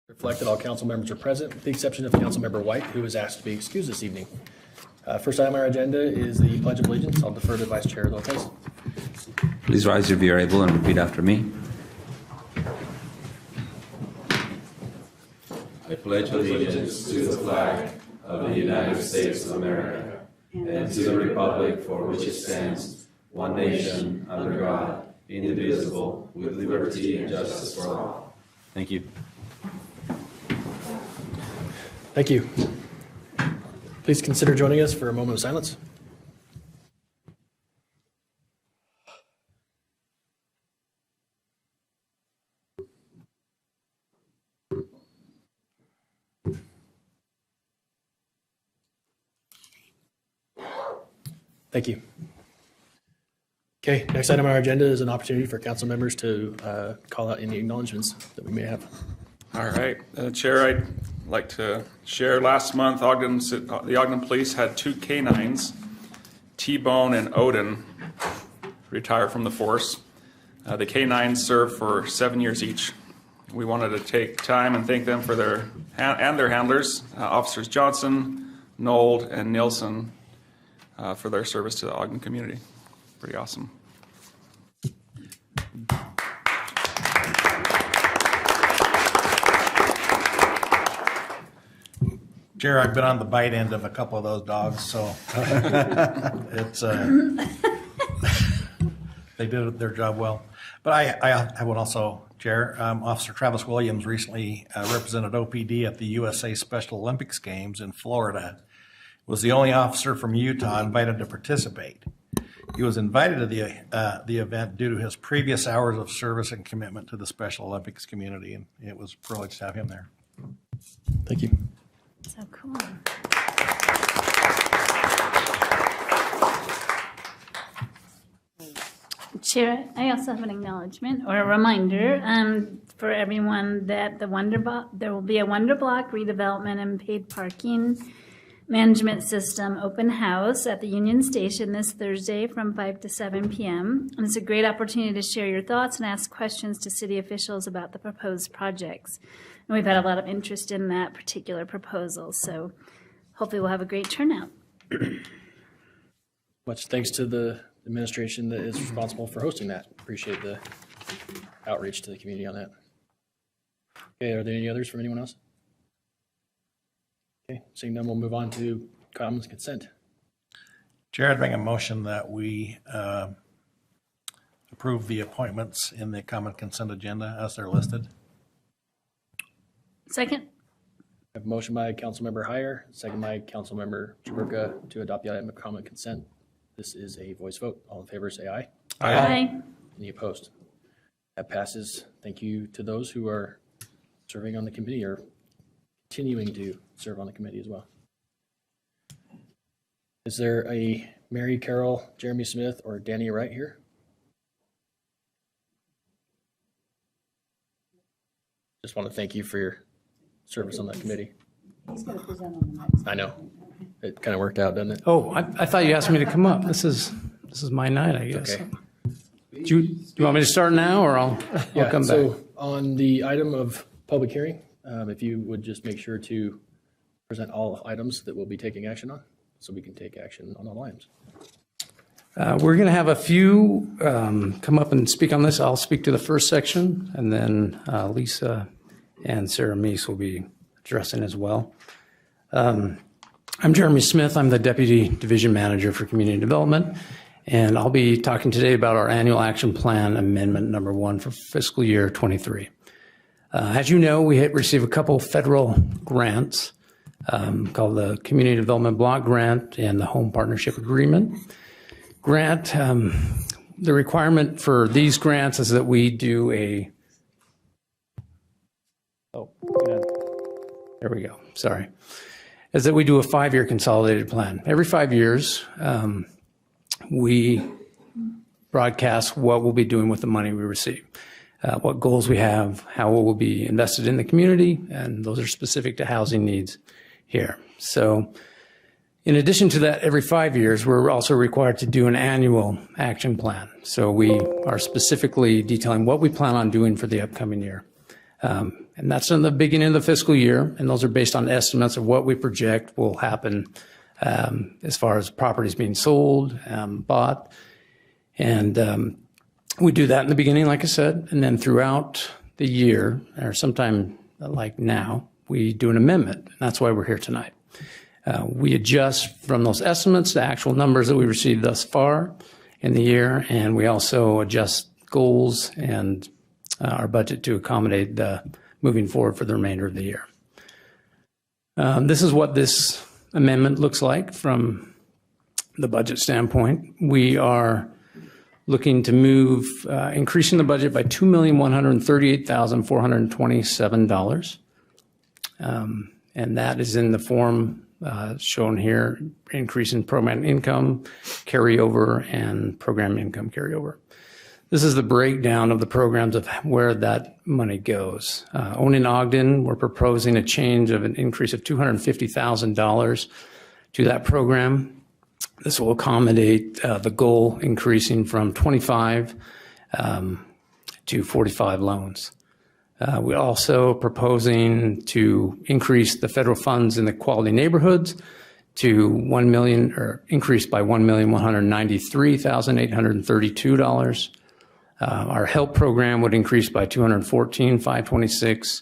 Reflect that all council members are present, with the exception of Councilmember White, who is asked to be excused this evening. First item on our agenda is the Pledge of Allegiance. I'll defer to Vice Chair Lopez. Please rise if you are able and repeat after me. I pledge allegiance to the flag of the United States of America and to the republic for which it stands, one nation, under God, indivisible, with liberty and justice for all. Thank you. Thank you. Please consider joining us for a moment of silence. Thank you. Okay, next item on our agenda is an opportunity for council members to call out any acknowledgements that we may have. All right, Chair, I'd like to share last month, the Ogden Police had 2 canines, T-Bone and Odin, retire from the force. The canines served for 7 years each. We wanted to take time and thank them for their handlers, Officers Johnson, Nold, and Nielsen, for their service to the Ogden community. Pretty awesome. Jerry, I've been on the bite end of a couple of those dogs, so it's they did their job well. But I would also, Chair, Officer Travis Williams recently represented OPD at the USA Special Olympics Games in Florida. Was the only officer from Utah invited to participate. He was invited to the event due to his previous hours of service and commitment to the Special Olympics community, and it was a privilege to have him there. Thank you. So cool. Chair, I also have an acknowledgement or a reminder for everyone that there will be a Wonder Block redevelopment and paid parking management system open house at the Union Station this Thursday from 5 to 7 p.m. And it's a great opportunity to share your thoughts and ask questions to city officials about the proposed projects. And we've had a lot of interest in that particular proposal, so hopefully we'll have a great turnout. Much thanks to the administration that is responsible for hosting that. Appreciate the outreach to the community on that. Okay, are there any others from anyone else? Okay, seeing none, we'll move on to common consent. Chair, I'd make a motion that we approve the appointments in the common consent agenda as they're listed. Second. I have a motion by Councilmember Heyer, second by Councilmember Chaburka to adopt the item of common consent. This is a voice vote. All in favor, say aye. Aye. Any opposed? That passes. Thank you to those who are serving on the committee or continuing to serve on the committee as well. Is there a Mary Carroll, Jeremy Smith, or Danny Wright here? Just want to thank you for your service on that committee. He's going to present on the next. I know. It kind of worked out, doesn't it? Oh, I thought you asked me to come up. This is my night, I guess. Okay. Do you want me to start now, or I'll come back? So on the item of public hearing, if you would just make sure to present all items that we'll be taking action on, so we can take action on all items. We're going to have a few come up and speak on this. I'll speak to the first section, and then Lisa and Sarah Meese will be addressing as well. I'm Jeremy Smith. I'm the Deputy Division Manager for Community Development, and I'll be talking today about our Annual Action Plan Amendment number 1 for fiscal year 23. As you know, we received a couple federal grants called the Community Development Block Grant and the Home Partnership Agreement Grant. The requirement for these grants is that we do a, there we go, sorry, is that we do a 5-year consolidated plan. Every 5 years, we broadcast what we'll be doing with the money we receive. What goals we have, how it will be invested in the community, and those are specific to housing needs here. So in addition to that, every 5 years, we're also required to do an annual action plan. So we are specifically detailing what we plan on doing for the upcoming year. And that's in the beginning of the fiscal year, and those are based on estimates of what we project will happen as far as properties being sold, bought. And we do that in the beginning, like I said, and then throughout the year, or sometime like now, we do an amendment, and that's why we're here tonight. We adjust from those estimates to actual numbers that we received thus far in the year, and we also adjust goals and our budget to accommodate the moving forward for the remainder of the year. This is what this amendment looks like from the budget standpoint. We are looking to move, increasing the budget by $2,138,427. And that is in the form shown here, increase in program income carryover and program income carryover. This is the breakdown of the programs of where that money goes. OGDEN Ogden, we're proposing a change of an increase of $250,000 to that program. This will accommodate the goal increasing from 25 to 45 loans. We're also proposing to increase the federal funds in the quality neighborhoods to $1 million, or increase by $1,193,832. Our help program would increase by $214,526,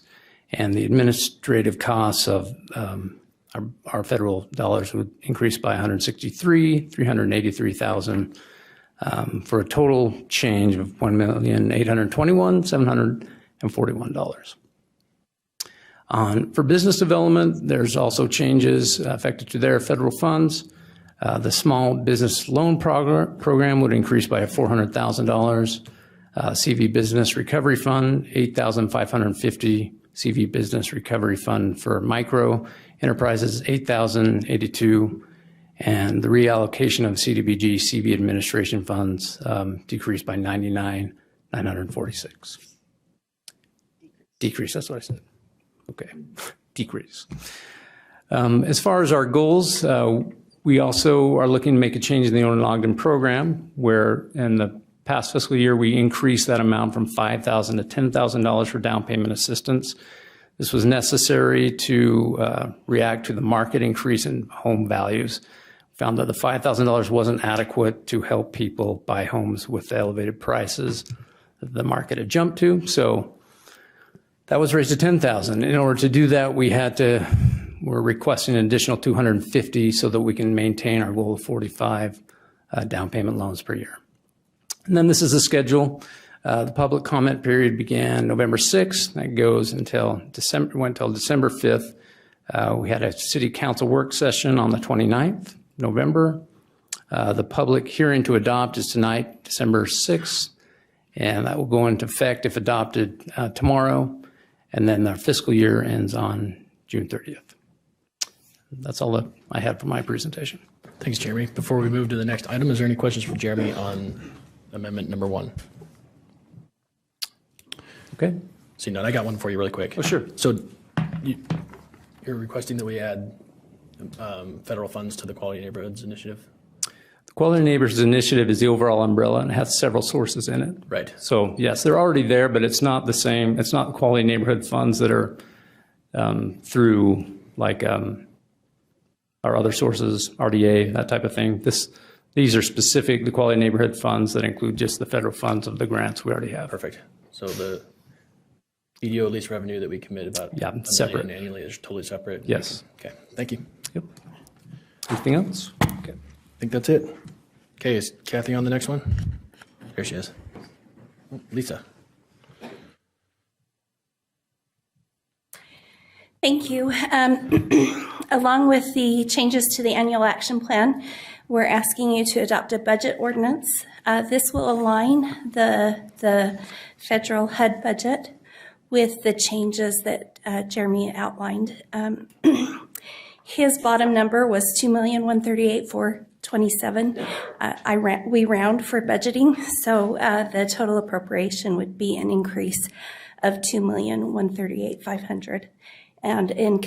and the administrative costs of our federal dollars would increase by $163,383,000 for a total change of $1,821,741. For business development, there's also changes affected to their federal funds. The small business loan program would increase by $400,000. CV Business Recovery Fund, $8,550. CV Business Recovery Fund for micro enterprises, $8,082. And the reallocation of CDBG CV administration funds decreased by $99,946. Decrease, that's what I said. Okay, decrease. As far as our goals, we also are looking to make a change in the OGDEN Ogden program, where in the past fiscal year, we increased that amount from $5,000 to $10,000 for down payment assistance. This was necessary to react to the market increase in home values. Found that the $5,000 wasn't adequate to help people buy homes with the elevated prices that the market had jumped to. So that was raised to $10,000. In order to do that, we're requesting an additional $250 so that we can maintain our goal of 45 down payment loans per year. And then this is the schedule. The public comment period began November 6th. That goes until went until December 5th. We had a city council work session on the 29th, November. The public hearing to adopt is tonight, December 6th, and that will go into effect if adopted tomorrow. And then our fiscal year ends on June 30th. That's all that I had for my presentation. Thanks, Jeremy. Before we move to the next item, is there any questions for Jeremy on amendment number 1? Okay. See, none. I got one for you really quick. Oh, sure. So you're requesting that we add federal funds to the Quality Neighborhoods Initiative? The Quality Neighborhoods Initiative is the overall umbrella and it has several sources in it. Right. So yes, they're already there, but it's not the same. It's not the Quality Neighborhood funds that are through like our other sources, RDA, that type of thing. These are specific, the Quality Neighborhood funds that include just the federal funds of the grants we already have. Perfect. So the BDO lease revenue that we commit about separate $1 million annually is totally separate? Yes. Okay, thank you. Yep. Anything else? Okay. I think that's it. Okay, is Kathy on the next one? There she is. Oh, Lisa. Thank you. Along with the changes to the annual action plan, we're asking you to adopt a budget ordinance. This will align the federal HUD budget with the changes that Jeremy outlined. His bottom number was $2,138,427. We round for budgeting, so the total appropriation would be an increase of $2,138,500. And in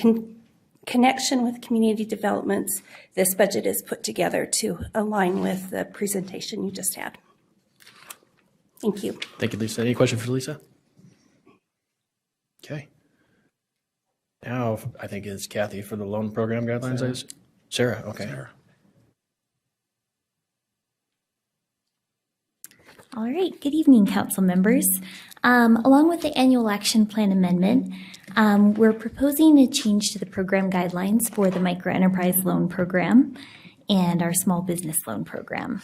connection with community developments, this budget is put together to align with the presentation you just had. Thank you. Thank you, Lisa. Any questions for Lisa? now, I think, is Kathy for the loan program guidelines. Sarah, okay. Sarah. All right, good evening, council members. Along with the annual action plan amendment, we're proposing a change to the program guidelines for the microenterprise loan program and our small business loan program.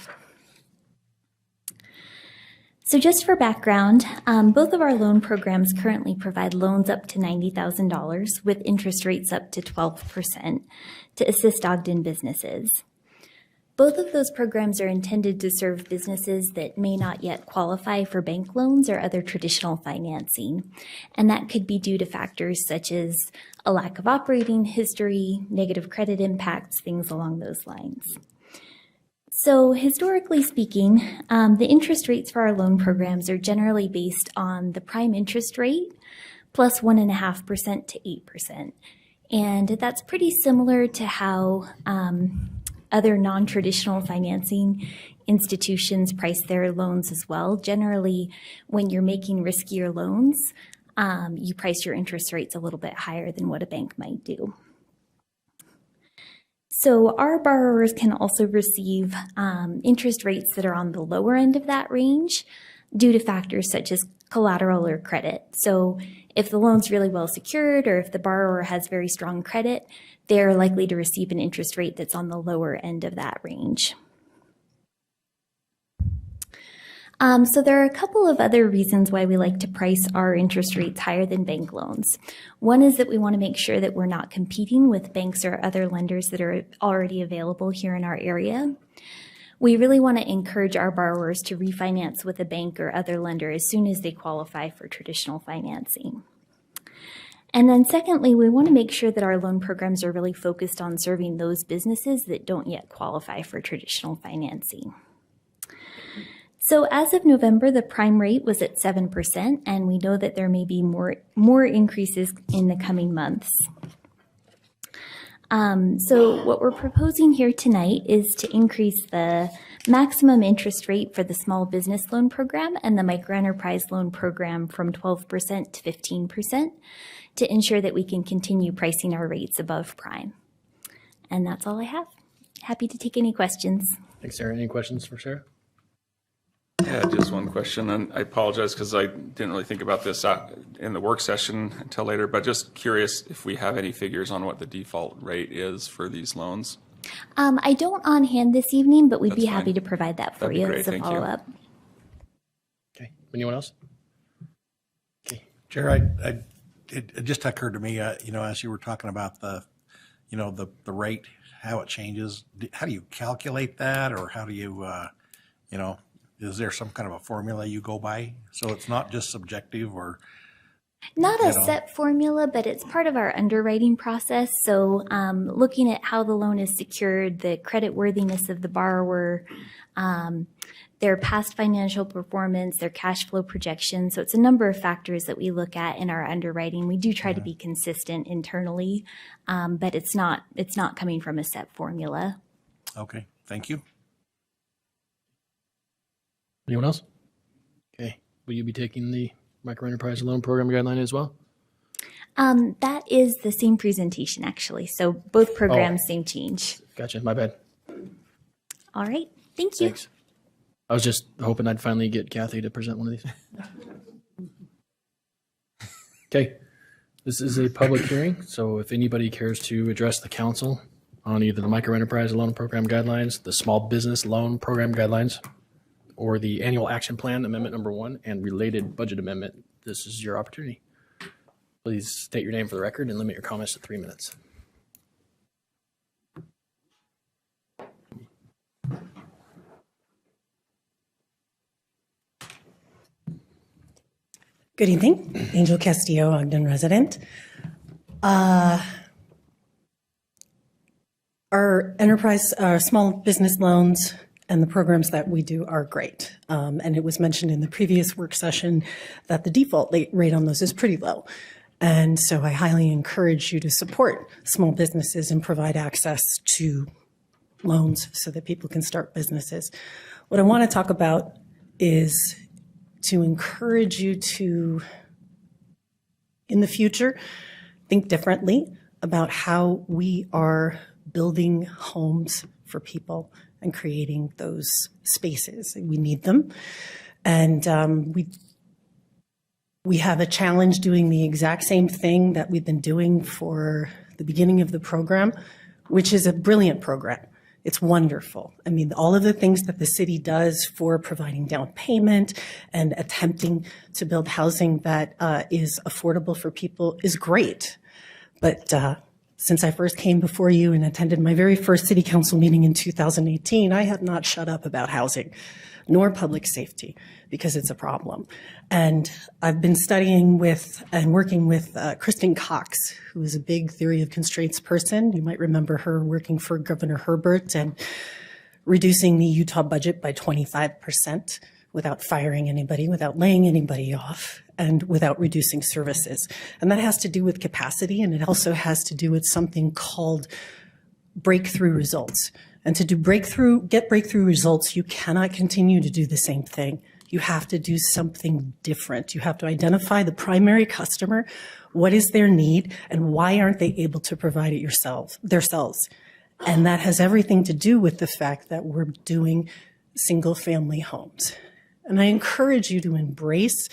So just for background, both of our loan programs currently provide loans up to $90,000 with interest rates up to 12% to assist Ogden businesses. Both of those programs are intended to serve businesses that may not yet qualify for bank loans or other traditional financing. And that could be due to factors such as a lack of operating history, negative credit impacts, things along those lines. So historically speaking, the interest rates for our loan programs are generally based on the prime interest rate plus 1.5% to 8%. And that's pretty similar to how other non-traditional financing institutions price their loans as well. Generally, when you're making riskier loans, you price your interest rates a little bit higher than what a bank might do. So our borrowers can also receive interest rates that are on the lower end of that range due to factors such as collateral or credit. So if the loan's really well secured or if the borrower has very strong credit, they're likely to receive an interest rate that's on the lower end of that range. So there are a couple of other reasons why we like to price our interest rates higher than bank loans. One is that we want to make sure that we're not competing with banks or other lenders that are already available here in our area. We really want to encourage our borrowers to refinance with a bank or other lender as soon as they qualify for traditional financing. And then secondly, we want to make sure that our loan programs are really focused on serving those businesses that don't yet qualify for traditional financing. So as of November, the prime rate was at 7%, and we know that there may be more increases in the coming months. So what we're proposing here tonight is to increase the maximum interest rate for the small business loan program and the microenterprise loan program from 12% to 15% to ensure that we can continue pricing our rates above prime. And that's all I have. Happy to take any questions. Thanks, Sarah. Any questions for Sarah? Yeah, just one question, and I apologize because I didn't really think about this in the work session until later, but just curious if we have any figures on what the default rate is for these loans. I don't on hand this evening, but we'd That's be fine. happy to provide that for That'd be you great. as a Thank you. follow-up. Okay. Anyone else? Okay. Chair, it just occurred to me, as you were talking about the rate, how it changes. How do you calculate that, or how do you, is there some kind of a formula you go by? So it's not just subjective or... Not a set formula, but it's part of our underwriting process. So looking at how the loan is secured, the credit worthiness of the borrower, their past financial performance, their cash flow projections. So it's a number of factors that we look at in our underwriting. We do try to be consistent internally, but it's not coming from a set formula. Okay, thank you. Anyone else? Okay. Will you be taking the microenterprise loan program guideline as well? That is the same presentation, actually. So both programs, same change. Gotcha. My bad. All right. Thank you. Thanks. I was just hoping I'd finally get Kathy to present one of these. Okay. This is a public hearing, so if anybody cares to address the council on either the microenterprise loan program guidelines, the small business loan program guidelines, or the annual action plan amendment number 1 and related budget amendment, this is your opportunity. Please state your name for the record and limit your comments to 3 minutes. Good evening, Angel Castillo, Ogden resident. Our small business loans and the programs that we do are great. And it was mentioned in the previous work session that the default rate on those is pretty low. And so I highly encourage you to support small businesses and provide access to loans so that people can start businesses. What I want to talk about is to encourage you to, in the future, think differently about how we are building homes for people and creating those spaces. We need them. And we have a challenge doing the exact same thing that we've been doing for the beginning of the program, which is a brilliant program. It's wonderful. I mean, all of the things that the city does for providing down payment and attempting to build housing that is affordable for people is great. But since I first came before you and attended my very first city council meeting in 2018, I have not shut up about housing nor public safety because it's a problem. And I've been studying with and working with Kristen Cox, who is a big theory of constraints person. You might remember her working for Governor Herbert and reducing the Utah budget by 25% without firing anybody, without laying anybody off, and without reducing services. And that has to do with capacity, and it also has to do with something called breakthrough results. And to get breakthrough results, you cannot continue to do the same thing. You have to do something different. You have to identify the primary customer, what is their need, and why aren't they able to provide it themselves. And that has everything to do with the fact that we're doing single-family homes. And I encourage you to embrace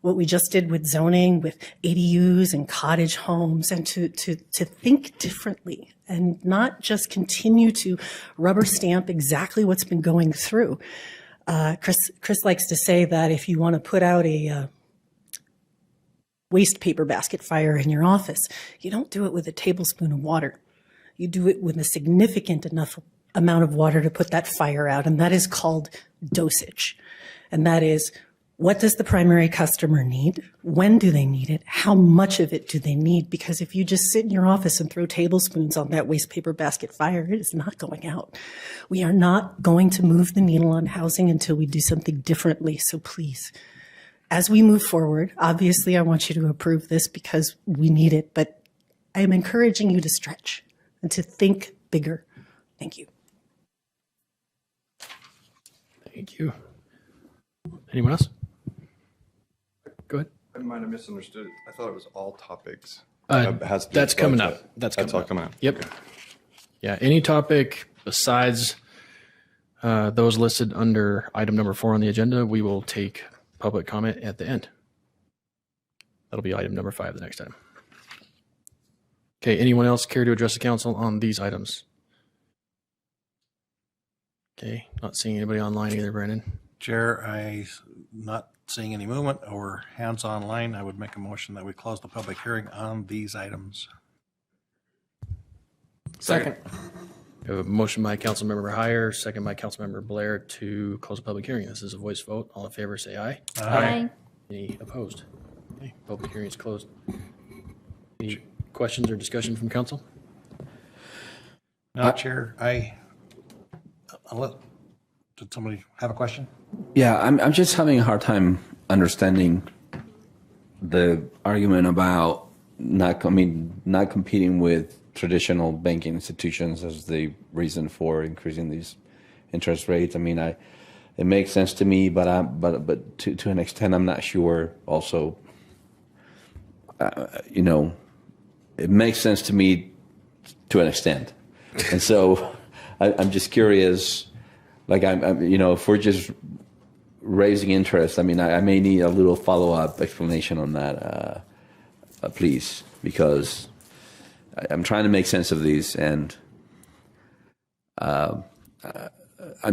what we just did with zoning, with ADUs and cottage homes, and to think differently and not just continue to rubber stamp exactly what's been going through. Chris likes to say that if you want to put out a waste paper basket fire in your office, you don't do it with a tablespoon of water. You do it with a significant enough amount of water to put that fire out, and that is called dosage. And that is, what does the primary customer need? When do they need it? How much of it do they need? Because if you just sit in your office and throw tablespoons on that waste paper basket fire, it is not going out. We are not going to move the needle on housing until we do something differently. So please, as we move forward, obviously I want you to approve this because we need it, but I am encouraging you to stretch and to think bigger. Thank you. Thank you. Anyone else? Go ahead. I might have misunderstood. I thought it was all topics. That's coming up. That's all up. coming up. Yep. Okay. Yeah. Any topic besides those listed under item number 4 on the agenda, we will take public comment at the end. That'll be item number 5 the next time. Okay. Anyone else care to address the council on these items? Okay. Not seeing anybody online either, Brandon. Chair, I'm not seeing any movement or hands online. I would make a motion that we close the public hearing on these items. Second. We have a motion by Councilmember Heyer, second by Councilmember Blair to close the public hearing. This is a voice vote. All in favor, say aye. Aye. Any opposed? Okay, public hearing is closed. Any questions or discussion from council? No, Chair, did somebody have a question? Yeah, I'm just having a hard time understanding the argument about not competing with traditional banking institutions as the reason for increasing these interest rates. I mean, it makes sense to me, but to an extent, I'm not sure. Also, it makes sense to me to an extent, and so I'm just curious. Like if we're just raising interest, I mean, I may need a little follow-up explanation on that, please, because I'm trying to make sense of these, and I'm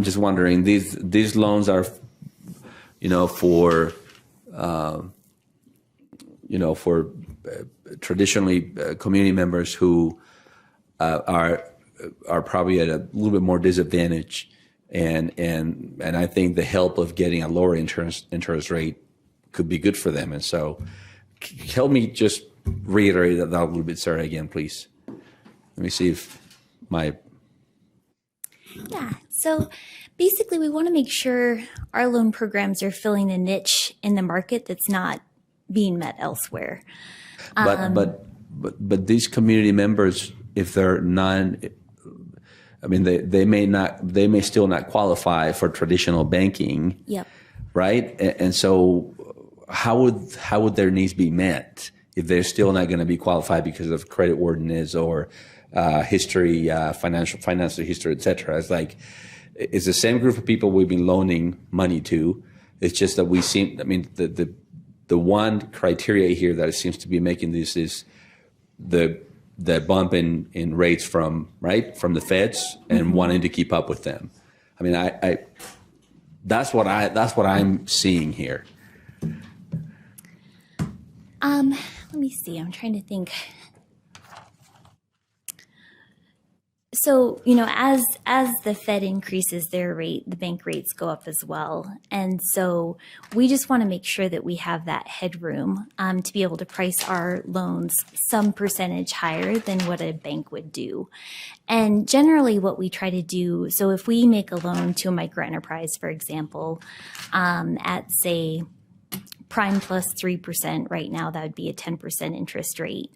just wondering, these loans are, for traditionally community members who are probably at a little bit more disadvantage. And I think the help of getting a lower interest rate could be good for them. And so help me just reiterate that a little bit, Sarah, again, please. Let me see if Yeah, so basically we want to make sure our loan programs are filling a niche in the market that's not being met elsewhere. But these community members, if they're they may still not qualify for traditional banking. Yep. Right. And so how would their needs be met if they're still not going to be qualified because of credit worthiness or history, financial history, etc. It's like, it's the same group of people we've been loaning money to. It's just that the one criteria here that it seems to be making this is the bump in rates from the feds and wanting to keep up with them. I mean, that's what I'm seeing here. Let me see. I'm trying to think. So, as the Fed increases their rate, the bank rates go up as well. And so we just want to make sure that we have that headroom to be able to price our loans some percentage higher than what a bank would do. And generally what we try to do, so if we make a loan to a microenterprise, for example, at say prime plus 3% right now, that would be a 10% interest rate.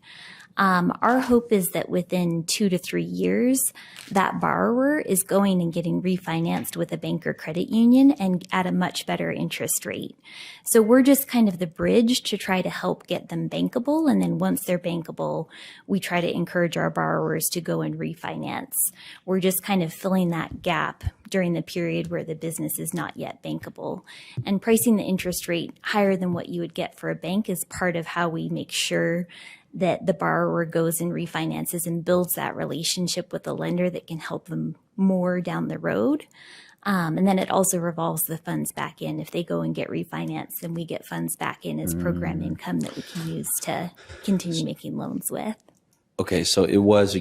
Our hope is that within 2 to 3 years, that borrower is going and getting refinanced with a bank or credit union and at a much better interest rate. So we're just kind of the bridge to try to help get them bankable. And then once they're bankable, we try to encourage our borrowers to go and refinance. We're just kind of filling that gap during the period where the business is not yet bankable. And pricing the interest rate higher than what you would get for a bank is part of how we make sure that the borrower goes and refinances and builds that relationship with the lender that can help them more down the road. And then it also revolves the funds back in. If they go and get refinanced, then we get funds back in as program income that we can use to continue making loans with. Okay, so it was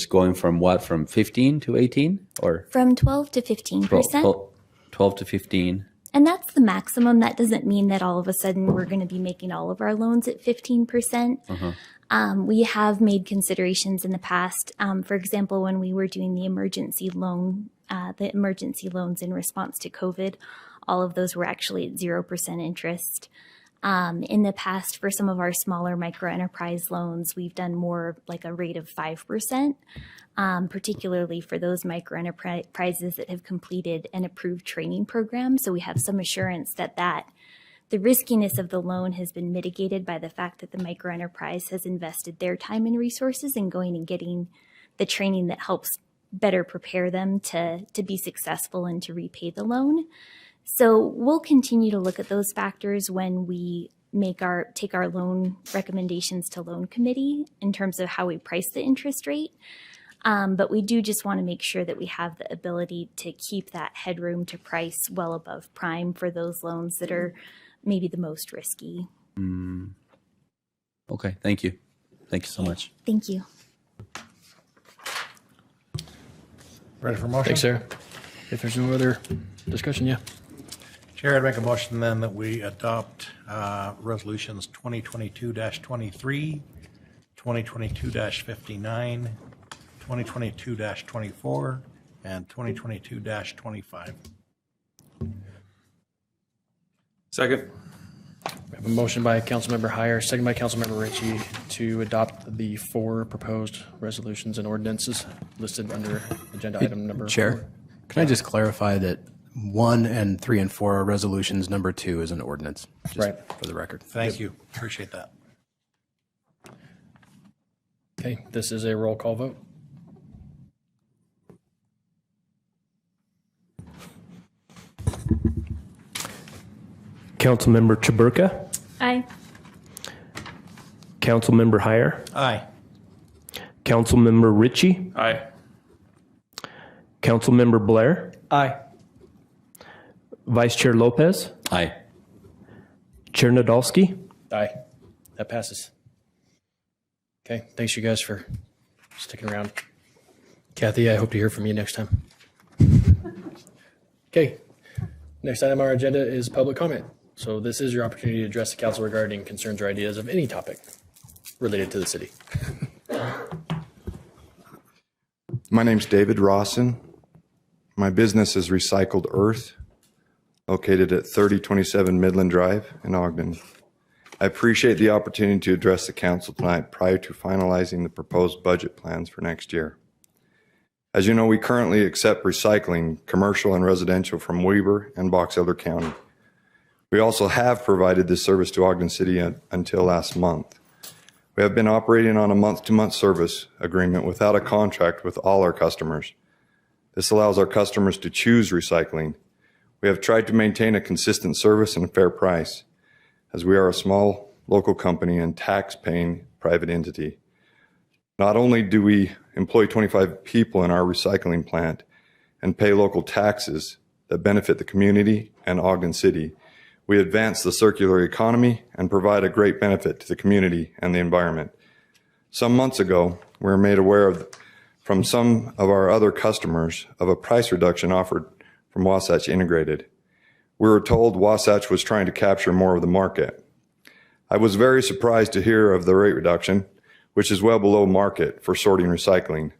going from what, from 15 to 18 or? From 12 to 15%. 12 to 15. And that's the maximum. That doesn't mean that all of a sudden we're going to be making all of our loans at 15%. We have made considerations in the past. For example, when we were doing the emergency loans in response to COVID, all of those were actually at 0% interest. In the past, for some of our smaller microenterprise loans, we've done more like a rate of 5%, particularly for those microenterprises that have completed an approved training program. So we have some assurance that the riskiness of the loan has been mitigated by the fact that the microenterprise has invested their time and resources in going and getting the training that helps better prepare them to be successful and to repay the loan. So we'll continue to look at those factors when we take our loan recommendations to loan committee in terms of how we price the interest rate. But we do just want to make sure that we have the ability to keep that headroom to price well above prime for those loans that are maybe the most risky. Okay, thank you. Thank you so much. Thank you. Ready for motion? Thanks, Sarah. If there's no other discussion, yeah. Chair, I'd make a motion then that we adopt resolutions 2022-23, 2022-59, 2022-24, and 2022-25. Second. We have a motion by Councilmember Heyer, second by Councilmember Ritchie to adopt the 4 proposed resolutions and ordinances listed under agenda item number 4. Chair, can I just clarify that 1 and 3 and 4 are resolutions, number 2 is an ordinance, just Right. for the record. Thank you. Appreciate that. Okay, this is a roll call vote. Councilmember Chaburka, Aye. Councilmember Heyer, Aye. Councilmember Ritchie, Aye. Councilmember Blair, Aye. Vice Chair Lopez, Aye. Chair Nadolski. Aye. That passes. Okay, thanks you guys for sticking around. Kathy, I hope to hear from you next time. Okay, next item on our agenda is public comment. So this is your opportunity to address the council regarding concerns or ideas of any topic related to the city. My name's David Rawson. My business is Recycled Earth, located at 3027 Midland Drive in Ogden. I appreciate the opportunity to address the council tonight prior to finalizing the proposed budget plans for next year. As you know, we currently accept recycling, commercial and residential, from Weber and Box Elder County. We also have provided this service to Ogden City until last month. We have been operating on a month-to-month service agreement without a contract with all our customers. This allows our customers to choose recycling. We have tried to maintain a consistent service and a fair price, as we are a small local company and tax-paying private entity. Not only do we employ 25 people in our recycling plant and pay local taxes that benefit the community and Ogden City, we advance the circular economy and provide a great benefit to the community and the environment. Some months ago, we were made aware from some of our other customers of a price reduction offered from Wasatch Integrated. We were told Wasatch was trying to capture more of the market. I was very surprised to hear of the rate reduction, which is well below market for sorting recycling.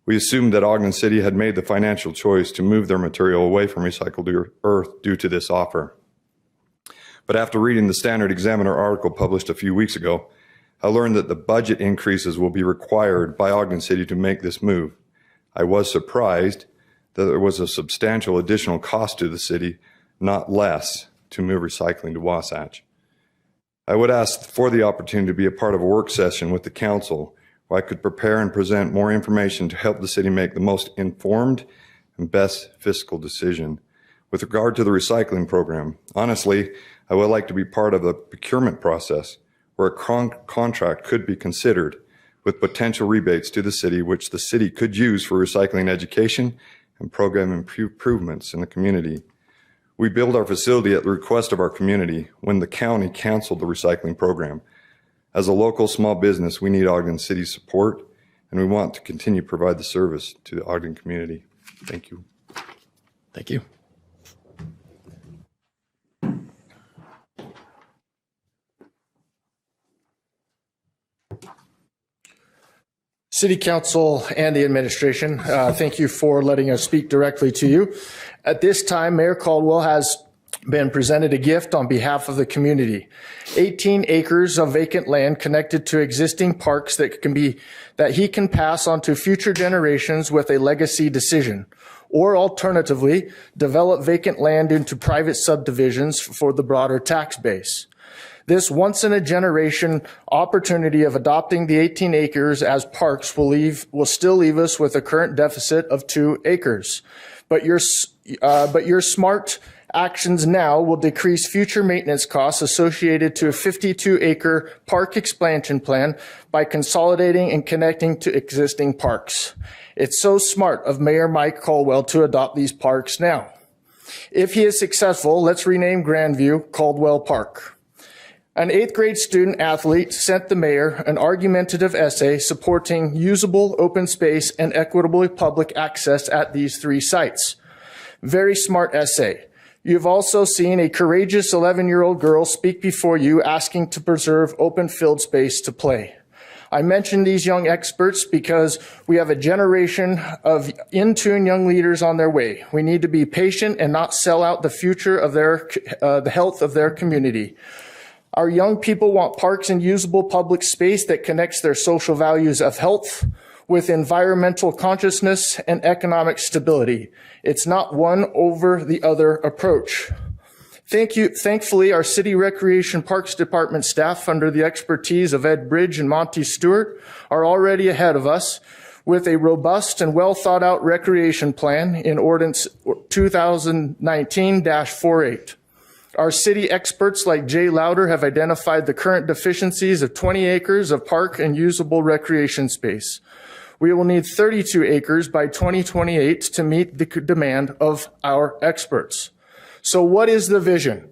We assumed that Ogden City had made the financial choice to move their material away from recycled earth due to this offer. But after reading the Standard Examiner article published a few weeks ago, I learned that the budget increases will be required by Ogden City to make this move. I was surprised that there was a substantial additional cost to the city, not less, to move recycling to Wasatch. I would ask for the opportunity to be a part of a work session with the council where I could prepare and present more information to help the city make the most informed and best fiscal decision. With regard to the recycling program, honestly, I would like to be part of the procurement process where a contract could be considered with potential rebates to the city, which the city could use for recycling education and program improvements in the community. We built our facility at the request of our community when the county canceled the recycling program. As a local small business, we need Ogden City's support, and we want to continue to provide the service to the Ogden community. Thank you. Thank you. City Council and the administration, thank you for letting us speak directly to you. At this time, Mayor Caldwell has been presented a gift on behalf of the community. 18 acres of vacant land connected to existing parks that he can pass on to future generations with a legacy decision. Or alternatively, develop vacant land into private subdivisions for the broader tax base. This once-in-a-generation opportunity of adopting the 18 acres as parks will still leave us with a current deficit of 2 acres. But your smart actions now will decrease future maintenance costs associated to a 52-acre park expansion plan by consolidating and connecting to existing parks. It's so smart of Mayor Mike Caldwell to adopt these parks now. If he is successful, let's rename Grandview Caldwell Park. An 8th grade student athlete sent the mayor an argumentative essay supporting usable open space and equitable public access at these 3 sites. Very smart essay. You've also seen a courageous 11-year-old girl speak before you asking to preserve open field space to play. I mention these young experts because we have a generation of in-tune young leaders on their way. We need to be patient and not sell out the future of the health of their community. Our young people want parks and usable public space that connects their social values of health with environmental consciousness and economic stability. It's not one over the other approach. Thankfully, our City Recreation Parks Department staff, under the expertise of Ed Bridge and Monty Stewart, are already ahead of us with a robust and well thought out recreation plan in Ordinance 2019-48. Our city experts like Jay Lauder have identified the current deficiencies of 20 acres of park and usable recreation space. We will need 32 acres by 2028 to meet the demand of our experts. So what is the vision?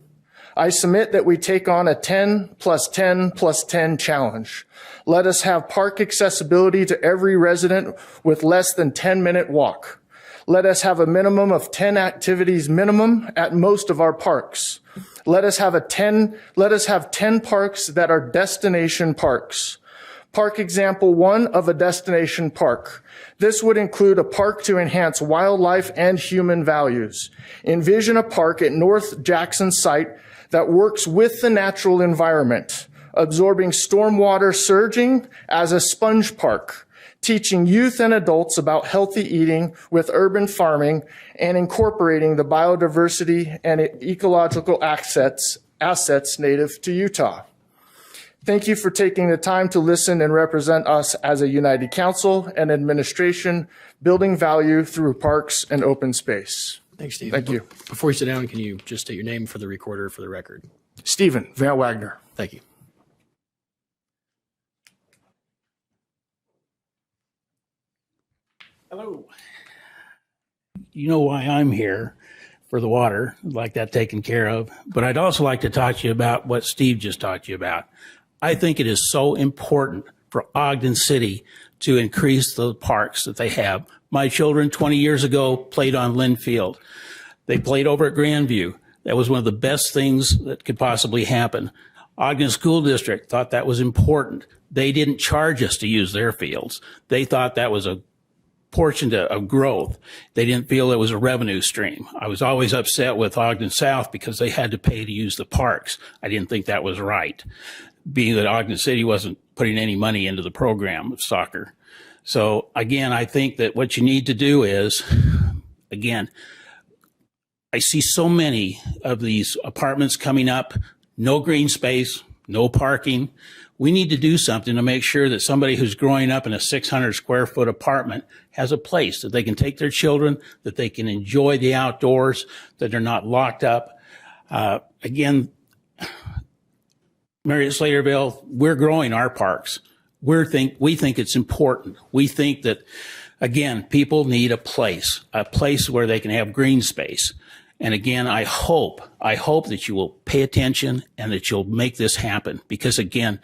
I submit that we take on a 10 plus 10 plus 10 challenge. Let us have park accessibility to every resident with less than 10-minute walk. Let us have a minimum of 10 activities minimum at most of our parks. Let us have 10 parks that are destination parks. Park example 1 of a destination park. This would include a park to enhance wildlife and human values. Envision a park at North Jackson site that works with the natural environment, absorbing stormwater surging as a sponge park, teaching youth and adults about healthy eating with urban farming, and incorporating the biodiversity and ecological assets native to Utah. Thank you for taking the time to listen and represent us as a united council and administration, building value through parks and open space. Thanks, Steve. Thank you. Before you sit down, can you just state your name for the recorder for the record? Stephen Van Wagner. Thank you. Hello. You know why I'm here, for the water. I'd like that taken care of. But I'd also like to talk to you about what Steve just talked to you about. I think it is so important for Ogden City to increase the parks that they have. My children 20 years ago played on Lynn Field. They played over at Grandview. That was one of the best things that could possibly happen. Ogden School District thought that was important. They didn't charge us to use their fields. They thought that was a portion of growth. They didn't feel it was a revenue stream. I was always upset with Ogden South because they had to pay to use the parks. I didn't think that was right, being that Ogden City wasn't putting any money into the program of soccer. So again, I think that what you need to do is, again, I see so many of these apartments coming up, no green space, no parking. We need to do something to make sure that somebody who's growing up in a 600 square foot apartment has a place that they can take their children, that they can enjoy the outdoors, that they're not locked up. Again, Marriott Slaterville, we're growing our parks. We think it's important. We think that, again, people need a place where they can have green space. And again, I hope that you will pay attention and that you'll make this happen, because again,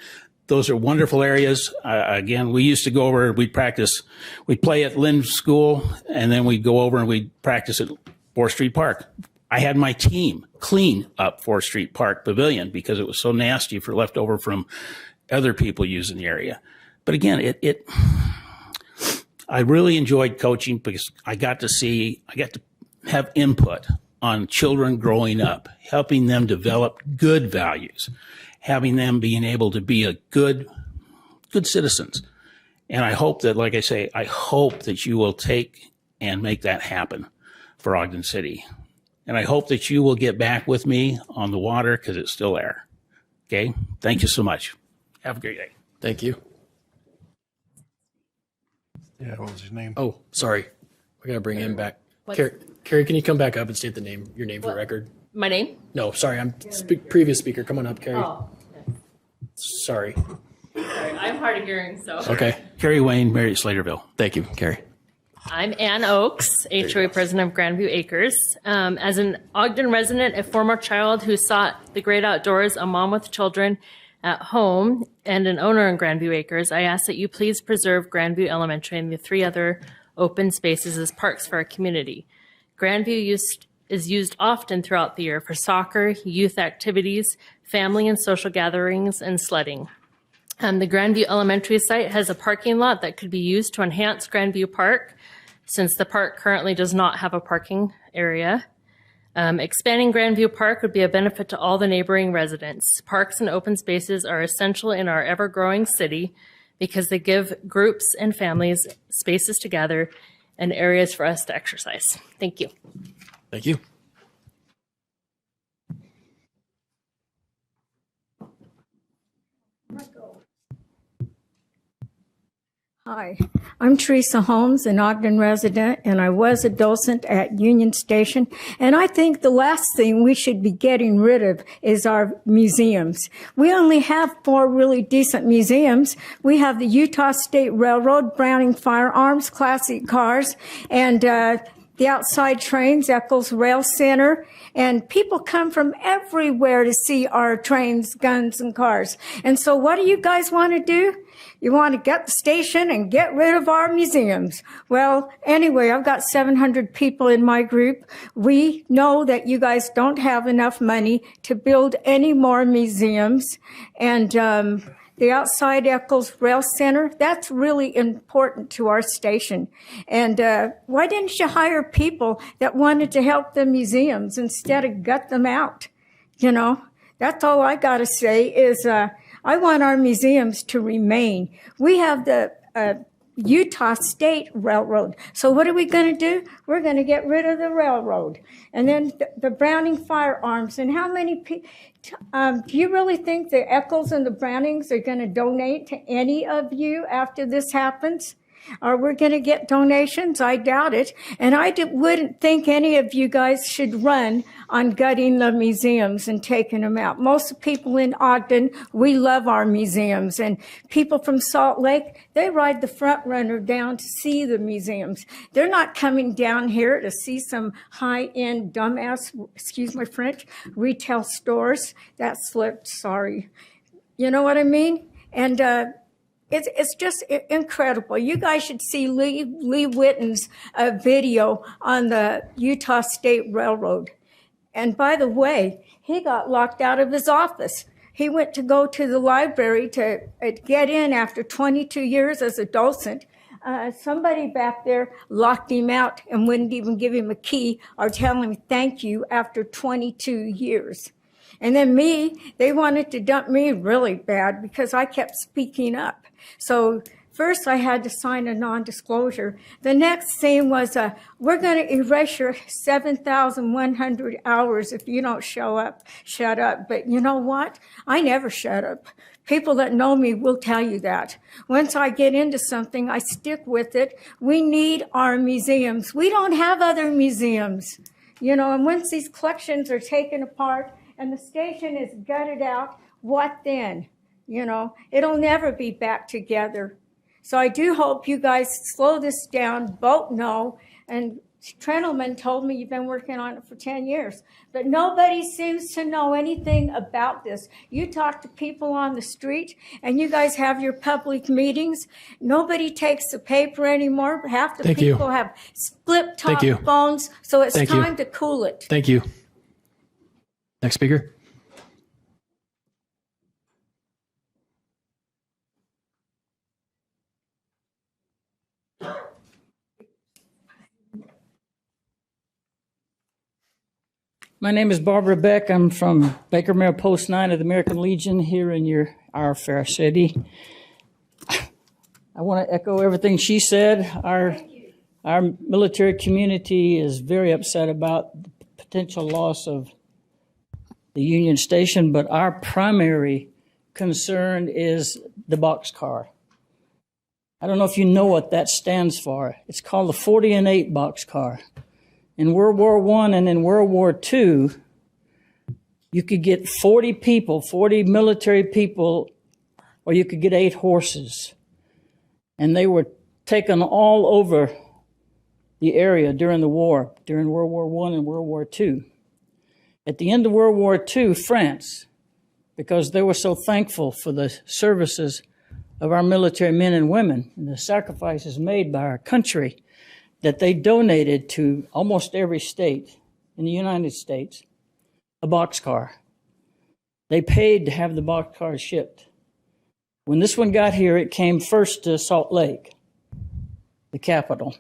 those are wonderful areas. Again, we used to go over, we'd play at Lynn School, and then we'd go over and we'd practice at 4th Street Park. I had my team clean up 4th Street Park Pavilion because it was so nasty for leftover from other people using the area. But again, I really enjoyed coaching because I got to have input on children growing up, helping them develop good values, having them being able to be a good citizens. And I hope that, like I say, I hope that you will take and make that happen for Ogden City. And I hope that you will get back with me on the water because it's still there. Okay? Thank you so much. Have a great day. Thank you. Yeah, what was his name? Oh, sorry. We got to bring him back. Carrie, can you come back up and state your name for the record? My name? No, sorry. I'm previous speaker. Come on up, Carrie. Oh. Sorry. Sorry, I'm hard of hearing, so. Okay. Carrie Wayne, Marriott Slaterville. Thank you, Carrie. I'm Ann Oakes, HOA president of Grandview Acres. As an Ogden resident, a former child who sought the great outdoors, a mom with children at home, and an owner in Grandview Acres, I ask that you please preserve Grandview Elementary and the 3 other open spaces as parks for our community. Grandview is used often throughout the year for soccer, youth activities, family and social gatherings, and sledding. The Grandview Elementary site has a parking lot that could be used to enhance Grandview Park, since the park currently does not have a parking area. Expanding Grandview Park would be a benefit to all the neighboring residents. Parks and open spaces are essential in our ever-growing city because they give groups and families spaces to gather and areas for us to exercise. Thank you. Thank you. Hi, I'm Teresa Holmes, an Ogden resident, and I was a docent at Union Station. And I think the last thing we should be getting rid of is our museums. We only have 4 really decent museums. We have the Utah State Railroad, Browning Firearms, classic cars, and the outside trains, Eccles Rail Center, and people come from everywhere to see our trains, guns, and cars. And so what do you guys want to do? You want to get the station and get rid of our museums. Well, anyway, I've got 700 people in my group. We know that you guys don't have enough money to build any more museums. And the outside Eccles Rail Center, that's really important to our station. And why didn't you hire people that wanted to help the museums instead of gut them out? You know, that's all I got to say is I want our museums to remain. We have the Utah State Railroad. So what are we going to do? We're going to get rid of the railroad. And then the Browning firearms. And how many people, do you really think the Eccles and the Brownings are going to donate to any of you after this happens? Are we going to get donations? I doubt it. And I wouldn't think any of you guys should run on gutting the museums and taking them out. Most people in Ogden, we love our museums. And people from Salt Lake, they ride the front runner down to see the museums. They're not coming down here to see some high-end dumbass, excuse my French, retail stores. That slipped, sorry. You know what I mean? And it's just incredible. You guys should see Lee Witten's video on the Utah State Railroad. And by the way, he got locked out of his office. He went to go to the library to get in after 22 years as a docent. Somebody back there locked him out and wouldn't even give him a key or tell him thank you after 22 years. And then me, they wanted to dump me really bad because I kept speaking up. So first I had to sign a non-disclosure. The next thing was, we're going to erase your 7,100 hours if you don't shut up. But you know what? I never shut up. People that know me will tell you that. Once I get into something, I stick with it. We need our museums. We don't have other museums. You know, and once these collections are taken apart and the station is gutted out, what then? You know, it'll never be back together. So I do hope you guys slow this down, vote no. And Trentelman told me you've been working on it for 10 years. But nobody seems to know anything about this. You talk to people on the street, and you guys have your public meetings. Nobody takes the paper anymore. Half the people have split-top phones, so it's time to cool it. Thank you. Next speaker. My name is Barbara Beck. I'm from Baker Mail Post 9 of the American Legion here in our fair city. I want to echo everything she said. Our military community is very upset about the potential loss of the Union Station, but our primary concern is the boxcar. I don't know if you know what that stands for. It's called the 40 and 8 boxcar. In World War I and in World War II, you could get 40 people, 40 military people, or you could get 8 horses. And they were taken all over the area during the war, during World War I and World War II. At the end of World War II, France, because they were so thankful for the services of our military men and women and the sacrifices made by our country, that they donated to almost every state in the United States a boxcar. They paid to have the boxcar shipped. When this one got here, it came first to Salt Lake, the capital.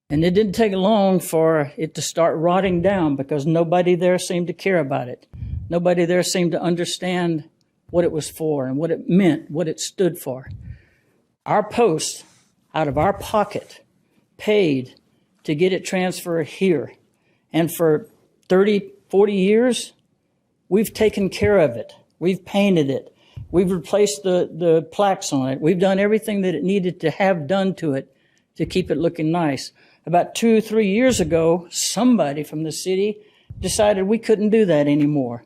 And it didn't take long for it to start rotting down because nobody there seemed to care about it. Nobody there seemed to understand what it was for and what it meant, what it stood for. Our post, out of our pocket, paid to get it transferred here. And for 30, 40 years, we've taken care of it. We've painted it. We've replaced the plaques on it. We've done everything that it needed to have done to it to keep it looking nice. About 2 or 3 years ago, somebody from the city decided we couldn't do that anymore.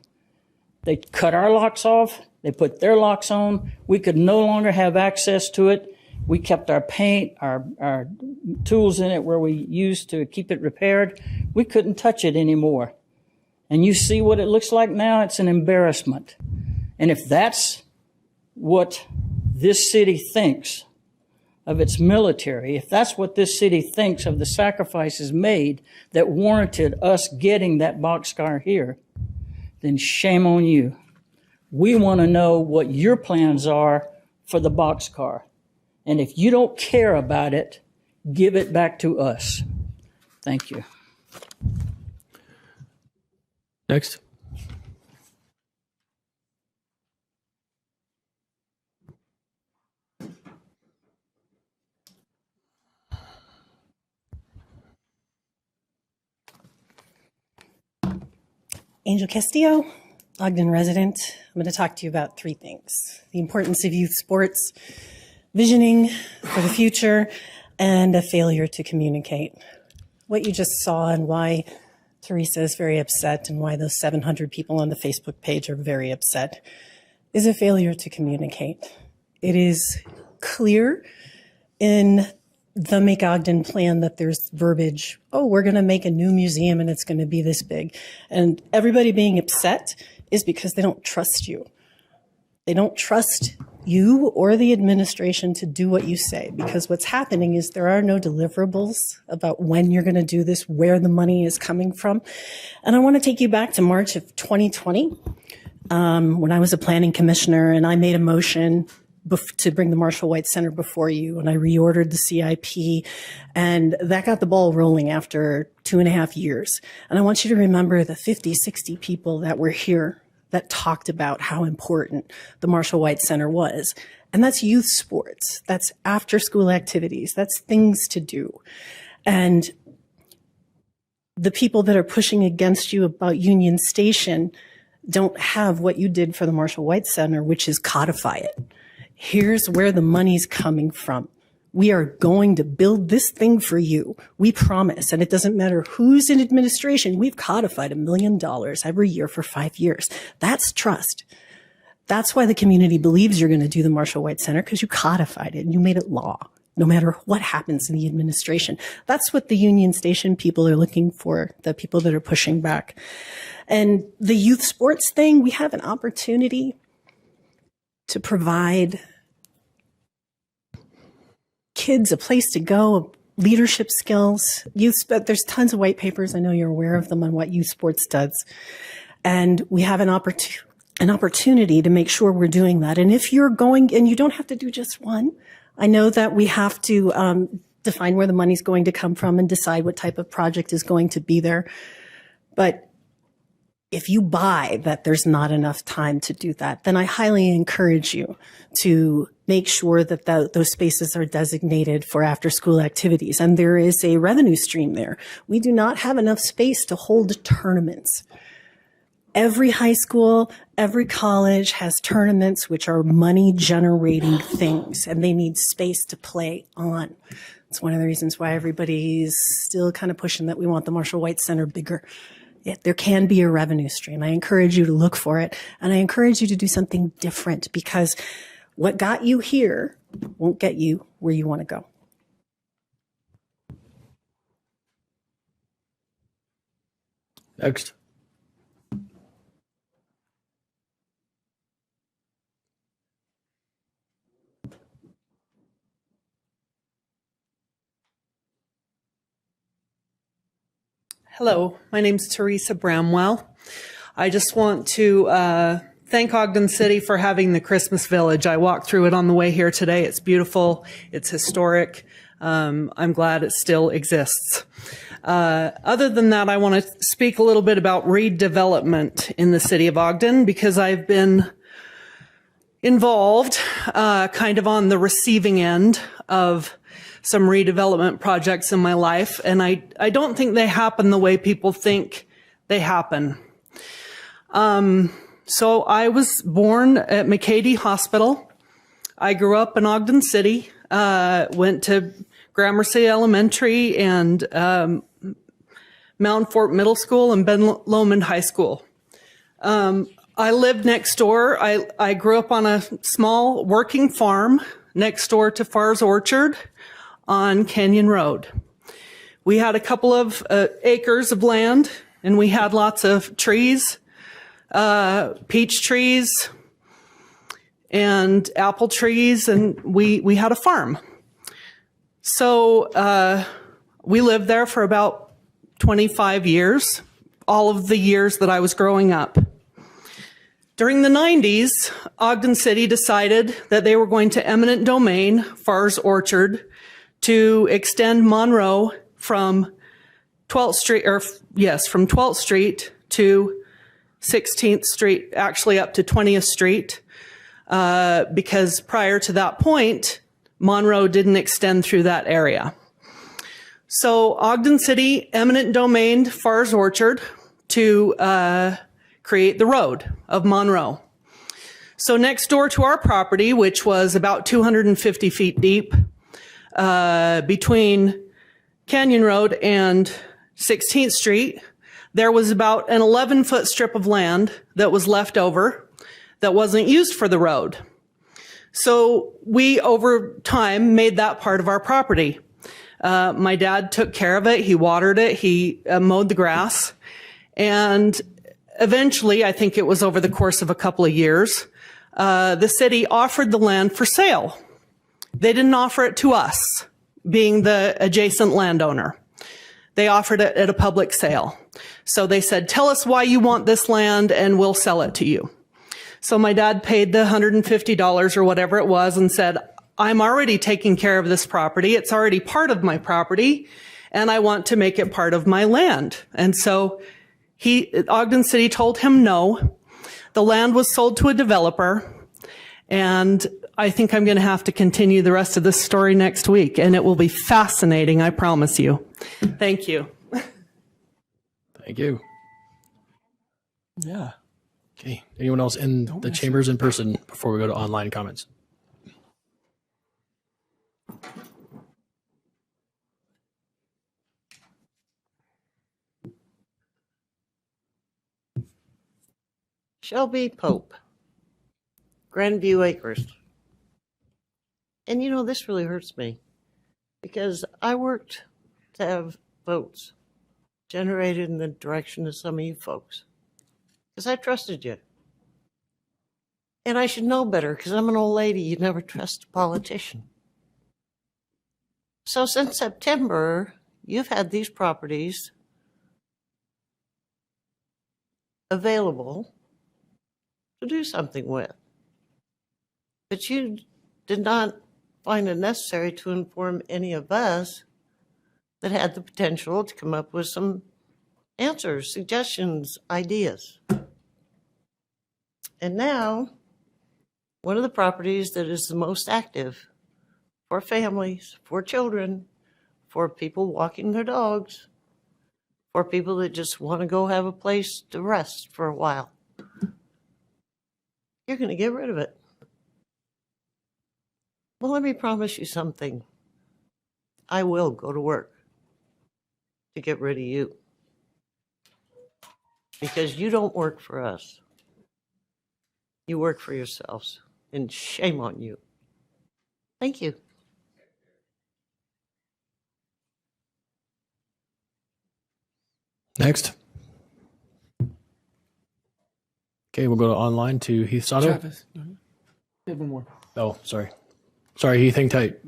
They cut our locks off. They put their locks on. We could no longer have access to it. We kept our paint, our tools in it where we used to keep it repaired. We couldn't touch it anymore. And you see what it looks like now? It's an embarrassment. And if that's what this city thinks of its military, if that's what this city thinks of the sacrifices made that warranted us getting that boxcar here, then shame on you. We want to know what your plans are for the boxcar. And if you don't care about it, give it back to us. Thank you. Next. Angel Castillo, Ogden resident. I'm going to talk to you about three things: the importance of youth sports, visioning for the future, and a failure to communicate. What you just saw and why Teresa is very upset and why those 700 people on the Facebook page are very upset is a failure to communicate. It is clear in the Make Ogden plan that there's verbiage, oh, we're going to make a new museum and it's going to be this big. And everybody being upset is because they don't trust you. They don't trust you or the administration to do what you say, because what's happening is there are no deliverables about when you're going to do this, where the money is coming from. And I want to take you back to March of 2020, when I was a planning commissioner and I made a motion to bring the Marshall White Center before you, and I reordered the CIP, and that got the ball rolling after 2.5 years. And I want you to remember the 50, 60 people that were here that talked about how important the Marshall White Center was. And that's youth sports. That's after school activities. That's things to do. And the people that are pushing against you about Union Station don't have what you did for the Marshall White Center, which is codify it. Here's where the money's coming from. We are going to build this thing for you. We promise. And it doesn't matter who's in administration. We've codified $1 million every year for 5 years. That's trust. That's why the community believes you're going to do the Marshall White Center, because you codified it and you made it law, no matter what happens in the administration. That's what the Union Station people are looking for, the people that are pushing back. And the youth sports thing, we have an opportunity to provide kids a place to go, leadership skills, there's tons of white papers. I know you're aware of them on what youth sports does. And we have an opportunity to make sure we're doing that. And if you're going, and you don't have to do just one, I know that we have to define where the money's going to come from and decide what type of project is going to be there. But if you buy that there's not enough time to do that, then I highly encourage you to make sure that those spaces are designated for after-school activities. And there is a revenue stream there. We do not have enough space to hold tournaments. Every high school, every college has tournaments which are money-generating things, and they need space to play on. It's one of the reasons why everybody's still kind of pushing that we want the Marshall White Center bigger. There can be a revenue stream. I encourage you to look for it, and I encourage you to do something different, because what got you here won't get you where you want to go. Next. Hello, my name's Teresa Bramwell. I just want to thank Ogden City for having the Christmas Village. I walked through it on the way here today. It's beautiful. It's historic. I'm glad it still exists. Other than that, I want to speak a little bit about redevelopment in the city of Ogden, because I've been involved kind of on the receiving end of some redevelopment projects in my life, and I don't think they happen the way people think they happen. So I was born at McCady Hospital. I grew up in Ogden City, went to Gramercy Elementary and Mount Fort Middle School and Ben Lomond High School. I lived next door. I grew up on a small working farm next door to Farr's Orchard on Canyon Road. We had a couple of acres of land, and we had lots of trees, peach trees and apple trees, and we had a farm. So we lived there for about 25 years, all of the years that I was growing up. During the 90s, Ogden City decided that they were going to eminent domain Farr's Orchard to extend Monroe from 12th Street, from 12th Street to 16th Street, actually up to 20th Street, because prior to that point, Monroe didn't extend through that area. So Ogden City eminent domained Farr's Orchard to create the road of Monroe. So next door to our property, which was about 250 feet deep, between Canyon Road and 16th Street, there was about an 11-foot strip of land that was left over that wasn't used for the road. So we, over time, made that part of our property. My dad took care of it. He watered it. He mowed the grass. And eventually, I think it was over the course of a couple of years, the city offered the land for sale. They didn't offer it to us, being the adjacent landowner. They offered it at a public sale. So they said, tell us why you want this land and we'll sell it to you. So my dad paid the $150 or whatever it was and said, I'm already taking care of this property. It's already part of my property and I want to make it part of my land. And so Ogden City told him no. The land was sold to a developer, and I think I'm going to have to continue the rest of this story next week, and it will be fascinating, I promise you. Thank you. Thank you. Yeah. Okay. Anyone else in the chambers in person before we go to online comments? Shelby Pope, Grandview Acres. And you know, this really hurts me because I worked to have votes generated in the direction of some of you folks because I trusted you. And I should know better because I'm an old lady. You never trust a politician. So since September, you've had these properties available to do something with. But you did not find it necessary to inform any of us that had the potential to come up with some answers, suggestions, ideas. And now, one of the properties that is the most active for families, for children, for people walking their dogs, for people that just want to go have a place to rest for a while, you're going to get rid of it. Well, let me promise you something. I will go to work to get rid of you. Because you don't work for us. You work for yourselves. And shame on you. Thank you. Next. Okay, we'll go to online to Heath Sato. Travis, we have one more. Oh, sorry. Sorry, Heath, hang tight.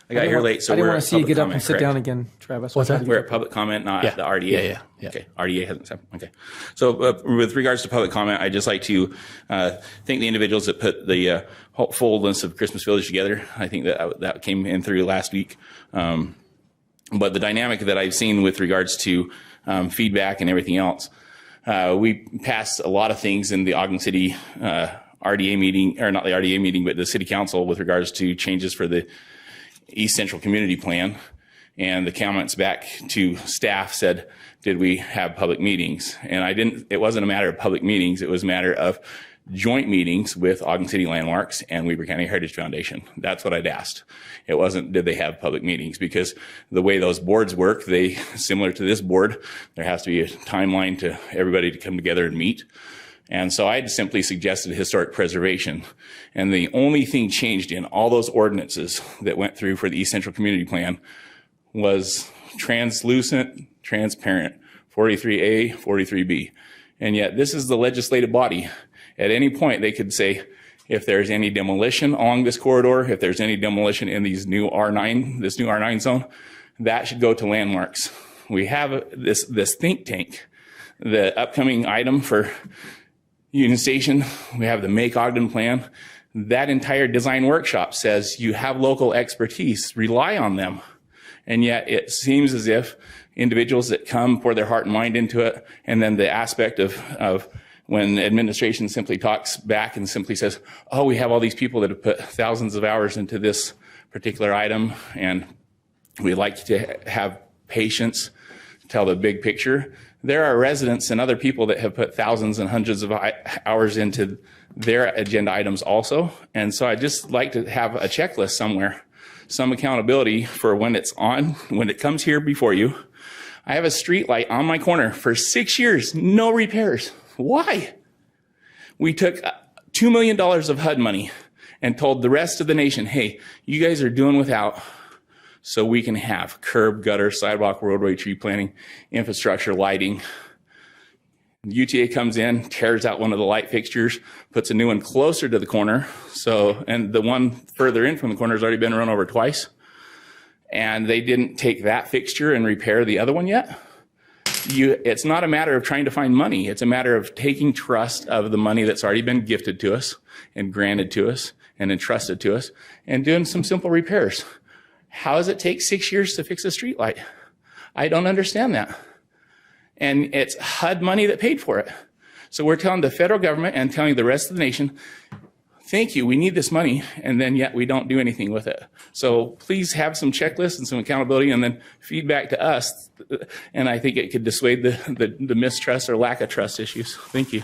I got here late, so I didn't we're want at to see you public get up comment, and sit correct? down again, Travis. What's that? We're at public comment, not Yeah. the RDA. Yeah. Okay, RDA hasn't said. Okay, so with regards to public comment, I'd just like to thank the individuals that put the full list of Christmas Village together. I think that came in through last week. But the dynamic that I've seen with regards to feedback and everything else, we passed a lot of things in the Ogden City RDA meeting, or not the RDA meeting, but the City Council with regards to changes for the East Central Community Plan. And the comments back to staff said, did we have public meetings? And it wasn't a matter of public meetings, it was a matter of joint meetings with Ogden City Landmarks and Weber County Heritage Foundation. That's what I'd asked. It wasn't, did they have public meetings? Because the way those boards work, similar to this board, there has to be a timeline to everybody to come together and meet. And so I simply suggested historic preservation. And the only thing changed in all those ordinances that went through for the East Central Community Plan was translucent, transparent, 43A, 43B. And yet this is the legislative body. At any point, they could say, if there's any demolition along this corridor, if there's any demolition in this new R9 zone, that should go to Landmarks. We have this think tank. The upcoming item for Union Station, we have the Make Ogden plan. That entire design workshop says you have local expertise, rely on them. And yet it seems as if individuals that come pour their heart and mind into it, and then the aspect of when administration simply talks back and simply says, oh, we have all these people that have put thousands of hours into this particular item, and we'd like to have patience to tell the big picture. There are residents and other people that have put thousands and hundreds of hours into their agenda items also. And so I'd just like to have a checklist somewhere, some accountability for when it's on, when it comes here before you. I have a street light on my corner for 6 years, no repairs. Why? We took $2 million of HUD money and told the rest of the nation, hey, you guys are doing without, so we can have curb, gutter, sidewalk, roadway, tree planting, infrastructure, lighting. UTA comes in, tears out one of the light fixtures, puts a new one closer to the corner. So, and the one further in from the corner has already been run over twice. And they didn't take that fixture and repair the other one yet. It's not a matter of trying to find money. It's a matter of taking trust of the money that's already been gifted to us and granted to us and entrusted to us and doing some simple repairs. How does it take 6 years to fix a streetlight? I don't understand that. And it's HUD money that paid for it. So we're telling the federal government and telling the rest of the nation, thank you, we need this money, and then yet we don't do anything with it. So please have some checklists and some accountability and then feedback to us. And I think it could dissuade the mistrust or lack of trust issues. Thank you.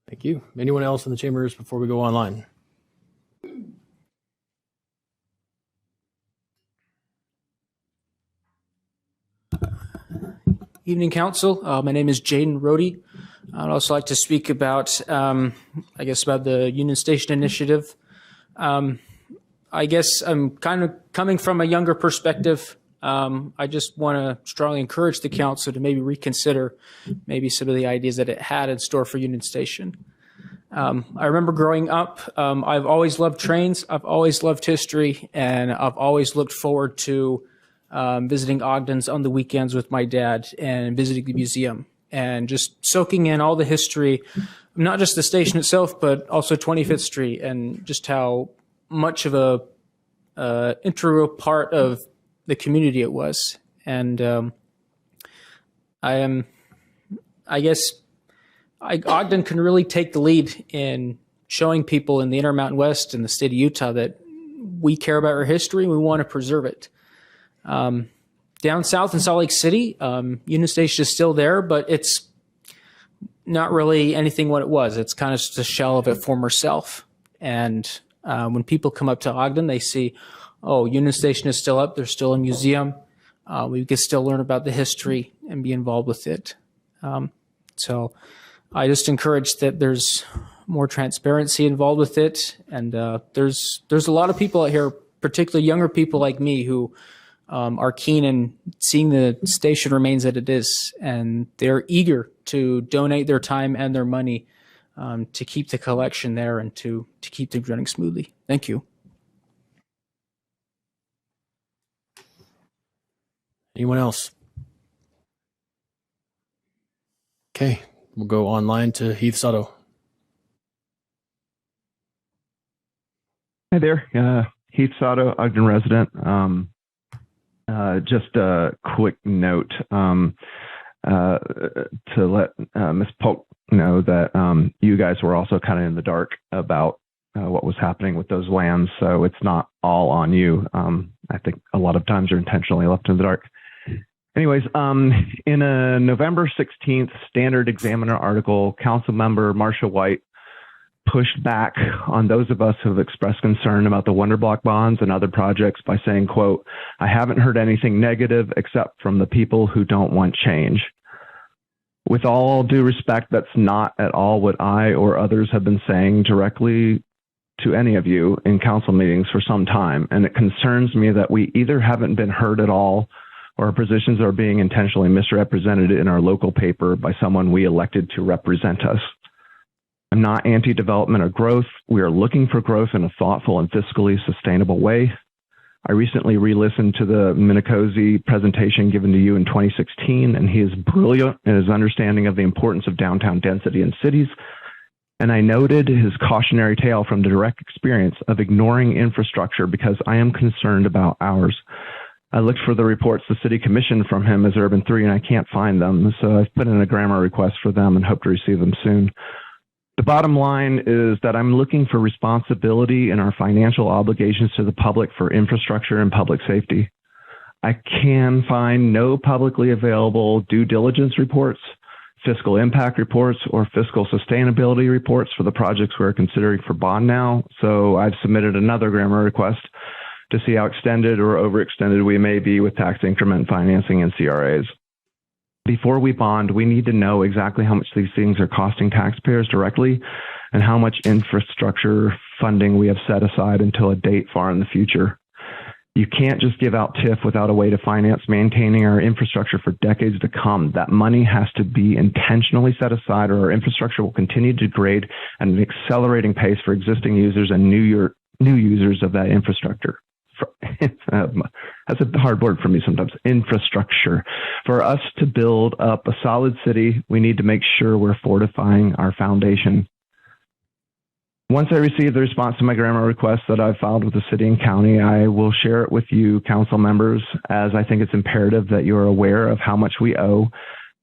Thank you. Anyone else in the chambers before we go online? Evening, Council. My name is Jaden Rohde. I'd also like to speak about, about the Union Station Initiative. I guess I'm kind of coming from a younger perspective. I just want to strongly encourage the Council to maybe reconsider maybe some of the ideas that it had in store for Union Station. I remember growing up, I've always loved trains, I've always loved history, and I've always looked forward to visiting Ogden's on the weekends with my dad and visiting the museum and just soaking in all the history, not just the station itself, but also 25th Street and just how much of a integral part of the community it was. And Ogden can really take the lead in showing people in the Intermountain West and the state of Utah that we care about our history and we want to preserve it. Down south in Salt Lake City, Union Station is still there, but it's not really anything what it was. It's kind of just a shell of its former self. And when people come up to Ogden, they see, oh, Union Station is still up. There's still a museum. We can still learn about the history and be involved with it. So I just encourage that there's more transparency involved with it. And there's a lot of people out here, particularly younger people like me, who are keen in seeing the station remains that it is, and they're eager to donate their time and their money to keep the collection there and to keep things running smoothly. Thank you. Anyone else? Okay, we'll go online to Heath Sutto. Hi there, Heath Sotto, Ogden resident. Just a quick note to let Ms. Polk know that you guys were also kind of in the dark about what was happening with those lands, so it's not all on you. I think a lot of times you're intentionally left in the dark. Anyways, in a November 16th Standard Examiner article, Councilmember Marcia White pushed back on those of us who have expressed concern about the Wonder Block bonds and other projects by saying, quote, "I haven't heard anything negative except from the people who don't want change." With all due respect, that's not at all what I or others have been saying directly to any of you in council meetings for some time, and it concerns me that we either haven't been heard at all or our positions are being intentionally misrepresented in our local paper by someone we elected to represent us. I'm not anti-development or growth. We are looking for growth in a thoughtful and fiscally sustainable way. I recently re-listened to the Minicozy presentation given to you in 2016, and he is brilliant in his understanding of the importance of downtown density in cities. And I noted his cautionary tale from direct experience of ignoring infrastructure because I am concerned about ours. I looked for the reports the city commissioned from him as Urban 3, and I can't find them. So I've put in a grammar request for them and hope to receive them soon. The bottom line is that I'm looking for responsibility in our financial obligations to the public for infrastructure and public safety. I can find no publicly available due diligence reports, fiscal impact reports, or fiscal sustainability reports for the projects we're considering for bond now. So I've submitted another grammar request to see how extended or overextended we may be with tax increment financing and CRAs. Before we bond, we need to know exactly how much these things are costing taxpayers directly and how much infrastructure funding we have set aside until a date far in the future. You can't just give out TIF without a way to finance maintaining our infrastructure for decades to come. That money has to be intentionally set aside, or our infrastructure will continue to degrade at an accelerating pace for existing users and new users of that infrastructure. That's a hard word for me sometimes. Infrastructure. For us to build up a solid city, we need to make sure we're fortifying our foundation. Once I receive the response to my grammar request that I've filed with the city and county, I will share it with you, council members, as I think it's imperative that you are aware of how much we owe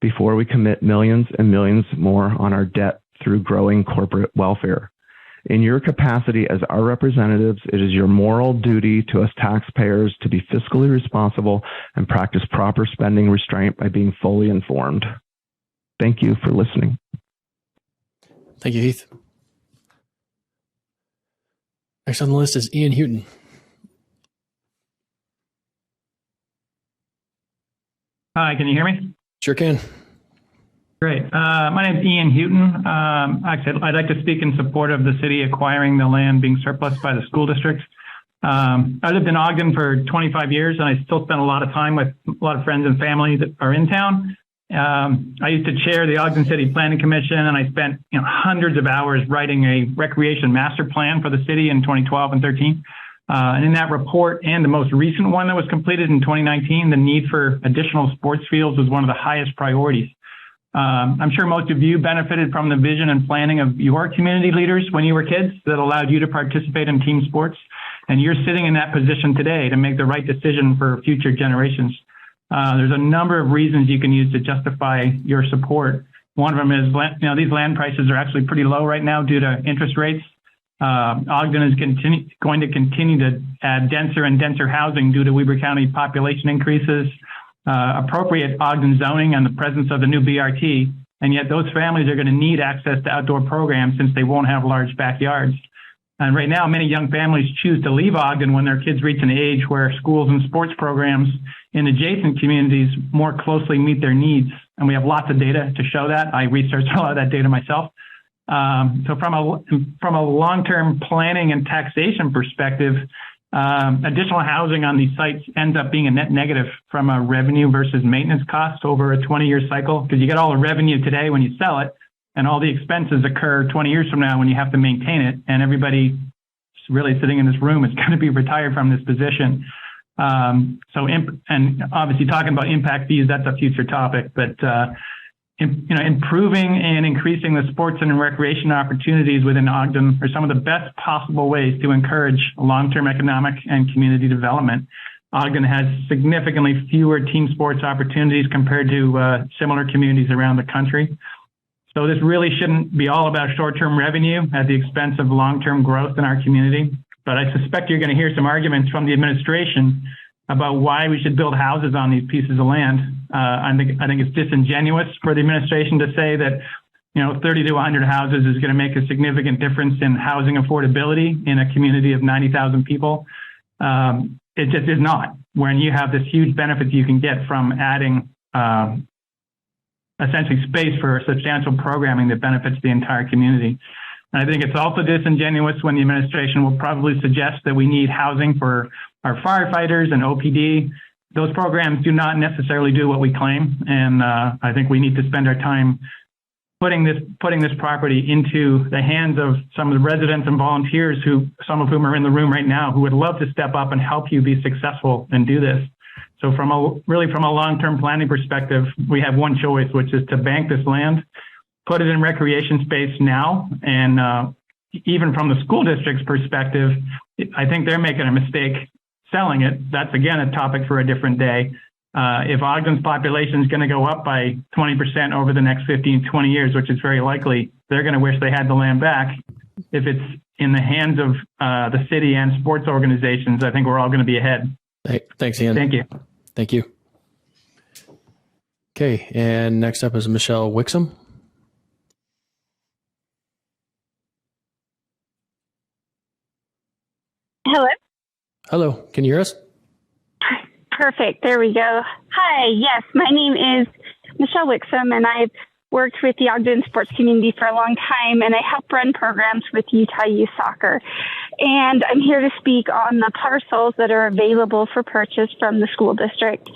before we commit millions and millions more on our debt through growing corporate welfare. In your capacity as our representatives, it is your moral duty to us taxpayers to be fiscally responsible and practice proper spending restraint by being fully informed. Thank you for listening. Thank you, Heath. Next on the list is Ian Houghton. Hi, can you hear me? Sure can. Great. My name is Ian Houghton. Actually, I'd like to speak in support of the city acquiring the land being surplus by the school district. I lived in Ogden for 25 years, and I still spend a lot of time with a lot of friends and family that are in town. I used to chair the Ogden City Planning Commission, and I spent hundreds of hours writing a recreation master plan for the city in 2012 and 13. And in that report, and the most recent one that was completed in 2019, the need for additional sports fields was one of the highest priorities. I'm sure most of you benefited from the vision and planning of your community leaders when you were kids that allowed you to participate in team sports. And you're sitting in that position today to make the right decision for future generations. There's a number of reasons you can use to justify your support. One of them is, these land prices are actually pretty low right now due to interest rates. Ogden is going to continue to add denser and denser housing due to Weber County population increases, appropriate Ogden zoning, and the presence of the new BRT. And yet those families are going to need access to outdoor programs since they won't have large backyards. And right now, many young families choose to leave Ogden when their kids reach an age where schools and sports programs in adjacent communities more closely meet their needs. And we have lots of data to show that. I researched a lot of that data myself. So from a long-term planning and taxation perspective, additional housing on these sites ends up being a net negative from a revenue versus maintenance cost over a 20-year cycle, because you get all the revenue today when you sell it, and all the expenses occur 20 years from now when you have to maintain it, and everybody really sitting in this room is going to be retired from this position. And obviously talking about impact fees, that's a future topic, but improving and increasing the sports and recreation opportunities within Ogden are some of the best possible ways to encourage long-term economic and community development. Ogden has significantly fewer team sports opportunities compared to similar communities around the country. So this really shouldn't be all about short-term revenue at the expense of long-term growth in our community. But I suspect you're going to hear some arguments from the administration about why we should build houses on these pieces of land. I think it's disingenuous for the administration to say that 30 to 100 houses is going to make a significant difference in housing affordability in a community of 90,000 people. It just is not. When you have this huge benefit you can get from adding essentially space for substantial programming that benefits the entire community. And I think it's also disingenuous when the administration will probably suggest that we need housing for our firefighters and OPD. Those programs do not necessarily do what we claim. And I think we need to spend our time putting this property into the hands of some of the residents and volunteers, some of whom are in the room right now, who would love to step up and help you be successful and do this. So from a long-term planning perspective, we have one choice, which is to bank this land, put it in recreation space now. And even from the school district's perspective, I think they're making a mistake selling it. That's, again, a topic for a different day. If Ogden's population is going to go up by 20% over the next 15, 20 years, which is very likely, they're going to wish they had the land back. If it's in the hands of the city and sports organizations, I think we're all going to be ahead. Thanks, Ian. Thank you. Thank you. Okay, and next up is Michelle Wixom. Hello. Hello, can you hear us? Perfect. There we go. Hi. Yes, my name is Michelle Wixom, and I've worked with the Ogden sports community for a long time, and I help run programs with Utah Youth Soccer. And I'm here to speak on the parcels that are available for purchase from the school district.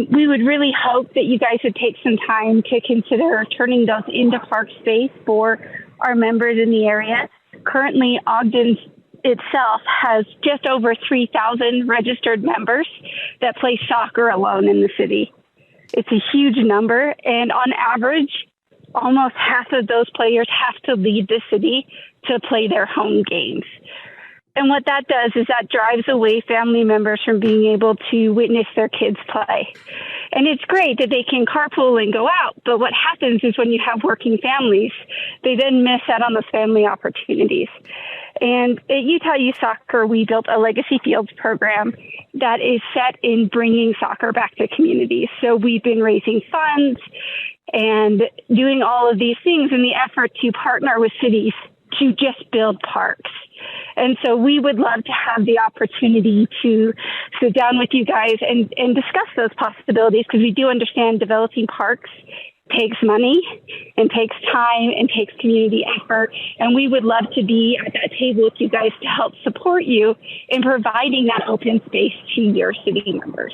We would really hope that you guys would take some time to consider turning those into park space for our members in the area. Currently, Ogden itself has just over 3,000 registered members that play soccer alone in the city. It's a huge number, and on average, almost half of those players have to leave the city to play their home games. And what that does is that drives away family members from being able to witness their kids play. And it's great that they can carpool and go out, but what happens is when you have working families, they then miss out on those family opportunities. And at Utah Youth Soccer, we built a Legacy Fields program that is set in bringing soccer back to communities. So we've been raising funds and doing all of these things in the effort to partner with cities to just build parks. And so we would love to have the opportunity to sit down with you guys and discuss those possibilities, because we do understand developing parks takes money and takes time and takes community effort. And we would love to be at that table with you guys to help support you in providing that open space to your city members.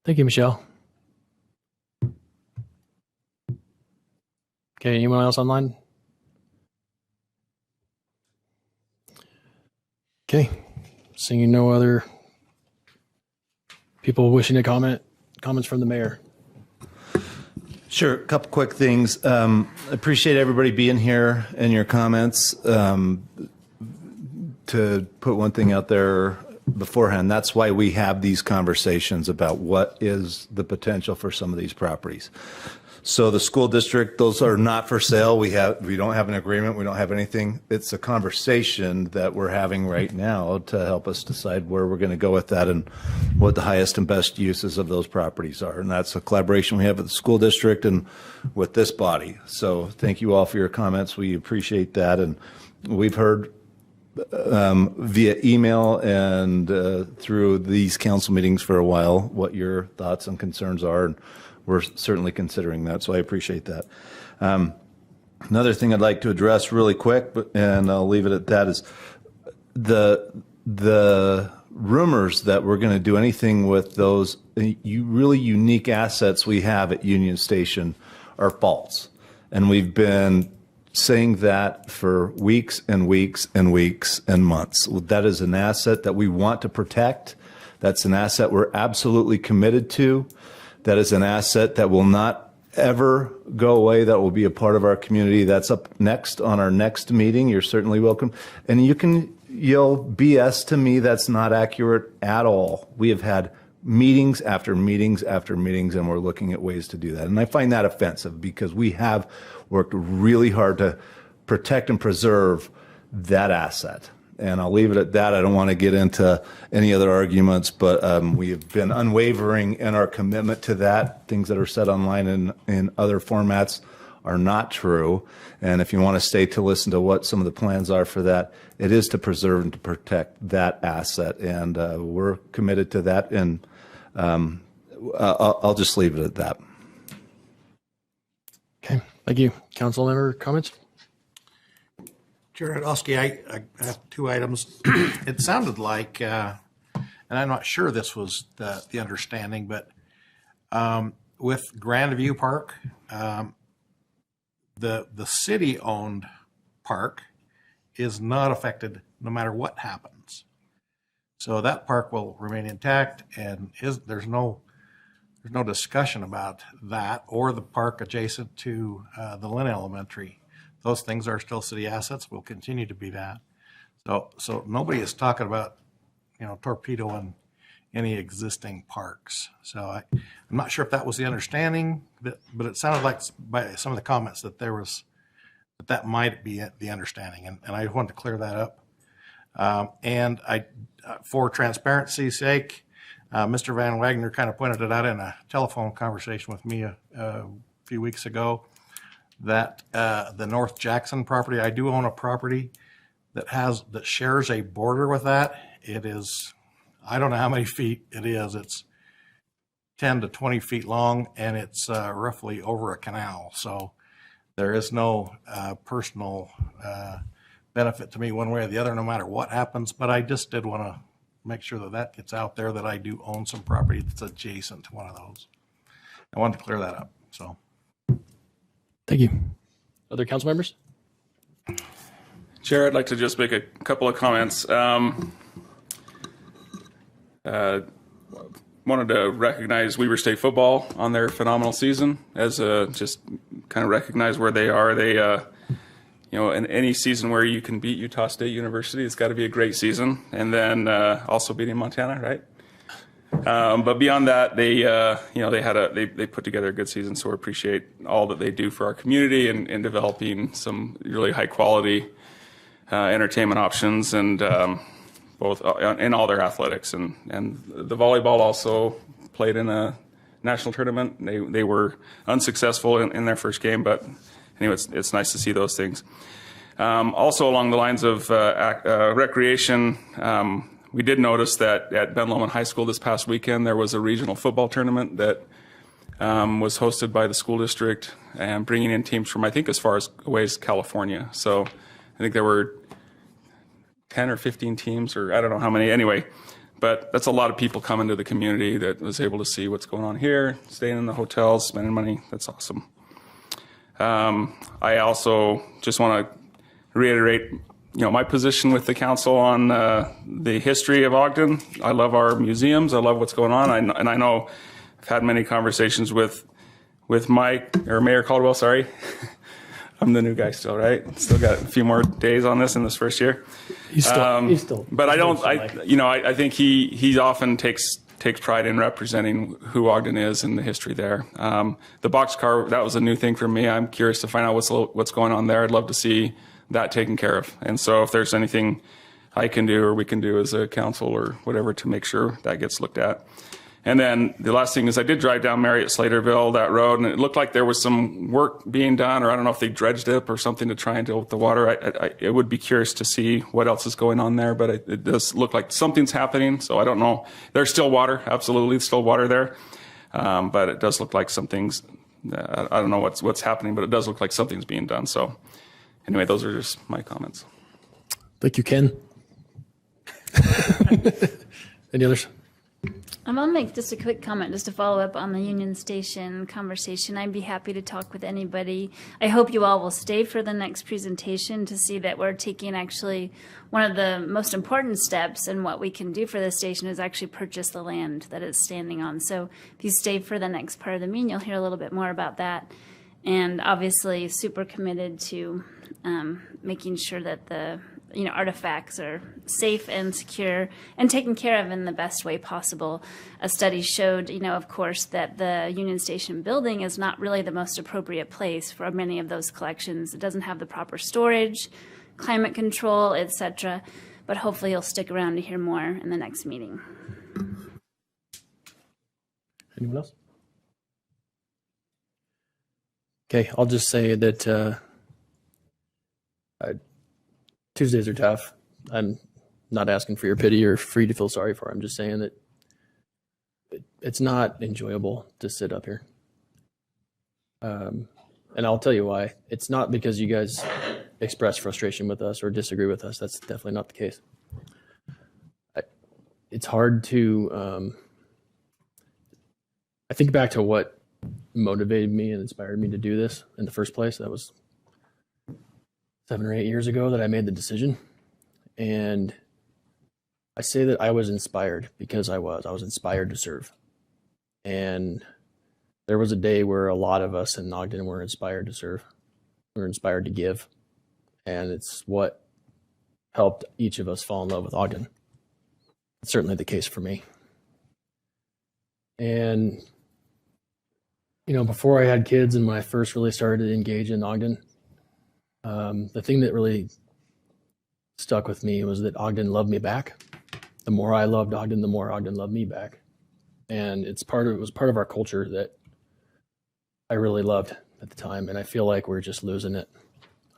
Thank you, Michelle. Okay, anyone else online? Okay, seeing no other people wishing to comment, comments from the mayor. Sure, a couple quick things. Appreciate everybody being here and your comments. To put one thing out there beforehand, that's why we have these conversations about what is the potential for some of these properties. So the school district, those are not for sale. We don't have an agreement. We don't have anything. It's a conversation that we're having right now to help us decide where we're going to go with that and what the highest and best uses of those properties are. And that's a collaboration we have with the school district and with this body. So thank you all for your comments. We appreciate that. And we've heard via email and through these council meetings for a while what your thoughts and concerns are. And we're certainly considering that, so I appreciate that. Another thing I'd like to address really quick, and I'll leave it at that, is the rumors that we're going to do anything with those really unique assets we have at Union Station are false. And we've been saying that for weeks and weeks and weeks and months. That is an asset that we want to protect. That's an asset we're absolutely committed to. That is an asset that will not ever go away. That will be a part of our community. That's up next on our next meeting. You're certainly welcome. And you can yell BS to me. That's not accurate at all. We have had meetings after meetings after meetings, and we're looking at ways to do that. And I find that offensive because we have worked really hard to protect and preserve that asset. And I'll leave it at that. I don't want to get into any other arguments, but we have been unwavering in our commitment to that. Things that are said online in other formats are not true. And if you want to stay to listen to what some of the plans are for that, it is to preserve and to protect that asset. And we're committed to that. And I'll just leave it at that. Okay, thank you. Council member comments? Chair Radowski, I have two items. It sounded like, and I'm not sure this was the understanding, but with Grandview Park, the city-owned park is not affected no matter what happens. So that park will remain intact, and there's no discussion about that or the park adjacent to the Lynn Elementary. Those things are still city assets, will continue to be that. So nobody is talking about, torpedoing any existing parks. So I'm not sure if that was the understanding, but it sounded like by some of the comments that that might be the understanding. And I wanted to clear that up. And for transparency's sake, Mr. Van Wagner kind of pointed it out in a telephone conversation with me a few weeks ago that the North Jackson property, I do own a property that shares a border with that. It is, I don't know how many feet it is. It's 10 to 20 feet long, and it's roughly over a canal. So there is no personal benefit to me one way or the other, no matter what happens. But I just did want to make sure that that gets out there, that I do own some property that's adjacent to one of those. I wanted to clear that up. So, thank you. Other council members? Chair, I'd like to just make a couple of comments. Wanted to recognize Weber State football on their phenomenal season, as just kind of recognize where they are. They, in any season where you can beat Utah State University, it's got to be a great season. And then also beating Montana, right? But beyond that, they put together a good season. So we appreciate all that they do for our community and developing some really high quality entertainment options, and both in all their athletics, and the volleyball also played in a national tournament. They were unsuccessful in their first game, but anyway, it's nice to see those things. Also along the lines of recreation, we did notice that at Ben Lomond High School this past weekend there was a regional football tournament that was hosted by the school district and bringing in teams from, I think, as far away as California. So I think there were 10 or 15 teams, or I don't know how many anyway, but that's a lot of people coming to the community that was able to see what's going on here, staying in the hotels, spending money. That's awesome. I also just want to reiterate, my position with the council on the history of Ogden. I love our museums. I love what's going on. And I know I've had many conversations with Mayor Caldwell, sorry. I'm the new guy still, right? Still got a few more days on this in this first year. He's still. But I think he often takes pride in representing who Ogden is and the history there. The boxcar, that was a new thing for me. I'm curious to find out what's going on there. I'd love to see that taken care of. And so if there's anything I can do or we can do as a council or whatever to make sure that gets looked at. And then the last thing is I did drive down Marriott Slaterville, that road, and it looked like there was some work being done, or I don't know if they dredged it or something to try and deal with the water. I would be curious to see what else is going on there, but it does look like something's happening. So I don't know. There's still water, absolutely still water there. But it does look like some things, I don't know what's happening, but it does look like something's being done. So anyway, those are just my comments. Thank you, Ken. Any others? I'll make just a quick comment just to follow up on the Union Station conversation. I'd be happy to talk with anybody. I hope you all will stay for the next presentation to see that we're taking actually one of the most important steps in what we can do for the station is actually purchase the land that it's standing on. So if you stay for the next part of the meeting, you'll hear a little bit more about that. And obviously super committed to making sure that the artifacts are safe and secure and taken care of in the best way possible. A study showed, of course, that the Union Station building is not really the most appropriate place for many of those collections. It doesn't have the proper storage, climate control, etc. But hopefully you'll stick around to hear more in the next meeting. Anyone else? Okay, I'll just say that Tuesdays are tough. I'm not asking for your pity or for you to feel sorry for. I'm just saying that it's not enjoyable to sit up here. And I'll tell you why. It's not because you guys express frustration with us or disagree with us. That's definitely not the case. It's hard to, I think back to what motivated me and inspired me to do this in the first place. That was 7 or 8 years ago that I made the decision. And I say that I was inspired because I was inspired to serve. And there was a day where a lot of us in Ogden were inspired to serve. We were inspired to give. And it's what helped each of us fall in love with Ogden. It's certainly the case for me. And, before I had kids and when I first really started to engage in Ogden, the thing that really stuck with me was that Ogden loved me back. The more I loved Ogden, the more Ogden loved me back. And it was part of our culture that I really loved at the time. And I feel like we're just losing it.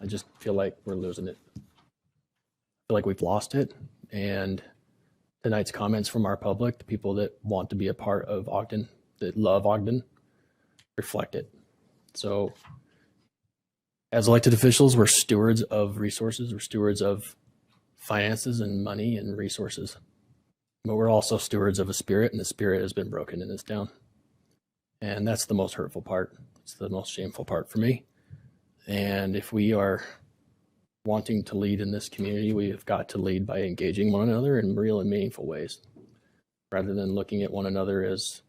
I just feel like we're losing it. I feel like we've lost it. And tonight's comments from our public, the people that want to be a part of Ogden, that love Ogden, reflect it. So as elected officials, we're stewards of resources. We're stewards of finances and money and resources. But we're also stewards of a spirit, and the spirit has been broken in this town. And that's the most hurtful part. It's the most shameful part for me. And if we are wanting to lead in this community, we have got to lead by engaging one another in real and meaningful ways, rather than looking at one another as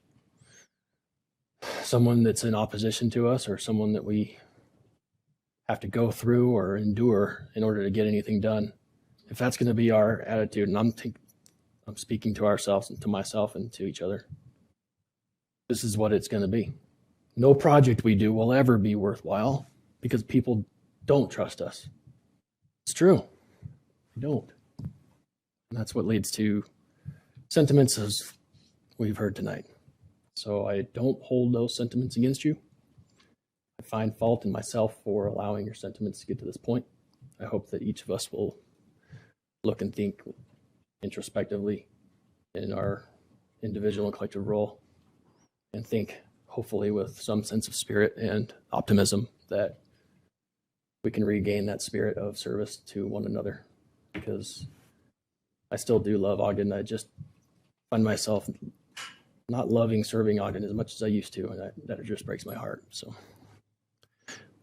someone that's in opposition to us or someone that we have to go through or endure in order to get anything done. If that's going to be our attitude, and I'm speaking to ourselves and to myself and to each other, this is what it's going to be. No project we do will ever be worthwhile because people don't trust us. It's true. They don't. And that's what leads to sentiments as we've heard tonight. So I don't hold those sentiments against you. I find fault in myself for allowing your sentiments to get to this point. I hope that each of us will look and think introspectively in our individual and collective role, and think hopefully with some sense of spirit and optimism that we can regain that spirit of service to one another, because I still do love Ogden. I just find myself not loving serving Ogden as much as I used to, and that just breaks my heart. So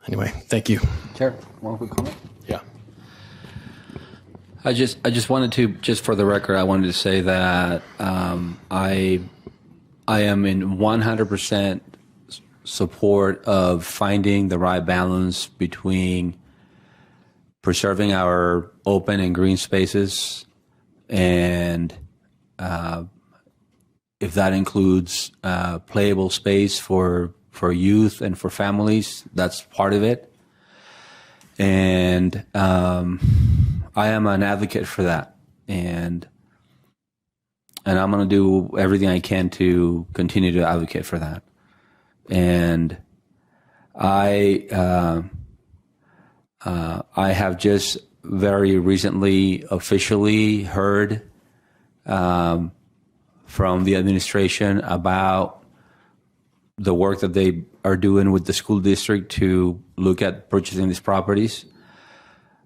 anyway, thank you. Chair, one quick comment? Yeah. I just wanted to, just for the record, I wanted to say that I am in 100% support of finding the right balance between preserving our open and green spaces, and if that includes playable space for youth and for families, that's part of it. And I am an advocate for that, and I'm going to do everything I can to continue to advocate for that. And I have just very recently officially heard from the administration about the work that they are doing with the school district to look at purchasing these properties.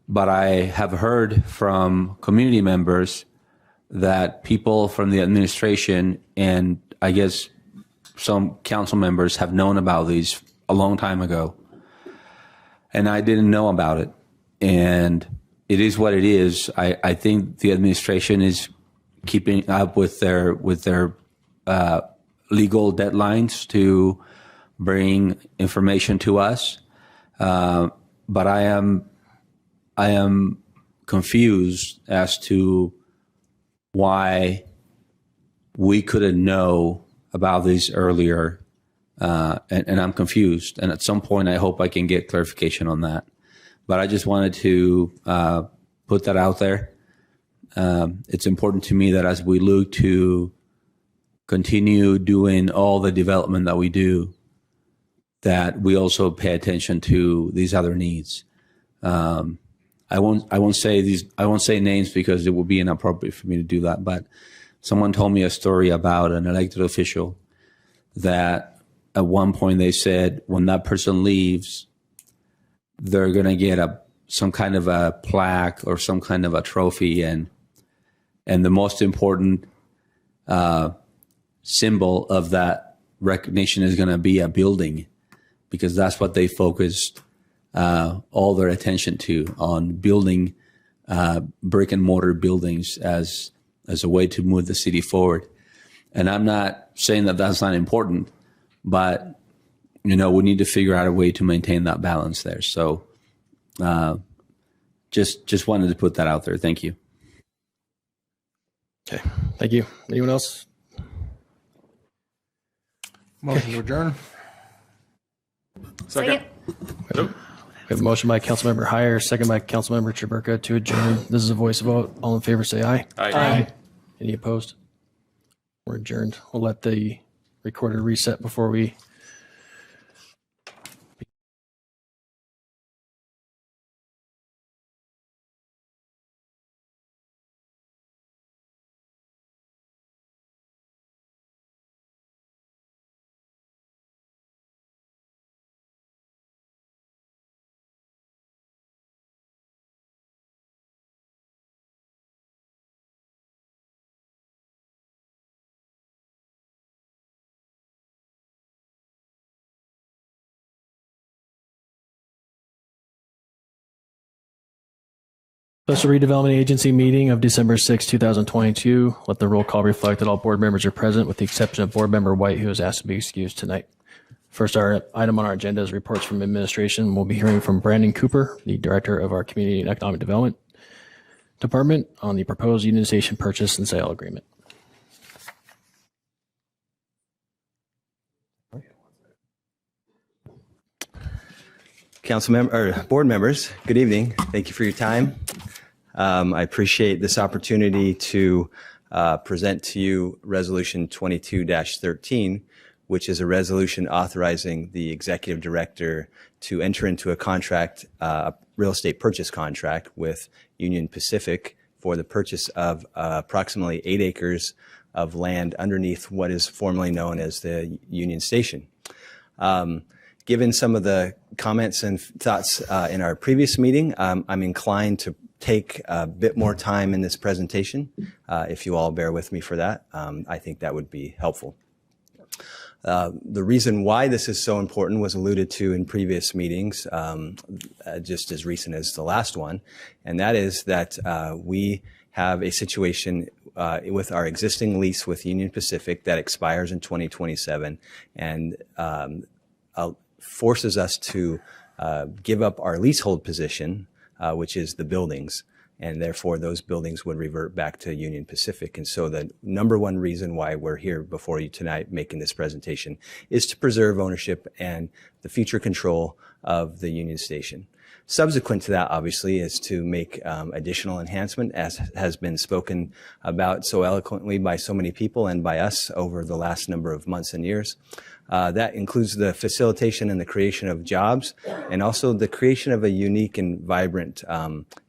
But I have heard from community members that people from the administration, and I guess some council members, have known about these a long time ago. And I didn't know about it. And it is what it is. I think the administration is keeping up with their legal deadlines to bring information to us. But I am confused as to why we couldn't know about these earlier, and I'm confused. And at some point, I hope I can get clarification on that. But I just wanted to put that out there. It's important to me that as we look to continue doing all the development that we do, that we also pay attention to these other needs. I won't say names because it would be inappropriate for me to do that. But someone told me a story about an elected official that at one point they said when that person leaves, they're going to get some kind of a plaque or some kind of a trophy, and the most important symbol of that recognition is going to be a building, because that's what they focused all their attention to, on building brick and mortar buildings as a way to move the city forward. And I'm not saying that that's not important, but we need to figure out a way to maintain that balance there. So just wanted to put that out there. Thank you. Okay, thank you. Anyone else? Motion to adjourn. Second. We have a motion by Councilmember Heyer, second by Councilmember Chaburka to adjourn. This is a voice vote. All in favor, say aye. Aye. Any opposed? We're adjourned. We'll let the recorder reset before we Special Redevelopment Agency meeting of December 6, 2022. Let the roll call reflect that all board members are present with the exception of Board Member White, who has asked to be excused tonight. First, our item on our agenda is reports from administration. We'll be hearing from Brandon Cooper, the Director of our Community and Economic Development Department, on the proposed Union Station purchase and sale agreement. Board members, good evening. Thank you for your time. I appreciate this opportunity to present to you Resolution 22-13, which is a resolution authorizing the executive director to enter into a contract, a real estate purchase contract with Union Pacific for the purchase of approximately 8 acres of land underneath what is formerly known as the Union Station. Given some of the comments and thoughts in our previous meeting, I'm inclined to take a bit more time in this presentation. If you all bear with me for that, I think that would be helpful. The reason why this is so important was alluded to in previous meetings, just as recent as the last one, and that is that we have a situation with our existing lease with Union Pacific that expires in 2027 and forces us to give up our leasehold position, which is the buildings, and therefore those buildings would revert back to Union Pacific. And so the number one reason why we're here before you tonight making this presentation is to preserve ownership and the future control of the Union Station. Subsequent to that, obviously, is to make additional enhancement, as has been spoken about so eloquently by so many people and by us over the last number of months and years. That includes the facilitation and the creation of jobs, and also the creation of a unique and vibrant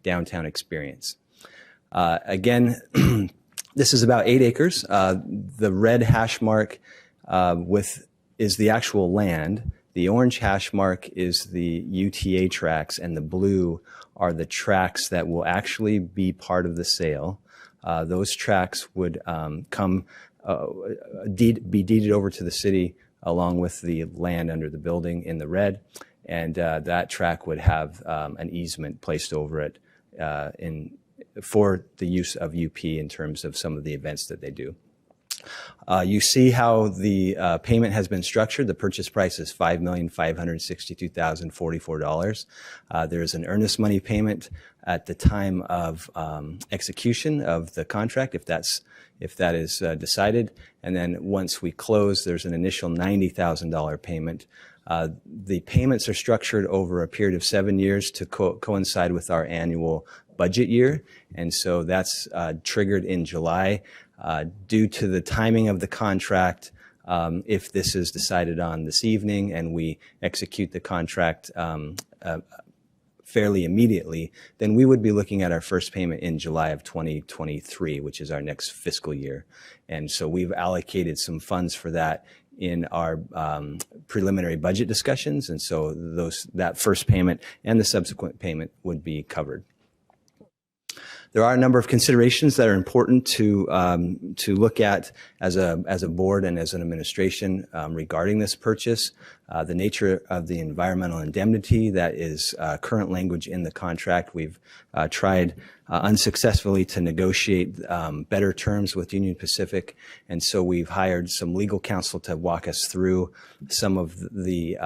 downtown experience. Again, this is about 8 acres. The red hash mark is the actual land. The orange hash mark is the UTA tracks, and the blue are the tracks that will actually be part of the sale. Those tracks would be deeded over to the city along with the land under the building in the red, and that track would have an easement placed over it for the use of UP in terms of some of the events that they do. You see how the payment has been structured. The purchase price is $5,562,044. There is an earnest money payment at the time of execution of the contract, if that is decided. And then once we close, there's an initial $90,000 payment. The payments are structured over a period of 7 years to coincide with our annual budget year. And so that's triggered in July. Due to the timing of the contract, if this is decided on this evening and we execute the contract fairly immediately, then we would be looking at our first payment in July of 2023, which is our next fiscal year. And so we've allocated some funds for that in our preliminary budget discussions, and so that first payment and the subsequent payment would be covered. There are a number of considerations that are important to look at as a board and as an administration regarding this purchase. The nature of the environmental indemnity that is current language in the contract. We've tried unsuccessfully to negotiate better terms with Union Pacific, and so we've hired some legal counsel to walk us through some of the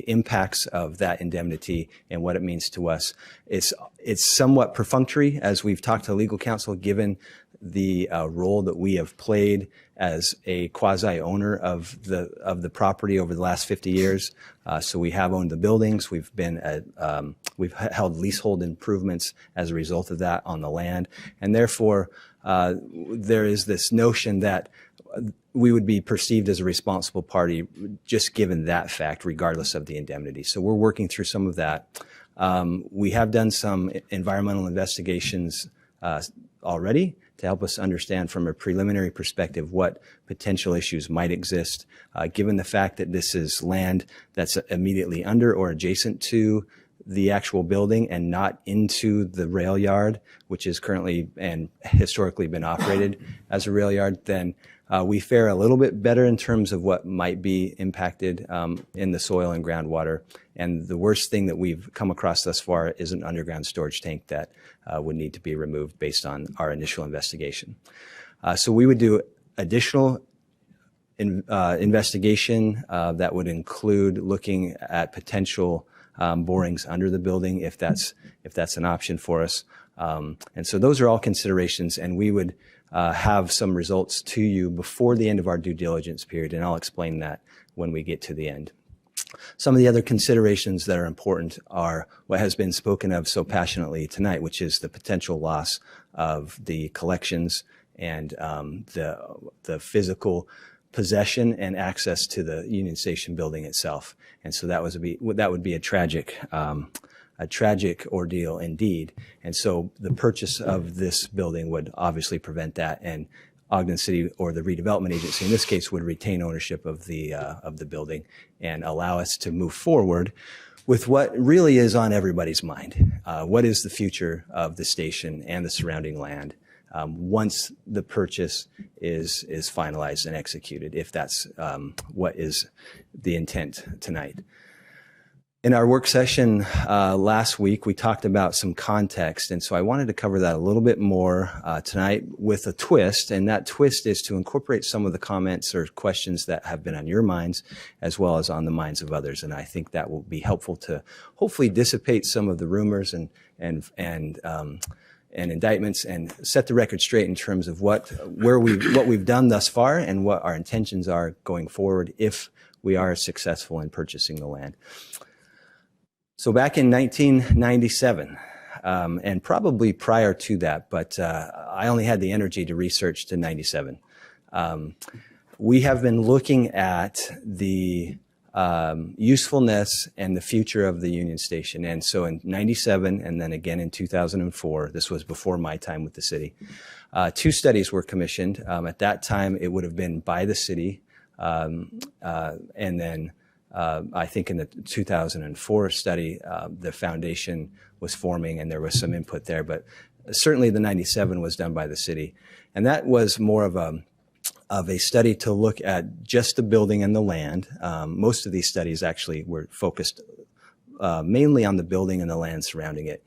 impacts of that indemnity and what it means to us. It's somewhat perfunctory as we've talked to legal counsel, given the role that we have played as a quasi-owner of the property over the last 50 years. So we have owned the buildings. We've held leasehold improvements as a result of that on the land, and therefore there is this notion that we would be perceived as a responsible party just given that fact, regardless of the indemnity. So we're working through some of that. We have done some environmental investigations already to help us understand from a preliminary perspective what potential issues might exist, given the fact that this is land that's immediately under or adjacent to the actual building and not into the rail yard, which is currently and historically been operated as a rail yard. Then we fare a little bit better in terms of what might be impacted in the soil and groundwater. And the worst thing that we've come across thus far is an underground storage tank that would need to be removed based on our initial investigation. So we would do additional investigation that would include looking at potential borings under the building if that's an option for us. And so those are all considerations, and we would have some results to you before the end of our due diligence period, and I'll explain that when we get to the end. Some of the other considerations that are important are what has been spoken of so passionately tonight, which is the potential loss of the collections and the physical possession and access to the Union Station building itself. And so that would be a tragic ordeal indeed. And so the purchase of this building would obviously prevent that, and Ogden City, or the redevelopment agency in this case, would retain ownership of the building and allow us to move forward with what really is on everybody's mind. What is the future of the station and the surrounding land once the purchase is finalized and executed, if that's what is the intent tonight. In our work session last week, we talked about some context, and so I wanted to cover that a little bit more tonight with a twist, and that twist is to incorporate some of the comments or questions that have been on your minds as well as on the minds of others, and I think that will be helpful to hopefully dissipate some of the rumors and indictments and set the record straight in terms of what we've done thus far and what our intentions are going forward if we are successful in purchasing the land. So back in 1997, and probably prior to that, but I only had the energy to research to 97. We have been looking at the usefulness and the future of the Union Station. And so in 97 and then again in 2004, this was before my time with the city, 2 studies were commissioned. At that time, it would have been by the city, and then I think in the 2004 study, the foundation was forming and there was some input there, but certainly the 97 was done by the city. And that was more of a study to look at just the building and the land. Most of these studies actually were focused mainly on the building and the land surrounding it.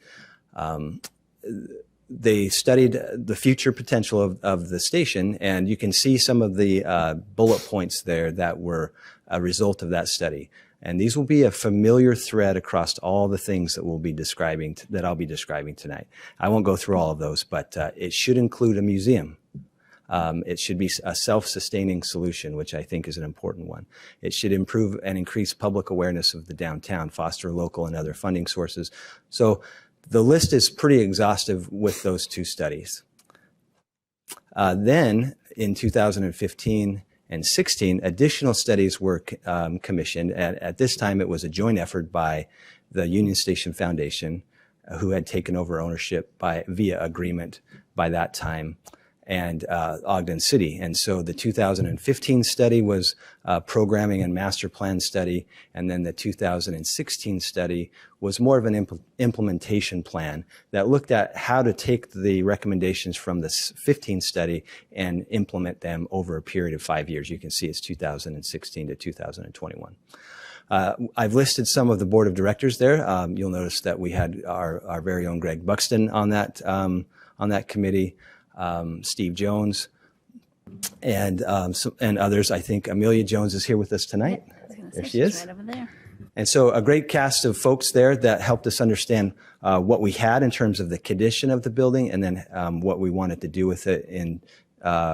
They studied the future potential of the station, and you can see some of the bullet points there that were a result of that study. And these will be a familiar thread across all the things that we'll be describing, that I'll be describing tonight. I won't go through all of those, but it should include a museum. It should be a self-sustaining solution, which I think is an important one. It should improve and increase public awareness of the downtown, foster local and other funding sources. So the list is pretty exhaustive with those 2 studies. Then in 2015 and 16, additional studies were commissioned. At this time, it was a joint effort by the Union Station Foundation, who had taken over ownership via agreement by that time, and Ogden City. And so the 2015 study was a programming and master plan study, and then the 2016 study was more of an implementation plan that looked at how to take the recommendations from the 15 study and implement them over a period of 5 years. You can see it's 2016 to 2021. I've listed some of the board of directors there. You'll notice that we had our very own Greg Buxton on that committee. Steve Jones, and others. I think Amelia Jones is here with us tonight. Yeah, I was gonna there say, she she's is. right over there. And so a great cast of folks there that helped us understand what we had in terms of the condition of the building, and then what we wanted to do with it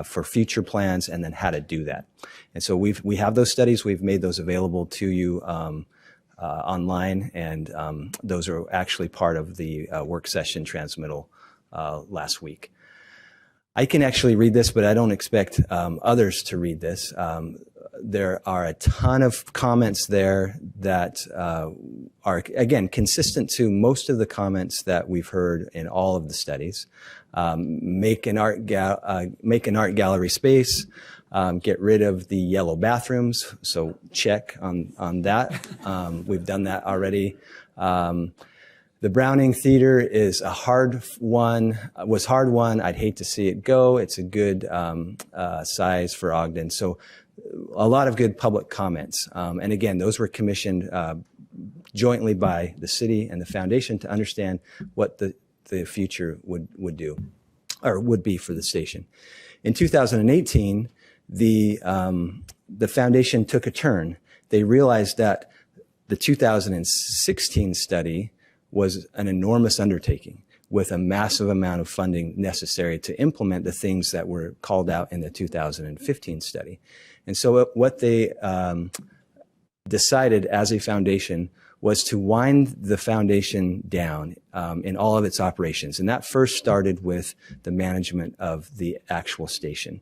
for future plans, and then how to do that. And so we have those studies. We've made those available to you online, and those are actually part of the work session transmittal last week. I can actually read this, but I don't expect others to read this. There are a ton of comments there that are, again, consistent to most of the comments that we've heard in all of the studies. Make an art gallery space. Get rid of the yellow bathrooms. So check on that. We've done that already. The Browning Theater is a hard one. I'd hate to see it go. It's a good size for Ogden. So a lot of good public comments. And again, those were commissioned jointly by the city and the foundation to understand what the future would do, or would be for the station. In 2018, the foundation took a turn. They realized that the 2016 study was an enormous undertaking with a massive amount of funding necessary to implement the things that were called out in the 2015 study. And so what they decided as a foundation was to wind the foundation down in all of its operations. And that first started with the management of the actual station.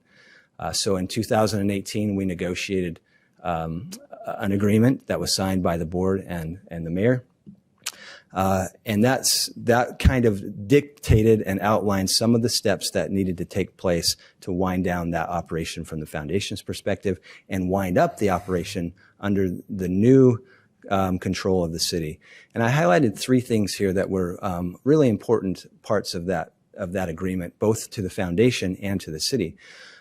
So in 2018, we negotiated an agreement that was signed by the board and the mayor. And that kind of dictated and outlined some of the steps that needed to take place to wind down that operation from the foundation's perspective and wind up the operation under the new control of the city. And I highlighted three things here that were really important parts of that agreement, both to the foundation and to the city.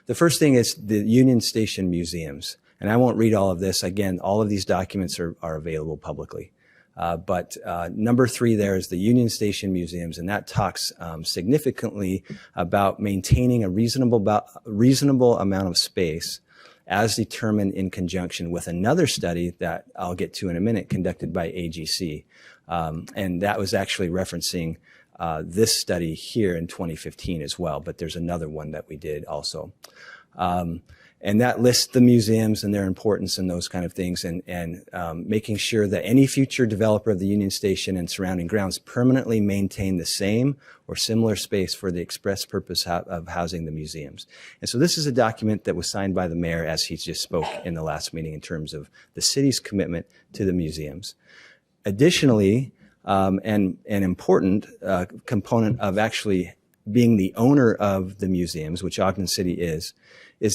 The first thing is the Union Station museums. And I won't read all of this. Again, all of these documents are available publicly. But number three there is the Union Station museums, and that talks significantly about maintaining a reasonable amount of space as determined in conjunction with another study that I'll get to in a minute, conducted by AGC. And that was actually referencing this study here in 2015 as well, but there's another one that we did also. And that lists the museums and their importance and those kind of things, and making sure that any future developer of the Union Station and surrounding grounds permanently maintain the same or similar space for the express purpose of housing the museums. And so this is a document that was signed by the mayor, as he just spoke in the last meeting, in terms of the city's commitment to the museums. Additionally, and an important component of actually being the owner of the museums, which Ogden City is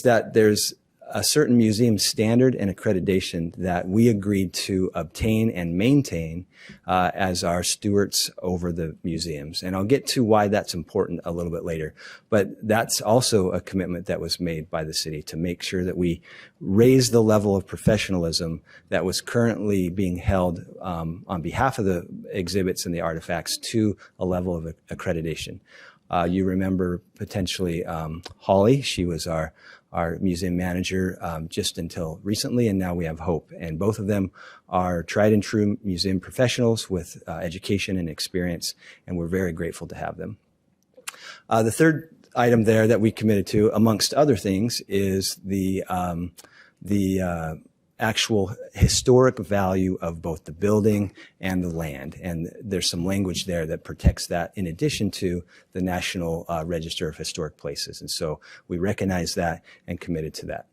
that there's a certain museum standard and accreditation that we agreed to obtain and maintain as our stewards over the museums. And I'll get to why that's important a little bit later. But that's also a commitment that was made by the city to make sure that we raise the level of professionalism that was currently being held on behalf of the exhibits and the artifacts to a level of accreditation. You remember potentially Holly. She was our museum manager just until recently, and now we have Hope. And both of them are tried and true museum professionals with education and experience, and we're very grateful to have them. The third item there that we committed to, amongst other things, is the actual historic value of both the building and the land. And there's some language there that protects that in addition to the National Register of Historic Places. And so we recognize that and committed to that.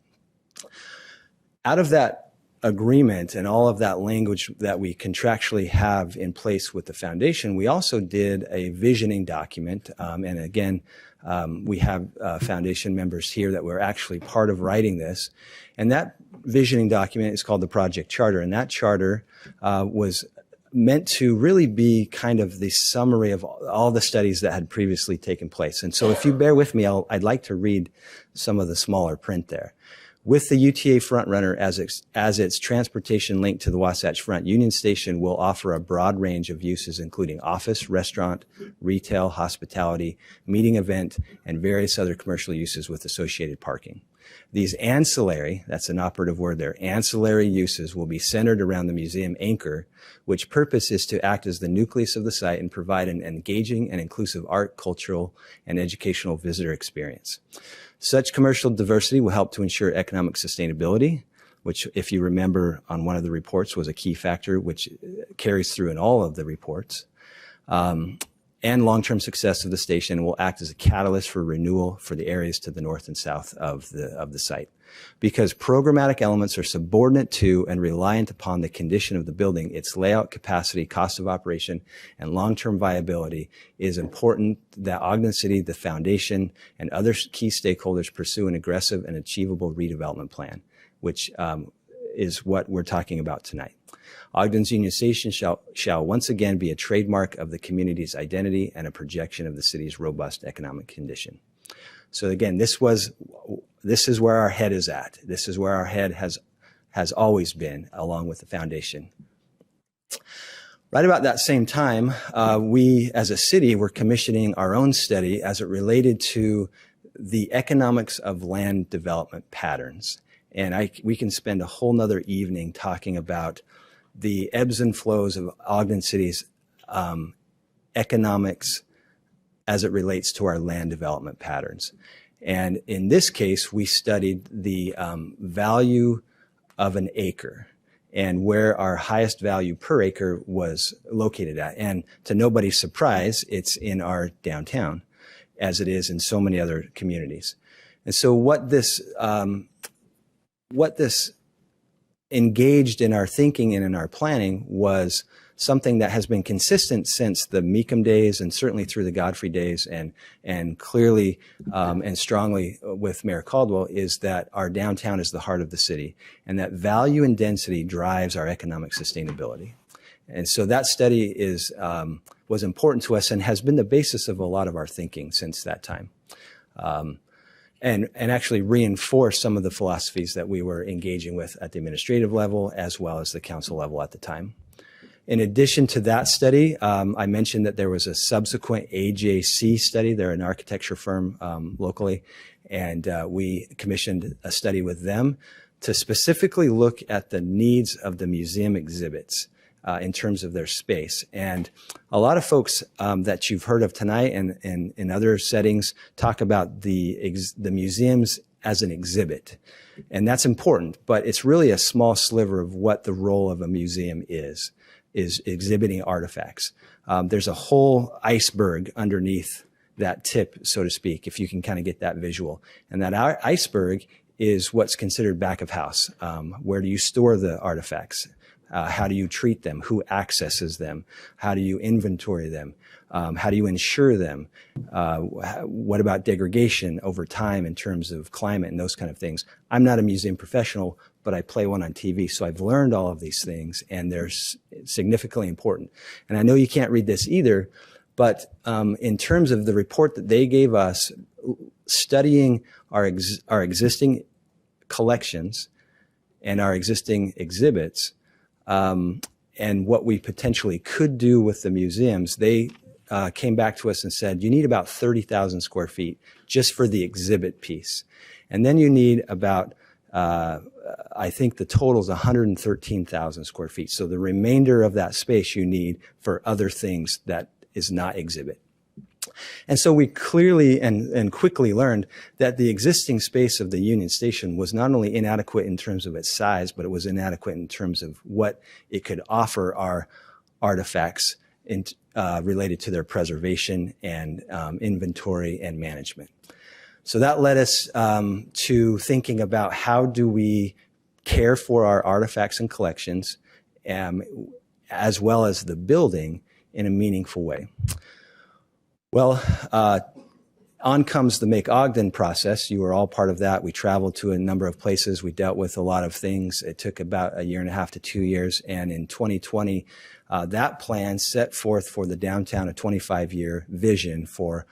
Out of that agreement and all of that language that we contractually have in place with the foundation, we also did a visioning document. And again, we have foundation members here that were actually part of writing this. And that visioning document is called the Project Charter. And that charter was meant to really be kind of the summary of all the studies that had previously taken place. And so if you bear with me, I'd like to read some of the smaller print there. With the UTA frontrunner as its transportation link to the Wasatch Front, Union Station will offer a broad range of uses, including office, restaurant, retail, hospitality, meeting event, and various other commercial uses with associated parking. These ancillary, that's an operative word there, ancillary uses will be centered around the museum anchor, which purpose is to act as the nucleus of the site and provide an engaging and inclusive art, cultural, and educational visitor experience. Such commercial diversity will help to ensure economic sustainability, which, if you remember on one of the reports, was a key factor which carries through in all of the reports. And long-term success of the station will act as a catalyst for renewal for the areas to the north and south of the site. Because programmatic elements are subordinate to and reliant upon the condition of the building, its layout, capacity, cost of operation, and long-term viability, it is important that Ogden City, the foundation, and other key stakeholders pursue an aggressive and achievable redevelopment plan, which is what we're talking about tonight. Ogden's Union Station shall once again be a trademark of the community's identity and a projection of the city's robust economic condition. So again, this is where our head is at. This is where our head has always been, along with the foundation. Right about that same time, we as a city were commissioning our own study as it related to the economics of land development patterns. And we can spend a whole nother evening talking about the ebbs and flows of Ogden City's economics as it relates to our land development patterns. And in this case, we studied the value of an acre and where our highest value per acre was located at. And to nobody's surprise, it's in our downtown, as it is in so many other communities. And so what this engaged in our thinking and in our planning was something that has been consistent since the Meekum days and certainly through the Godfrey days and clearly and strongly with Mayor Caldwell, is that our downtown is the heart of the city and that value and density drives our economic sustainability. And so that study was important to us and has been the basis of a lot of our thinking since that time. And actually reinforce some of the philosophies that we were engaging with at the administrative level as well as the council level at the time. In addition to that study, I mentioned that there was a subsequent AJC study. They're an architecture firm locally, and we commissioned a study with them to specifically look at the needs of the museum exhibits in terms of their space. And a lot of folks that you've heard of tonight and in other settings talk about the museums as an exhibit. And that's important, but it's really a small sliver of what the role of a museum is exhibiting artifacts. There's a whole iceberg underneath that tip, so to speak, if you can kind of get that visual. And that iceberg is what's considered back of house. Where do you store the artifacts? How do you treat them? Who accesses them? How do you inventory them? How do you insure them? What about degradation over time in terms of climate and those kind of things? I'm not a museum professional, but I play one on TV, so I've learned all of these things, and they're significantly important. And I know you can't read this either, but in terms of the report that they gave us, studying our existing collections and our existing exhibits, and what we potentially could do with the museums, they came back to us and said, you need about 30,000 square feet just for the exhibit piece. And then you need about, I think the total is 113,000 square feet. So the remainder of that space you need for other things that is not exhibit. And so we clearly and quickly learned that the existing space of the Union Station was not only inadequate in terms of its size, but it was inadequate in terms of what it could offer our artifacts related to their preservation and inventory and management. So that led us to thinking about how do we care for our artifacts and collections as well as the building in a meaningful way. Well, on comes the Make Ogden process. You were all part of that. We traveled to a number of places. We dealt with a lot of things. It took about 1.5 to 2 years. And in 2020, that plan set forth for the downtown a 25-year vision for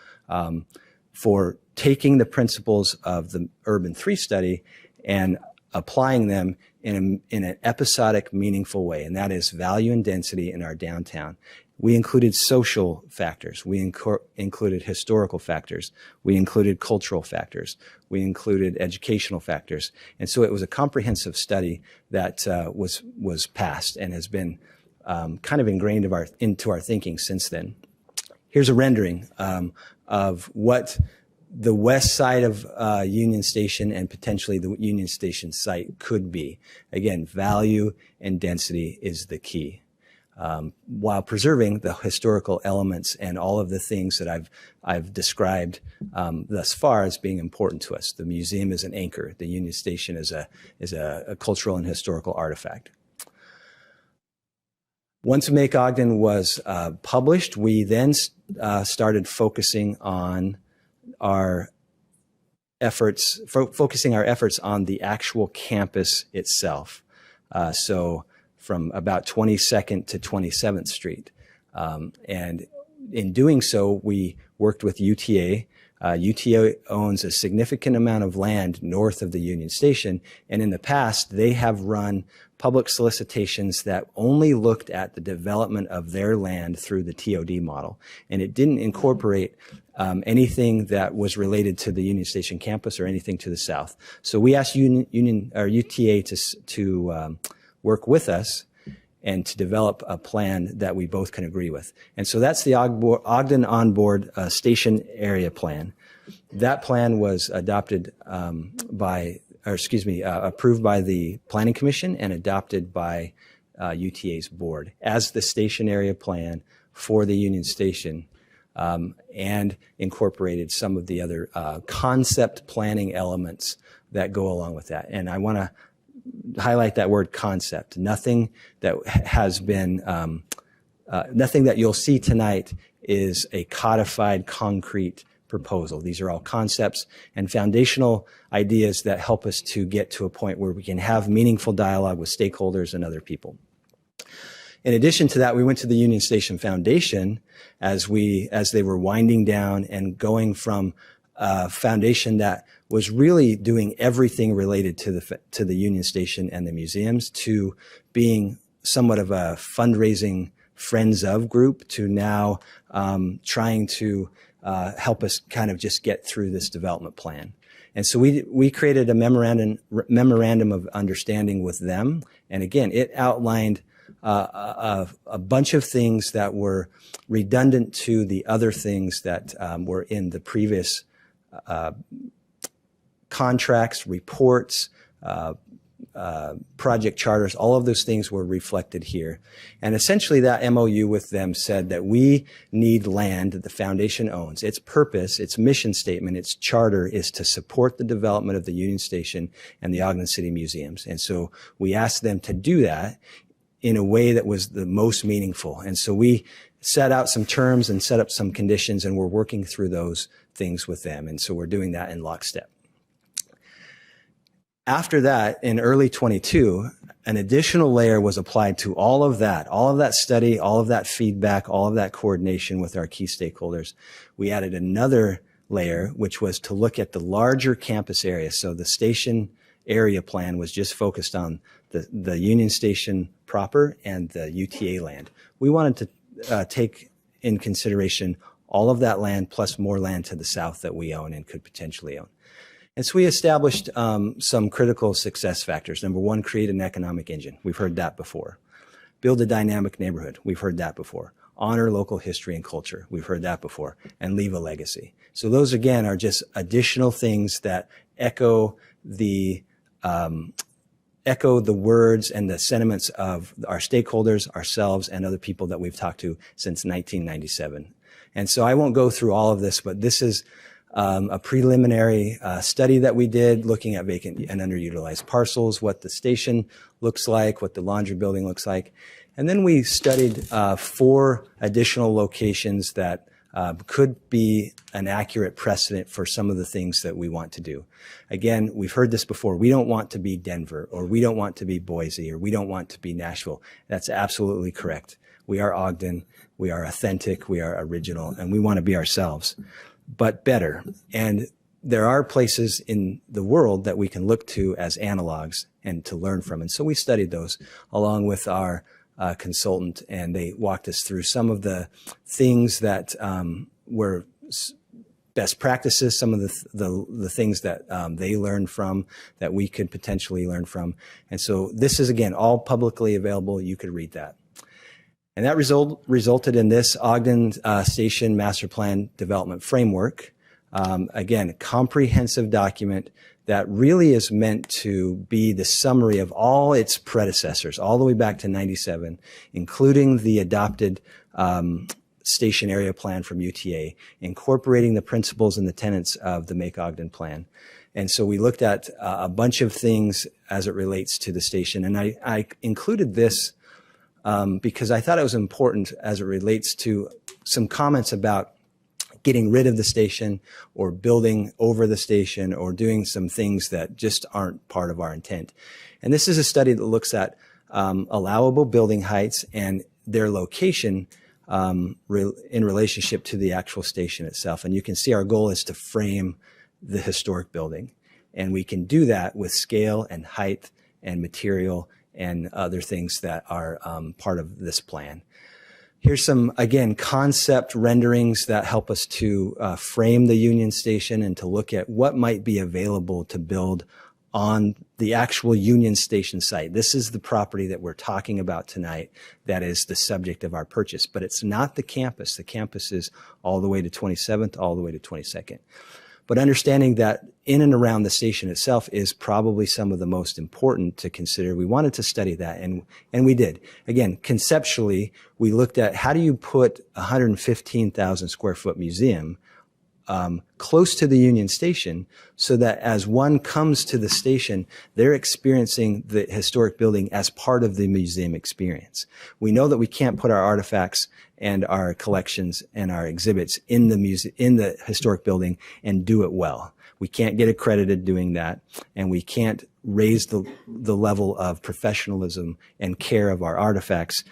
taking the principles of the Urban 3 study and applying them in an episodic, meaningful way, and that is value and density in our downtown. We included social factors. We included historical factors. We included cultural factors. We included educational factors. And so it was a comprehensive study that was passed and has been kind of ingrained into our thinking since then. Here's a rendering of what the west side of Union Station and potentially the Union Station site could be. Again, value and density is the key. While preserving the historical elements and all of the things that I've described thus far as being important to us. The museum is an anchor. The Union Station is a cultural and historical artifact. Once Make Ogden was published, we then started focusing our efforts on the actual campus itself. So from about 22nd to 27th Street. And in doing so, we worked with UTA. UTA owns a significant amount of land north of the Union Station, and in the past, they have run public solicitations that only looked at the development of their land through the TOD model, and it didn't incorporate anything that was related to the Union Station campus or anything to the south. So we asked UTA to work with us and to develop a plan that we both can agree with. And so that's the Ogden Onboard Station Area Plan. That plan was adopted approved by the Planning Commission and adopted by UTA's board as the station area plan for the Union Station, and incorporated some of the other concept planning elements that go along with that. And I want to highlight that word concept. Nothing that has been, nothing that you'll see tonight is a codified concrete proposal. These are all concepts and foundational ideas that help us to get to a point where we can have meaningful dialogue with stakeholders and other people. In addition to that, we went to the Union Station Foundation as they were winding down and going from a foundation that was really doing everything related to the Union Station and the museums to being somewhat of a fundraising friends of group to now trying to help us kind of just get through this development plan. And so we created a memorandum of understanding with them. And again, it outlined a bunch of things that were redundant to the other things that were in the previous contracts, reports, project charters. All of those things were reflected here. And essentially that MOU with them said that we need land that the foundation owns. Its purpose, its mission statement, its charter is to support the development of the Union Station and the Ogden City Museums. And so we asked them to do that in a way that was the most meaningful. And so we set out some terms and set up some conditions, and we're working through those things with them. And so we're doing that in lockstep. After that, in early 22, an additional layer was applied to all of that study, all of that feedback, all of that coordination with our key stakeholders. We added another layer, which was to look at the larger campus area. So the station area plan was just focused on the Union Station proper and the UTA land. We wanted to take in consideration all of that land plus more land to the south that we own and could potentially own. And so we established some critical success factors. Number one, create an economic engine. We've heard that before. Build a dynamic neighborhood. We've heard that before. Honor local history and culture. We've heard that before. And leave a legacy. So those, again, are just additional things that echo the words and the sentiments of our stakeholders, ourselves, and other people that we've talked to since 1997. And so I won't go through all of this, but this is a preliminary study that we did looking at vacant and underutilized parcels, what the station looks like, what the laundry building looks like. And then we studied 4 additional locations that could be an accurate precedent for some of the things that we want to do. Again, we've heard this before. We don't want to be Denver, or we don't want to be Boise, or we don't want to be Nashville. That's absolutely correct. We are Ogden. We are authentic. We are original, and we want to be ourselves, but better. And there are places in the world that we can look to as analogs and to learn from. And so we studied those along with our consultant, and they walked us through some of the things that were best practices, some of the things that they learned from that we could potentially learn from. And so this is, again, all publicly available. You could read that. And that resulted in this Ogden Station Master Plan Development Framework. Again, a comprehensive document that really is meant to be the summary of all its predecessors, all the way back to 97, including the adopted station area plan from UTA, incorporating the principles and the tenets of the Make Ogden Plan. And so we looked at a bunch of things as it relates to the station. And I included this because I thought it was important as it relates to some comments about getting rid of the station or building over the station or doing some things that just aren't part of our intent. And this is a study that looks at allowable building heights and their location in relationship to the actual station itself. And you can see our goal is to frame the historic building. And we can do that with scale and height and material and other things that are part of this plan. Here's some, again, concept renderings that help us to frame the Union Station and to look at what might be available to build on the actual Union Station site. This is the property that we're talking about tonight that is the subject of our purchase, but it's not the campus. The campus is all the way to 27th, all the way to 22nd. But understanding that in and around the station itself is probably some of the most important to consider. We wanted to study that, and we did. Again, conceptually, we looked at how do you put a 115,000 square foot museum close to the Union Station so that as one comes to the station, they're experiencing the historic building as part of the museum experience. We know that we can't put our artifacts and our collections and our exhibits in the historic building and do it well. We can't get accredited doing that, and we can't raise the level of professionalism and care of our artifacts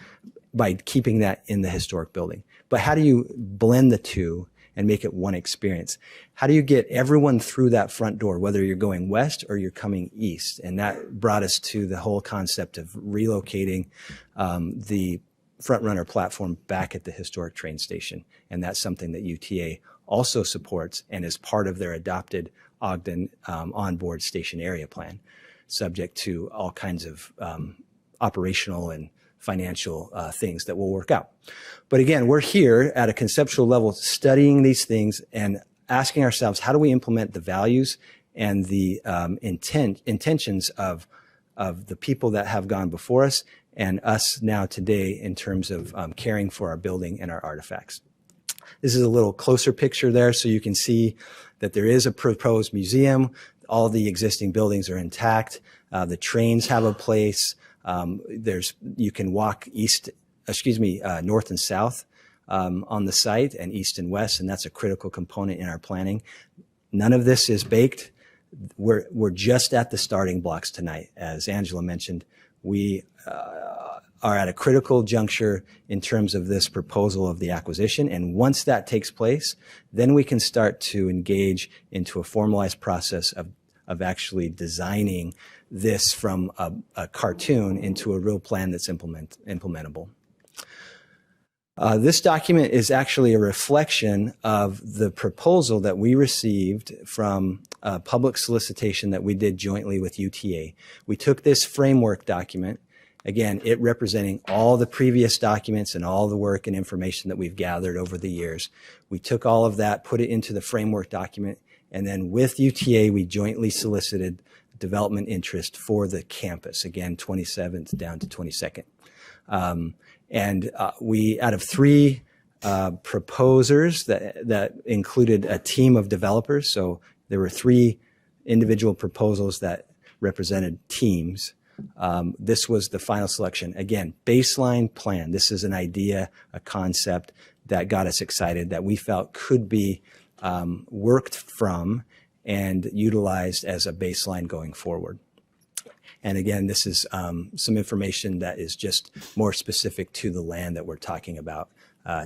by keeping that in the historic building. But how do you blend the two and make it one experience? How do you get everyone through that front door, whether you're going west or you're coming east? And that brought us to the whole concept of relocating the front runner platform back at the historic train station. And that's something that UTA also supports and is part of their adopted Ogden onboard station area plan, subject to all kinds of operational and financial things that will work out. But again, we're here at a conceptual level studying these things and asking ourselves, how do we implement the values and the intentions of the people that have gone before us and us now today in terms of caring for our building and our artifacts. This is a little closer picture there, so you can see that there is a proposed museum. All the existing buildings are intact. The trains have a place. You can walk north and south on the site, and east and west, and that's a critical component in our planning. None of this is baked. We're just at the starting blocks tonight. As Angela mentioned, we are at a critical juncture in terms of this proposal of the acquisition, and once that takes place, then we can start to engage into a formalized process of actually designing this from a cartoon into a real plan that's implementable. This document is actually a reflection of the proposal that we received from a public solicitation that we did jointly with UTA. We took this framework document, again, it representing all the previous documents and all the work and information that we've gathered over the years. We took all of that, put it into the framework document, and then with UTA, we jointly solicited development interest for the campus, again, 27th down to 22nd. We, out of three proposers that included a team of developers, so there were three individual proposals that represented teams. This was the final selection. Again, baseline plan. This is an idea, a concept that got us excited that we felt could be worked from and utilized as a baseline going forward. And again, this is some information that is just more specific to the land that we're talking about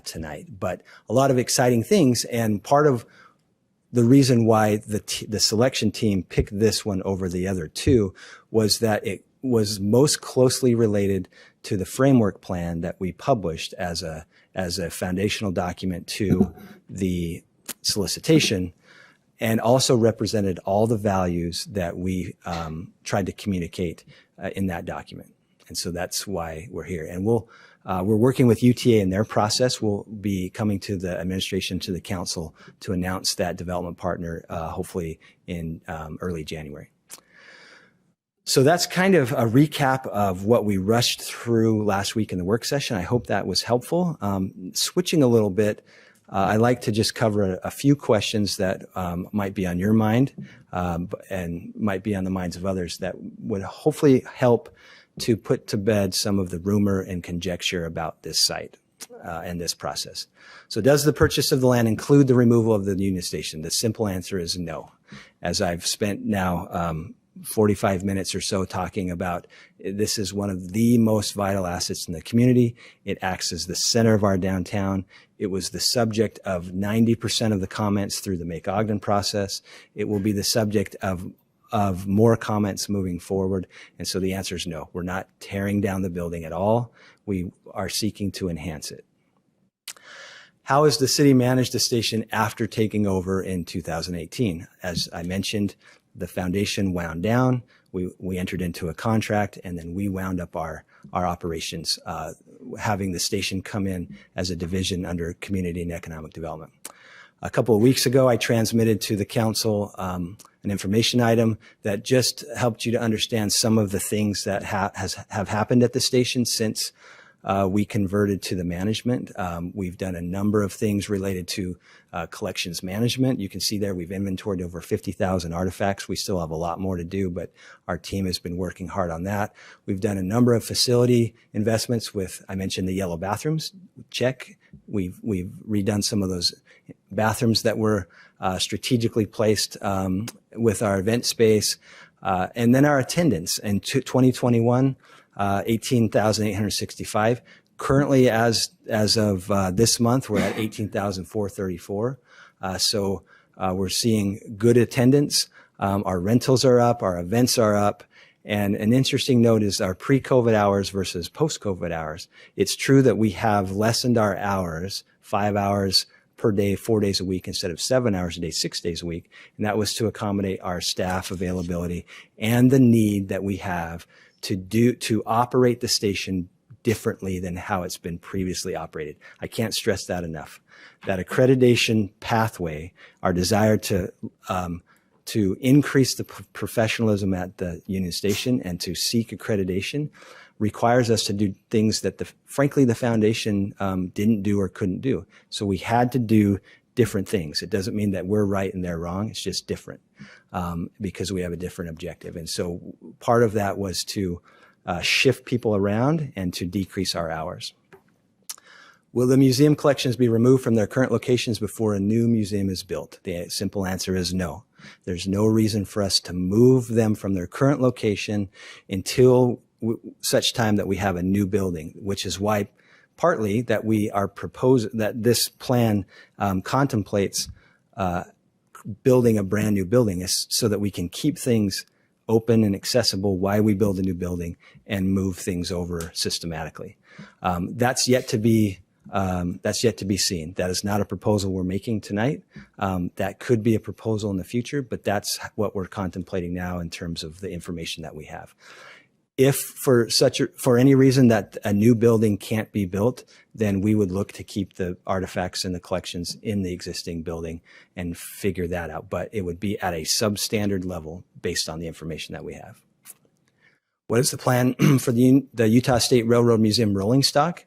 tonight. But a lot of exciting things, and part of the reason why the selection team picked this one over the other two was that it was most closely related to the framework plan that we published as a foundational document to the solicitation, and also represented all the values that we tried to communicate in that document. And so that's why we're here. And we're working with UTA in their process. We'll be coming to the administration, to the council, to announce that development partner, hopefully in early January. So that's kind of a recap of what we rushed through last week in the work session. I hope that was helpful. Switching a little bit, I'd like to just cover a few questions that might be on your mind and might be on the minds of others that would hopefully help to put to bed some of the rumor and conjecture about this site and this process. So does the purchase of the land include the removal of the Union Station? The simple answer is no. As I've spent now 45 minutes or so talking about, this is one of the most vital assets in the community. It acts as the center of our downtown. It was the subject of 90% of the comments through the Make Ogden process. It will be the subject of more comments moving forward. And so the answer is no. We're not tearing down the building at all. We are seeking to enhance it. How has the city managed the station after taking over in 2018? As I mentioned, the foundation wound down. We entered into a contract, and then we wound up our operations, having the station come in as a division under Community and Economic Development. A couple of weeks ago, I transmitted to the council an information item that just helped you to understand some of the things that have happened at the station since we converted to the management. We've done a number of things related to collections management. You can see there we've inventoried over 50,000 artifacts. We still have a lot more to do, but our team has been working hard on that. We've done a number of facility investments with, I mentioned the yellow bathrooms, check. We've redone some of those bathrooms that were strategically placed with our event space. And then our attendance in 2021, 18,865. Currently, as of this month, we're at 18,434. So we're seeing good attendance. Our rentals are up, our events are up. And an interesting note is our pre-COVID hours versus post-COVID hours. It's true that we have lessened our hours, 5 hours per day, 4 days a week, instead of 7 hours a day, 6 days a week. And that was to accommodate our staff availability and the need that we have to operate the station differently than how it's been previously operated. I can't stress that enough. That accreditation pathway, our desire to increase the professionalism at the Union Station and to seek accreditation, requires us to do things that frankly the foundation didn't do or couldn't do. So we had to do different things. It doesn't mean that we're right and they're wrong. It's just different because we have a different objective. And so part of that was to shift people around and to decrease our hours. Will the museum collections be removed from their current locations before a new museum is built? The simple answer is no. There's no reason for us to move them from their current location until such time that we have a new building, which is why partly that we are proposing that this plan contemplates building a brand new building so that we can keep things open and accessible while we build a new building and move things over systematically. That's yet to be seen. That is not a proposal we're making tonight. That could be a proposal in the future, but that's what we're contemplating now in terms of the information that we have. If for any reason that a new building can't be built, then we would look to keep the artifacts and the collections in the existing building and figure that out. But it would be at a substandard level based on the information that we have. What is the plan for the Utah State Railroad Museum rolling stock?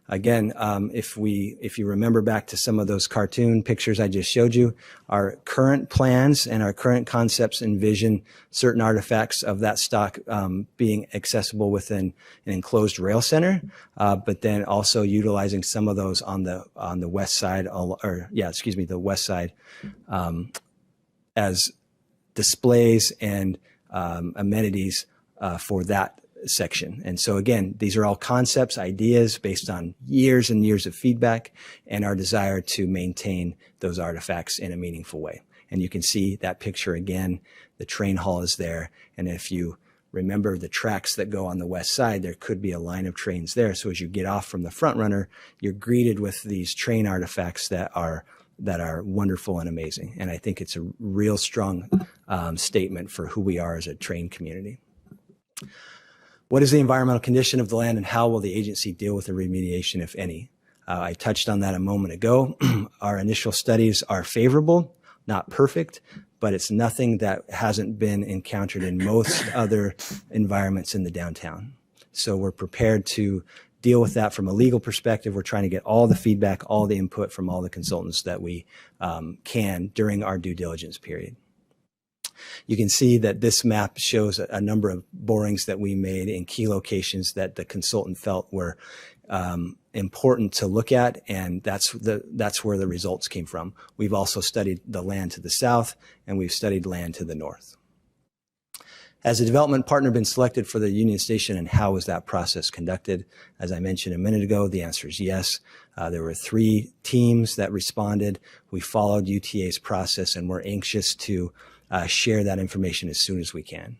Again, if you remember back to some of those cartoon pictures I just showed you, our current plans and our current concepts envision certain artifacts of that stock being accessible within an enclosed rail center, but then also utilizing some of those on the west side, the west side, as displays and amenities for that section. And so again, these are all concepts, ideas based on years and years of feedback and our desire to maintain those artifacts in a meaningful way. And you can see that picture again. The train hall is there. And if you remember the tracks that go on the west side, there could be a line of trains there. So as you get off from the front runner, you're greeted with these train artifacts that are wonderful and amazing. And I think it's a real strong statement for who we are as a train community. What is the environmental condition of the land, and how will the agency deal with the remediation, if any? I touched on that a moment ago. Our initial studies are favorable, not perfect, but it's nothing that hasn't been encountered in most other environments in the downtown. So we're prepared to deal with that from a legal perspective. We're trying to get all the feedback, all the input from all the consultants that we can during our due diligence period. You can see that this map shows a number of borings that we made in key locations that the consultant felt were important to look at, and that's where the results came from. We've also studied the land to the south, and we've studied land to the north. Has a development partner been selected for the Union Station, and how was that process conducted? As I mentioned a minute ago, the answer is yes. There were 3 teams that responded. We followed UTA's process, and we're anxious to share that information as soon as we can.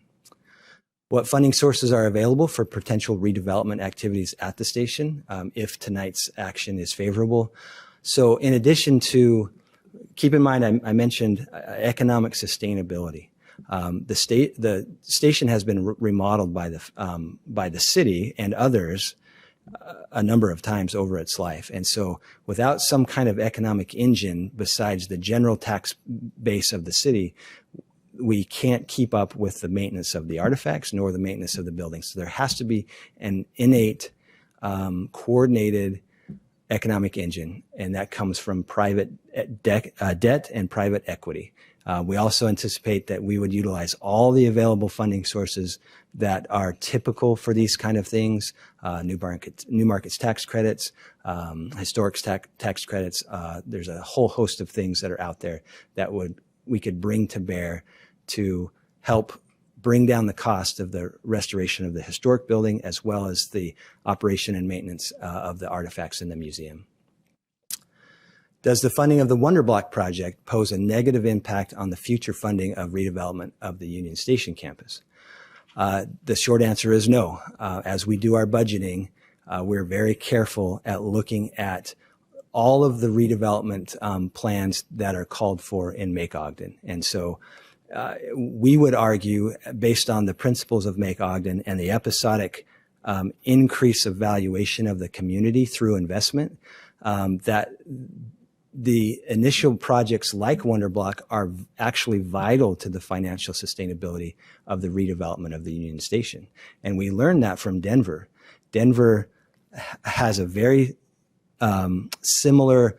What funding sources are available for potential redevelopment activities at the station if tonight's action is favorable? So in addition to, keep in mind I mentioned economic sustainability. The station has been remodeled by the city and others a number of times over its life. And so without some kind of economic engine besides the general tax base of the city, we can't keep up with the maintenance of the artifacts nor the maintenance of the buildings. So there has to be an innate, coordinated economic engine, and that comes from private debt and private equity. We also anticipate that we would utilize all the available funding sources that are typical for these kind of things, new markets tax credits, historic tax credits. There's a whole host of things that are out there that we could bring to bear to help bring down the cost of the restoration of the historic building as well as the operation and maintenance of the artifacts in the museum. Does the funding of the Wonder Block project pose a negative impact on the future funding of redevelopment of the Union Station campus? The short answer is no. As we do our budgeting, we're very careful at looking at all of the redevelopment plans that are called for in Make Ogden. And so we would argue, based on the principles of Make Ogden and the episodic increase of valuation of the community through investment, that the initial projects like Wonder Block are actually vital to the financial sustainability of the redevelopment of the Union Station. And we learned that from Denver. Denver has a very similar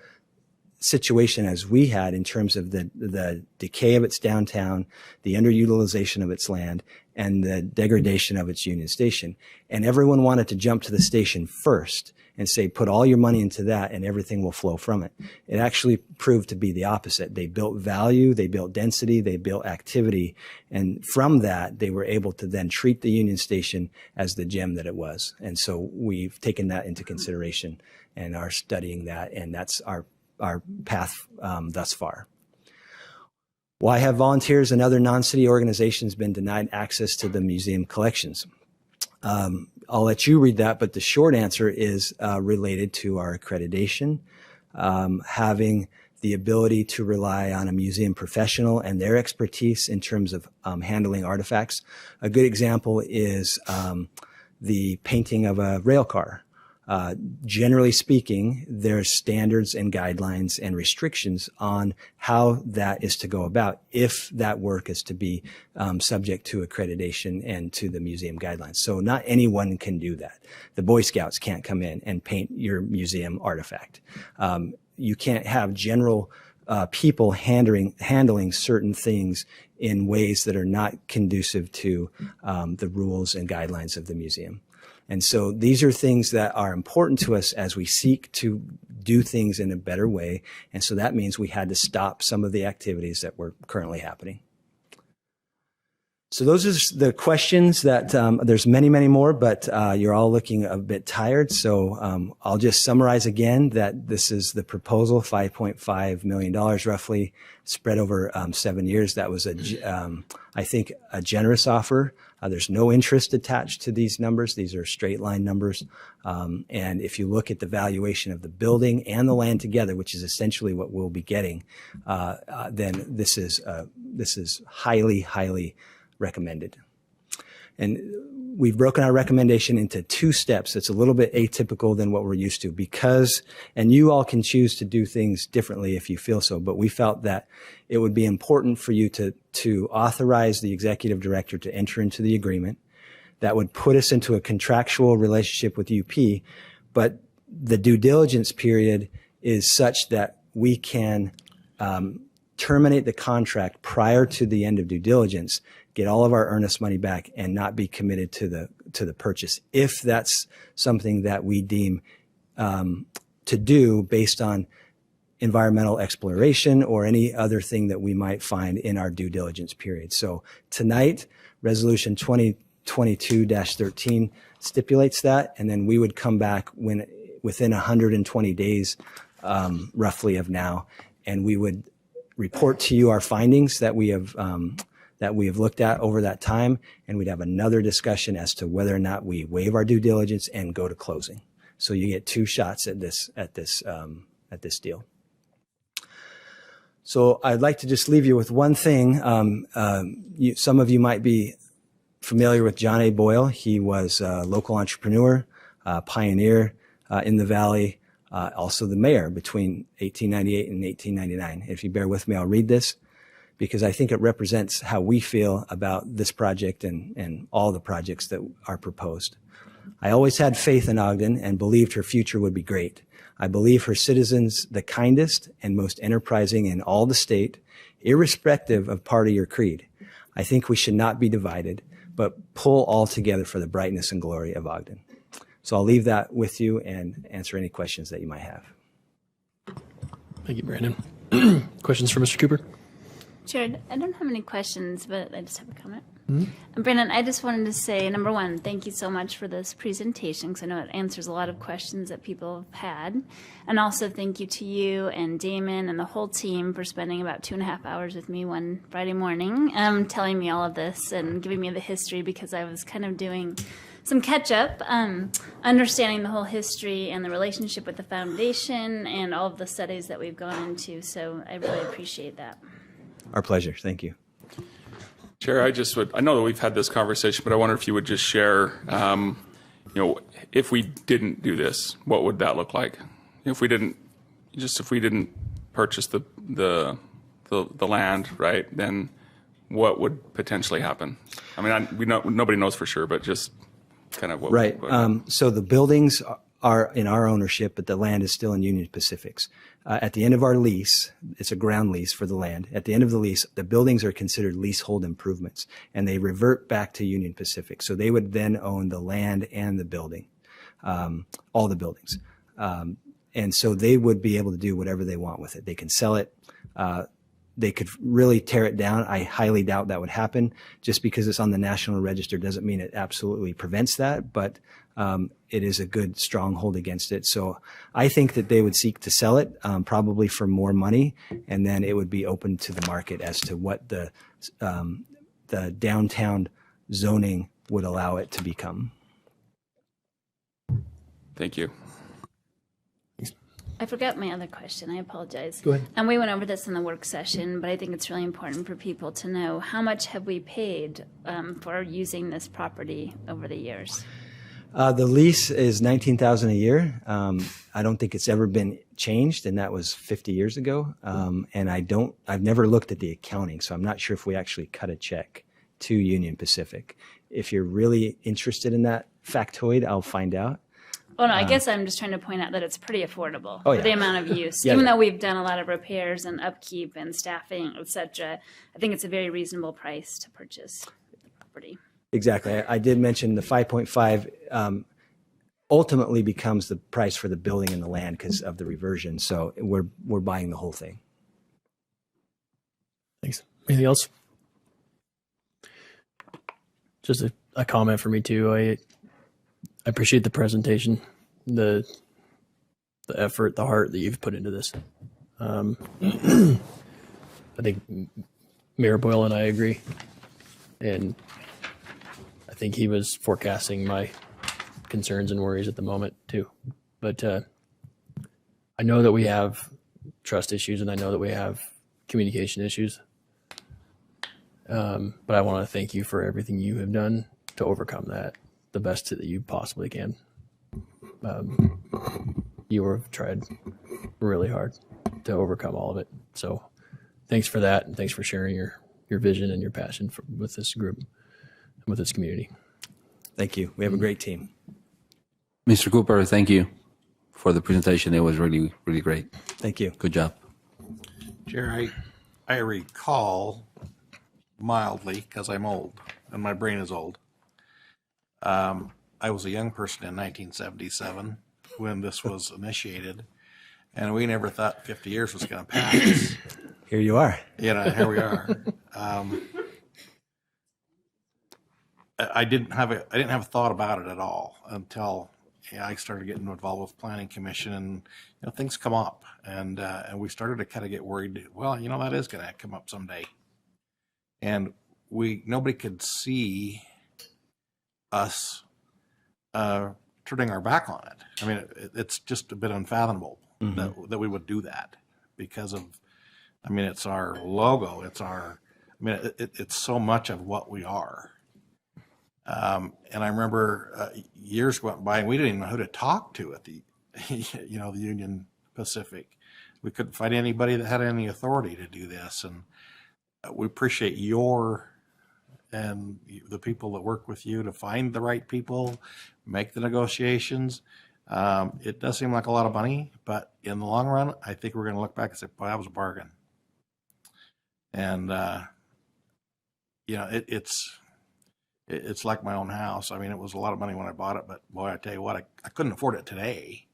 situation as we had in terms of the decay of its downtown, the underutilization of its land, and the degradation of its Union Station. And everyone wanted to jump to the station first and say, put all your money into that and everything will flow from it. It actually proved to be the opposite. They built value, they built density, they built activity. And from that, they were able to then treat the Union Station as the gem that it was. And so we've taken that into consideration and are studying that. And that's our path thus far. Why have volunteers and other non-city organizations been denied access to the museum collections? I'll let you read that, but the short answer is related to our accreditation, having the ability to rely on a museum professional and their expertise in terms of handling artifacts. A good example is the painting of a rail car. Generally speaking, there's standards and guidelines and restrictions on how that is to go about if that work is to be subject to accreditation and to the museum guidelines. So not anyone can do that. The Boy Scouts can't come in and paint your museum artifact. You can't have general people handling certain things in ways that are not conducive to the rules and guidelines of the museum. And so these are things that are important to us as we seek to do things in a better way. And so that means we had to stop some of the activities that were currently happening. So those are the questions that there's many, many more, but you're all looking a bit tired. So I'll just summarize again that this is the proposal, $5.5 million roughly spread over 7 years. That was, I think, a generous offer. There's no interest attached to these numbers. These are straight line numbers. And if you look at the valuation of the building and the land together, which is essentially what we'll be getting, then this is highly, highly recommended. And we've broken our recommendation into 2 steps. It's a little bit atypical than what we're used to because, and you all can choose to do things differently if you feel so, but we felt that it would be important for you to authorize the executive director to enter into the agreement. That would put us into a contractual relationship with UP, but the due diligence period is such that we can terminate the contract prior to the end of due diligence, get all of our earnest money back, and not be committed to the purchase, if that's something that we deem to do based on environmental exploration or any other thing that we might find in our due diligence period. So tonight, Resolution 2022-13 stipulates that, and then we would come back within 120 days, roughly of now, and we would report to you our findings that we have looked at over that time, and we'd have another discussion as to whether or not we waive our due diligence and go to closing. So you get 2 shots at this deal. So I'd like to just leave you with one thing. Some of you might be familiar with John A. Boyle. He was a local entrepreneur, pioneer in the Valley, also the mayor between 1898 and 1899. If you bear with me, I'll read this because I think it represents how we feel about this project and all the projects that are proposed. I always had faith in Ogden and believed her future would be great. I believe her citizens the kindest and most enterprising in all the state, irrespective of party or creed. I think we should not be divided, but pull all together for the brightness and glory of Ogden. So I'll leave that with you and answer any questions that you might have. Thank you, Brandon. Questions for Mr. Cooper? Jared, I don't have any questions, but I just have a comment. Mm-hmm. Brandon, I just wanted to say, number one, thank you so much for this presentation because I know it answers a lot of questions that people have had. And also thank you to you and Damon and the whole team for spending about 2.5 hours with me one Friday morning, telling me all of this and giving me the history because I was kind of doing some catch up, understanding the whole history and the relationship with the foundation and all of the studies that we've gone into. So I really appreciate that. Our pleasure. Thank you. Chair, I know that we've had this conversation, but I wonder if you would just share, if we didn't do this, what would that look like? If we didn't purchase the land, right, then what would potentially happen? I mean, nobody knows for sure, but just kind of what. Right. So the buildings are in our ownership, but the land is still in Union Pacific's. At the end of our lease, it's a ground lease for the land. At the end of the lease, the buildings are considered leasehold improvements, and they revert back to Union Pacific. So they would then own the land and the building, all the buildings. And so they would be able to do whatever they want with it. They can sell it. They could really tear it down. I highly doubt that would happen. Just because it's on the National Register doesn't mean it absolutely prevents that, but it is a good stronghold against it. So I think that they would seek to sell it, probably for more money, and then it would be open to the market as to what the downtown zoning would allow it to become. Thank you. I forgot my other question. I apologize. Go ahead. And we went over this in the work session, but I think it's really important for people to know how much have we paid for using this property over the years? The lease is $19,000 a year. I don't think it's ever been changed, and that was 50 years ago. And I've never looked at the accounting, so I'm not sure if we actually cut a check to Union Pacific. If you're really interested in that factoid, I'll find out. Oh, no, I guess I'm just trying to point out that it's pretty affordable for the amount of use. Yeah, Even yeah. though we've done a lot of repairs and upkeep and staffing, et cetera, I think it's a very reasonable price to purchase the property. Exactly. I did mention the 5.5 ultimately becomes the price for the building and the land because of the reversion. So we're buying the whole thing. Thanks. Anything else? Just a comment for me too. I appreciate the presentation, the effort, the heart that you've put into this. I think Mayor Boyle and I agree, and I think he was forecasting my concerns and worries at the moment too. But I know that we have trust issues, and I know that we have communication issues. But I want to thank you for everything you have done to overcome that the best that you possibly can. You have tried really hard to overcome all of it. So thanks for that, and thanks for sharing your vision and your passion with this group and with this community. Thank you. We have a great team. Mr. Cooper, thank you for the presentation. It was really, really great. Thank you. Good job. Jerry, I recall mildly, because I'm old and my brain is old. I was a young person in 1977 when this was initiated, and we never thought 50 years was going to pass. Here you are. Here we are. I didn't have a thought about it at all until I started getting involved with Planning Commission, and things come up, and we started to kind of get worried. Well, that is going to come up someday, and nobody could see us turning our back on it. I mean, it's just a bit unfathomable that we would do that because of, it's our logo. It's so much of what we are. And I remember years went by and we didn't even know who to talk to at the, the Union Pacific. We couldn't find anybody that had any authority to do this. And we appreciate and the people that work with you to find the right people, make the negotiations. It does seem like a lot of money, but in the long run, I think we're going to look back and say, boy, that was a bargain. And, it's like my own house. It was a lot of money when I bought it, but boy, I tell you what, I couldn't afford it today.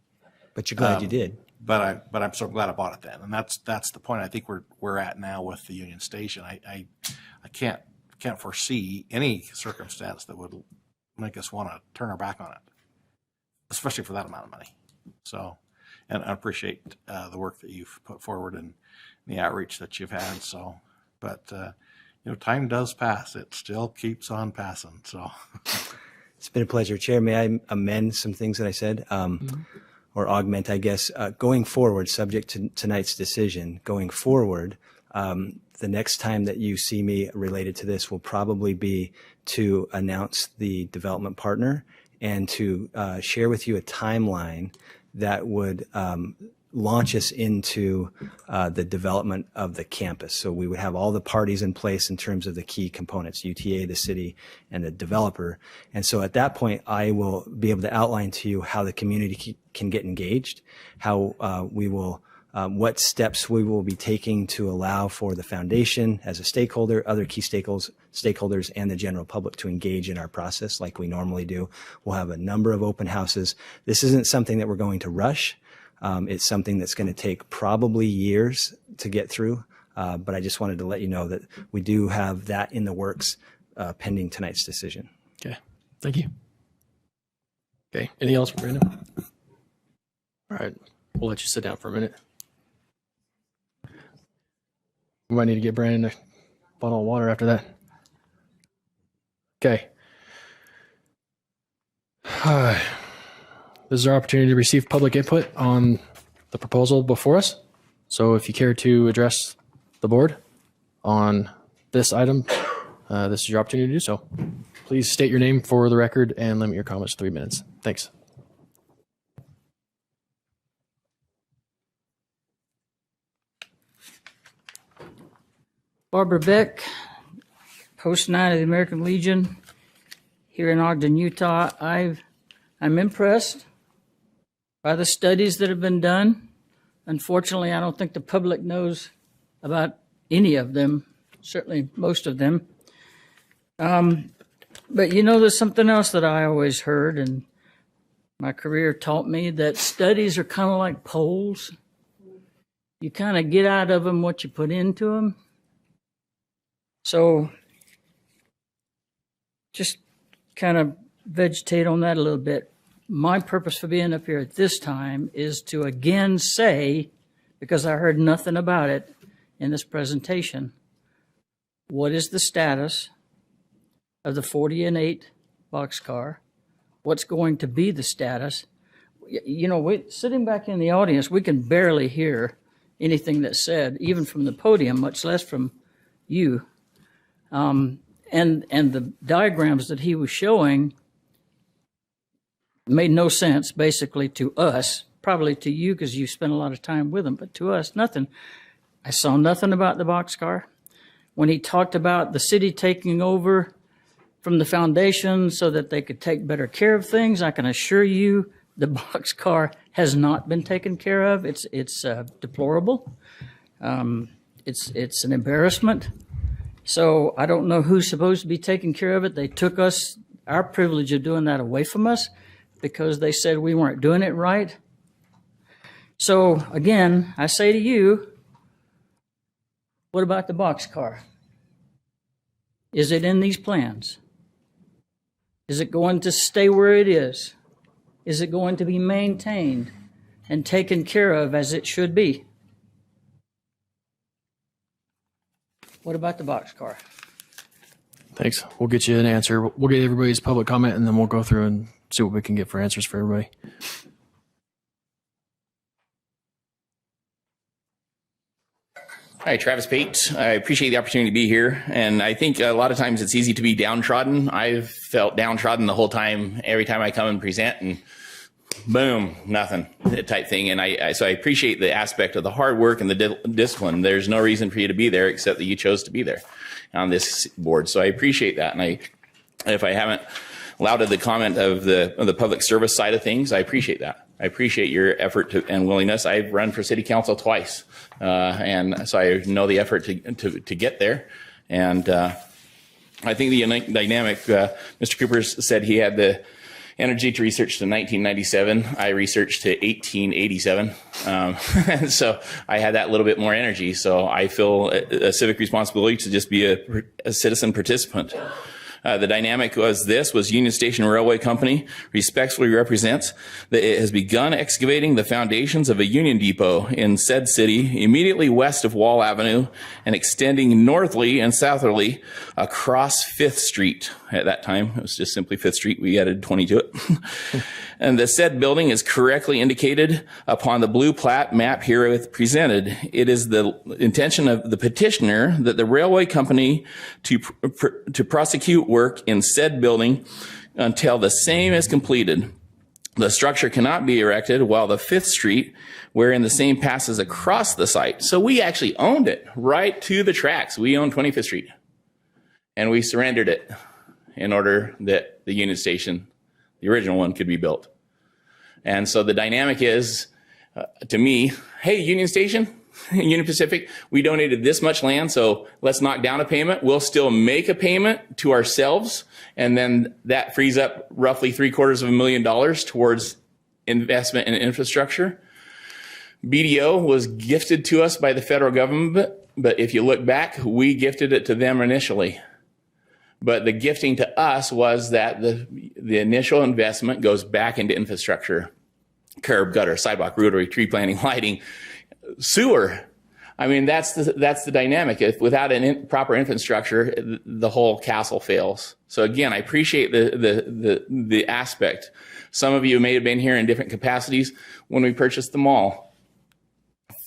But you're glad you did. But I'm so glad I bought it then. And that's the point I think we're at now with the Union Station. I can't foresee any circumstance that would make us want to turn our back on it, especially for that amount of money. So, and I appreciate the work that you've put forward and the outreach that you've had. So, but time does pass. It still keeps on passing. So it's been a pleasure. Chair, may I amend some things that I said, or augment, I guess, going forward, subject to tonight's decision, going forward, the next time that you see me related to this will probably be to announce the development partner and to share with you a timeline that would launch us into the development of the campus. So we would have all the parties in place in terms of the key components, UTA, the city, and the developer. And so at that point, I will be able to outline to you how the community can get engaged, how we will what steps we will be taking to allow for the foundation as a stakeholder, other key stakeholders, and the general public to engage in our process like we normally do. We'll have a number of open houses. This isn't something that we're going to rush. It's something that's going to take probably years to get through, but I just wanted to let you know that we do have that in the works pending tonight's decision. Okay, thank you. Okay, anything else, Brandon? All right, we'll let you sit down for a minute. We might need to get Brandon a bottle of water after that. Okay. This is our opportunity to receive public input on the proposal before us. So if you care to address the board on this item, this is your opportunity to do so. Please state your name for the record and limit your comments to 3 minutes. Thanks. Barbara Beck, Post 9 of the American Legion, here in Ogden, Utah. I'm impressed by the studies that have been done. Unfortunately, I don't think the public knows about any of them, certainly most of them. But there's something else that I always heard, and my career taught me that studies are kind of like polls. You kind of get out of them what you put into them. So just kind of vegetate on that a little bit. My purpose for being up here at this time is to again say, because I heard nothing about it in this presentation, what is the status of the 40 and 8 boxcar? What's going to be the status? You know, sitting back in the audience, we can barely hear anything that's said, even from the podium, much less from you. And the diagrams that he was showing made no sense, basically, to us. Probably to you because you spent a lot of time with them, but to us, nothing. I saw nothing about the boxcar. When he talked about the city taking over from the foundation so that they could take better care of things, I can assure you the boxcar has not been taken care of. It's deplorable. It's an embarrassment. So I don't know who's supposed to be taking care of it. They took our privilege of doing that away from us because they said we weren't doing it right. So again, I say to you, what about the boxcar? Is it in these plans? Is it going to stay where it is? Is it going to be maintained and taken care of as it should be? What about the boxcar? Thanks. We'll get you an answer. We'll get everybody's public comment, and then we'll go through and see what we can get for answers for everybody. Hi, Travis Pate. I appreciate the opportunity to be here. And I think a lot of times it's easy to be downtrodden. I've felt downtrodden the whole time, every time I come and present, and boom, nothing type thing. And so I appreciate the aspect of the hard work and the discipline. There's no reason for you to be there except that you chose to be there on this board. So I appreciate that. And if I haven't lauded the comment of the public service side of things, I appreciate that. I appreciate your effort and willingness. I've run for city council twice, and so I know the effort to get there. And I think the unique dynamic, Mr. Cooper said he had the energy to research to 1997. I researched to 1887. And so I had that little bit more energy. So I feel a civic responsibility to just be a citizen participant. The dynamic was Union Station Railway Company respectfully represents that it has begun excavating the foundations of a Union Depot in said city immediately west of Wall Avenue and extending northerly and southerly across 5th Street. At that time, it was just simply 5th Street. We added 20 to it. And the said building is correctly indicated upon the blue plat map herewith presented. It is the intention of the petitioner that the railway company to prosecute work in said building until the same is completed. The structure cannot be erected while the 5th Street, wherein the same passes across the site. So we actually owned it right to the tracks. We owned 25th Street, and we surrendered it in order that the Union Station, the original one, could be built. And so the dynamic is, to me, hey, Union Station, Union Pacific, we donated this much land, so let's knock down a payment. We'll still make a payment to ourselves, and then that frees up roughly $750,000 towards investment in infrastructure. BDO was gifted to us by the federal government, but if you look back, we gifted it to them initially. But the gifting to us was that the initial investment goes back into infrastructure, curb, gutter, sidewalk, rotary, tree planting, lighting, sewer. I mean, that's the dynamic. If without proper infrastructure, the whole castle fails. So again, I appreciate the aspect. Some of you may have been here in different capacities when we purchased the mall.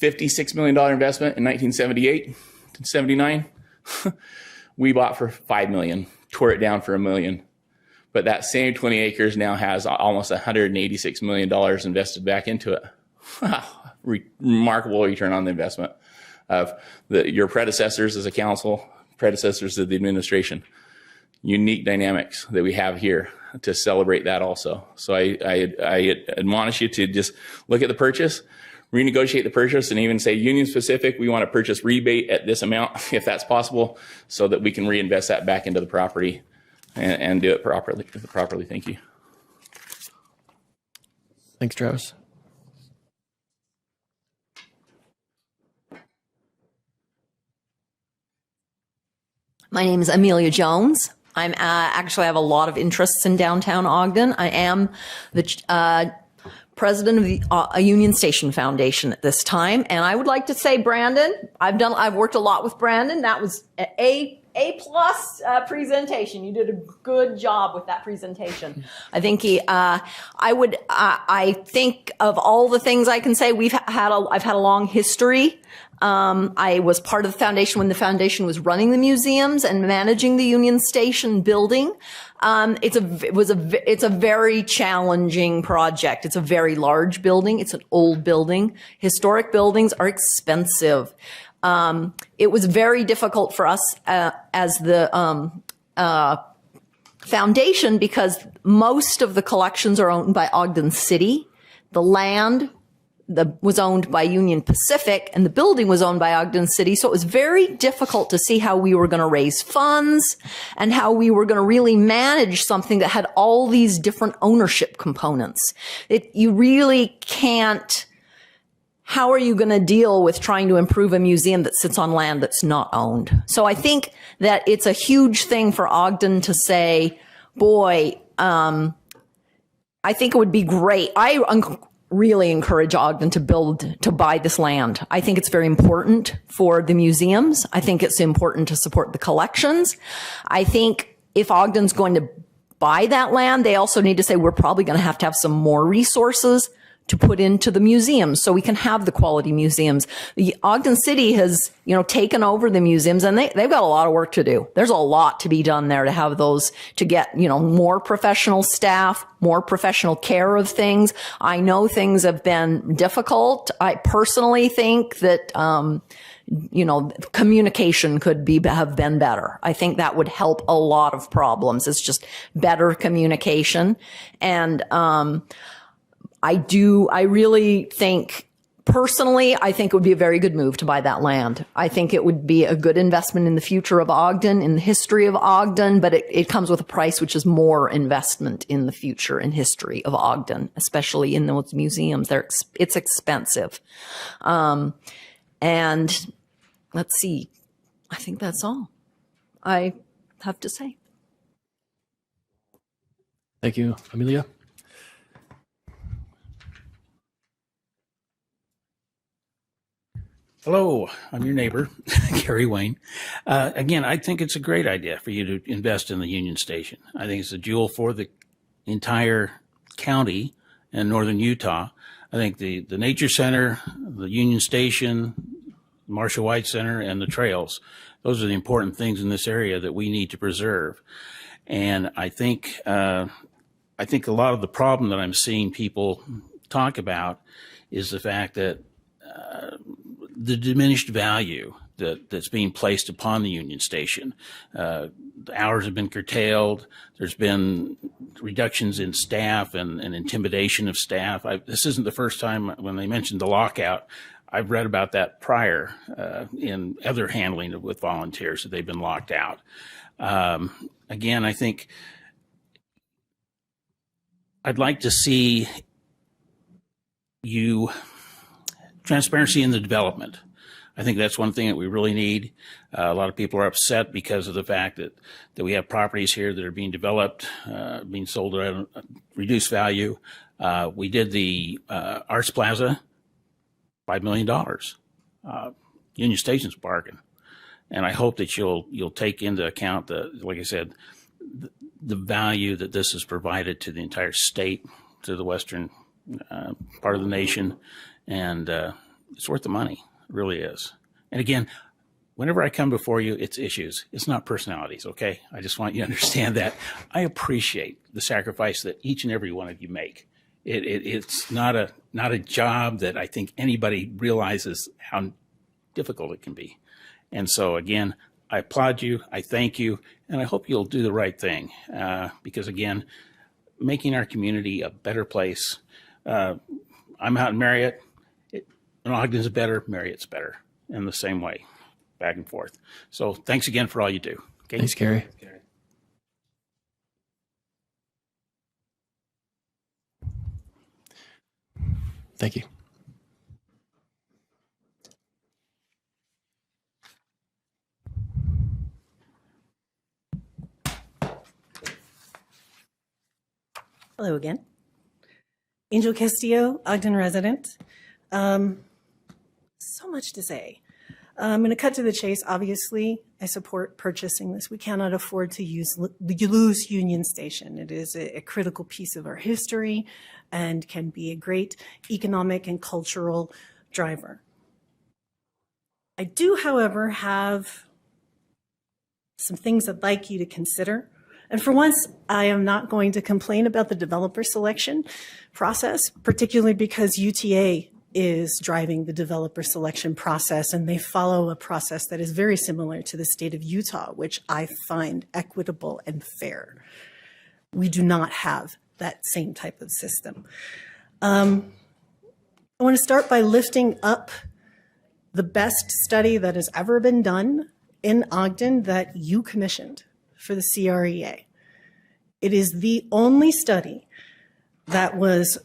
$56 million investment in 1978, 79. We bought for $5 million, tore it down for $1 million. But that same 20 acres now has almost $186 million invested back into it. Remarkable return on the investment of your predecessors as a council, predecessors of the administration. Unique dynamics that we have here to celebrate that also. So I admonish you to just look at the purchase, renegotiate the purchase, and even say Union Pacific, we want to purchase rebate at this amount, if that's possible, so that we can reinvest that back into the property and do it properly. Thank you. Thanks, Travis. My name is Amelia Jones. Actually, I have a lot of interests in downtown Ogden. I am the president of the Union Station Foundation at this time, and I would like to say, Brandon, I've worked a lot with Brandon. That was A+ presentation. You did a good job with that presentation. I think I think of all the things I can say, I've had a long history. I was part of the foundation when the foundation was running the museums and managing the Union Station building. It's a very challenging project. It's a very large building. It's an old building. Historic buildings are expensive. It was very difficult for us as the foundation because most of the collections are owned by Ogden City. The land was owned by Union Pacific, and the building was owned by Ogden City. So it was very difficult to see how we were going to raise funds and how we were going to really manage something that had all these different ownership components. You really can't. How are you going to deal with trying to improve a museum that sits on land that's not owned? So I think that it's a huge thing for Ogden to say, boy, I think it would be great. I really encourage Ogden to buy this land. I think it's very important for the museums. I think it's important to support the collections. I think if Ogden's going to buy that land, they also need to say we're probably going to have some more resources to put into the museums so we can have the quality museums. The Ogden City has, taken over the museums, and they've got a lot of work to do. There's a lot to be done there to have those, to get, more professional staff, more professional care of things. I know things have been difficult. I personally think that, communication could have been better. I think that would help a lot of problems. It's just better communication. And, I really think, personally, I think it would be a very good move to buy that land. I think it would be a good investment in the future of Ogden, in the history of Ogden, but it comes with a price, which is more investment in the future and history of Ogden, especially in those museums. It's expensive. And let's see, I think that's all I have to say. Thank you, Amelia. Hello, I'm your neighbor, Gary Wayne. Again, I think it's a great idea for you to invest in the Union Station. I think it's a jewel for the entire county and northern Utah. I think the Nature Center, the Union Station, Marshall White Center, and the trails, those are the important things in this area that we need to preserve. And I think a lot of the problem that I'm seeing people talk about is the fact that the diminished value that's being placed upon the Union Station. The hours have been curtailed. There's been reductions in staff and intimidation of staff. This isn't the first time when they mentioned the lockout. I've read about that prior in other handling with volunteers that they've been locked out. Again, I think I'd like to see transparency in the development. I think that's one thing that we really need. A lot of people are upset because of the fact that we have properties here that are being developed, being sold at a reduced value. We did the Arts Plaza, $5 million. Union Station's a bargain. And I hope that you'll take into account like I said, the value that this has provided to the entire state, to the western part of the nation. And it's worth the money. It really is. And again, whenever I come before you, it's issues. It's not personalities, okay? I just want you to understand that. I appreciate the sacrifice that each and every one of you make. It's not a job that I think anybody realizes how difficult it can be. And so, again, I applaud you. I thank you. And I hope you'll do the right thing because, again, making our community a better place. I'm out in Marriott. Ogden's better, Marriott's better, in the same way, back and forth. So thanks again for all you do. Okay? Thanks, Gary. Thank you. Hello again. Angel Castillo, Ogden resident. So much to say. I'm going to cut to the chase. Obviously, I support purchasing this. We cannot afford to lose Union Station. It is a critical piece of our history and can be a great economic and cultural driver. I do, however, have some things I'd like you to consider. And for once, I am not going to complain about the developer selection process, particularly because UTA is driving the developer selection process, and they follow a process that is very similar to the state of Utah, which I find equitable and fair. We do not have that same type of system. I want to start by lifting up the best study that has ever been done in Ogden that you commissioned for the CREA. It is the only study that was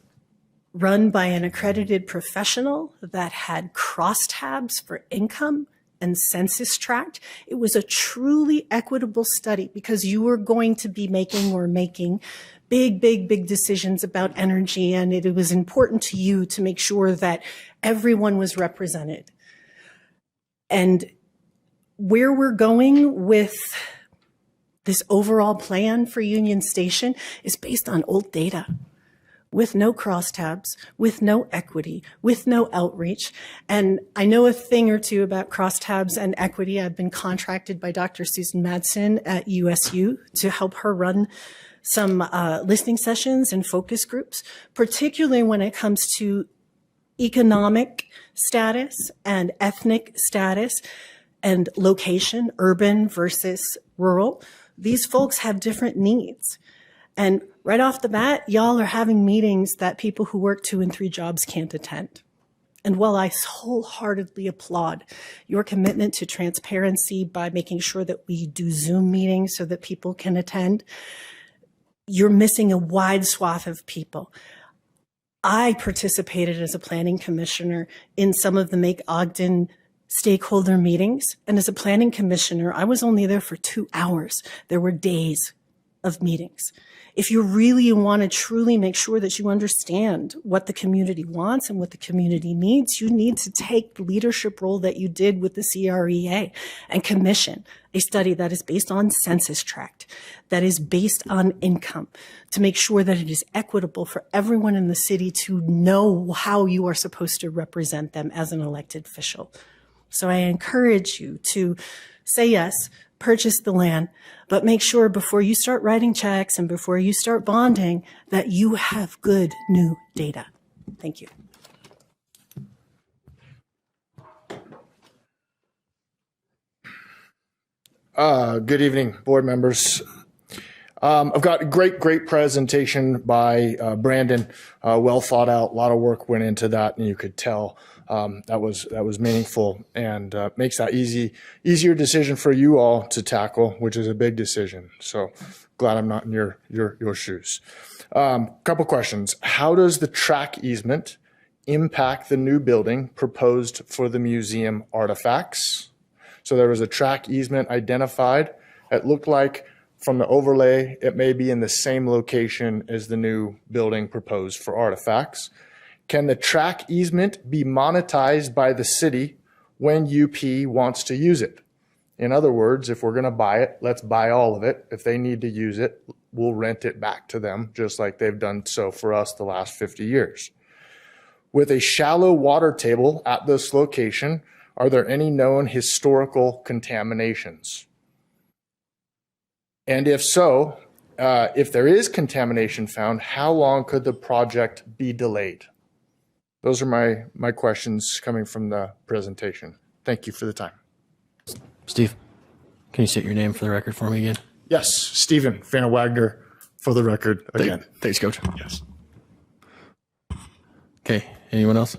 run by an accredited professional that had crosstabs for income and census tract. It was a truly equitable study because you were going to be making big decisions about energy, and it was important to you to make sure that everyone was represented. And where we're going with this overall plan for Union Station is based on old data, with no crosstabs, with no equity, with no outreach. And I know a thing or two about crosstabs and equity. I've been contracted by Dr. Susan Madsen at USU to help her run some listening sessions and focus groups, particularly when it comes to economic status and ethnic status and location, urban versus rural. These folks have different needs. And right off the bat, y'all are having meetings that people who work 2 and 3 jobs can't attend. And while I wholeheartedly applaud your commitment to transparency by making sure that we do Zoom meetings so that people can attend, you're missing a wide swath of people. I participated as a planning commissioner in some of the Make Ogden stakeholder meetings. And as a planning commissioner, I was only there for 2 hours. There were days of meetings. If you really want to truly make sure that you understand what the community wants and what the community needs, you need to take the leadership role that you did with the CREA and commission a study that is based on census tract, that is based on income, to make sure that it is equitable for everyone in the city to know how you are supposed to represent them as an elected official. So I encourage you to say yes, purchase the land, but make sure before you start writing checks and before you start bonding that you have good new data. Thank you. Good evening, board members. I've got a great presentation by Brandon. Well thought out. A lot of work went into that, and you could tell that was meaningful and makes that easier decision for you all to tackle, which is a big decision. So glad I'm not in your shoes. Couple questions. How does the track easement impact the new building proposed for the museum artifacts? So there was a track easement identified. It looked like from the overlay, it may be in the same location as the new building proposed for artifacts. Can the track easement be monetized by the city when UP wants to use it? In other words, if we're going to buy it, let's buy all of it. If they need to use it, we'll rent it back to them, just like they've done so for us the last 50 years. With a shallow water table at this location, are there any known historical contaminations? And if so, if there is contamination found, how long could the project be delayed? Those are my questions coming from the presentation. Thank you for the time. Steve, can you state your name for the record for me again? Yes, Stephen Vanna Wagner for the record again. Thanks, Coach. Yes. Okay, anyone else?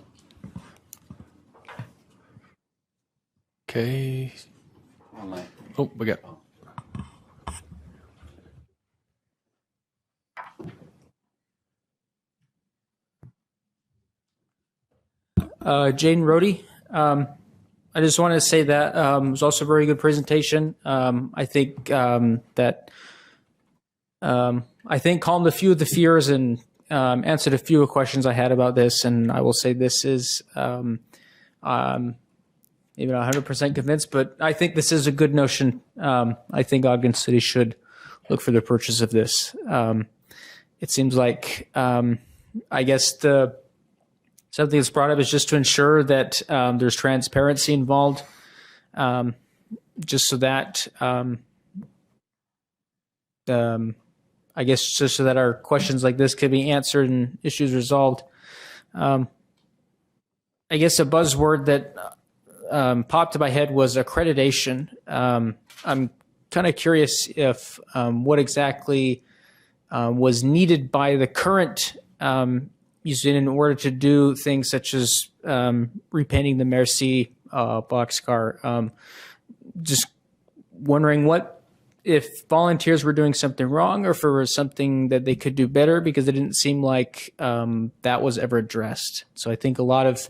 Okay. Oh, we got. Jaden Rohde. I just want to say that it was also a very good presentation. I think that I think, calmed a few of the fears and answered a few questions I had about this. And I will say this is maybe not 100% convinced, but I think this is a good notion. I think Ogden City should look for the purchase of this. It seems like, I guess something that's brought up is just to ensure that there's transparency involved, just so that I guess just so that our questions like this could be answered and issues resolved. I guess a buzzword that popped in my head was accreditation. I'm kind of curious if what exactly was needed by the current museum in order to do things such as repainting the Merci boxcar. Just wondering if volunteers were doing something wrong or if there was something that they could do better, because it didn't seem like that was ever addressed. So I think a lot of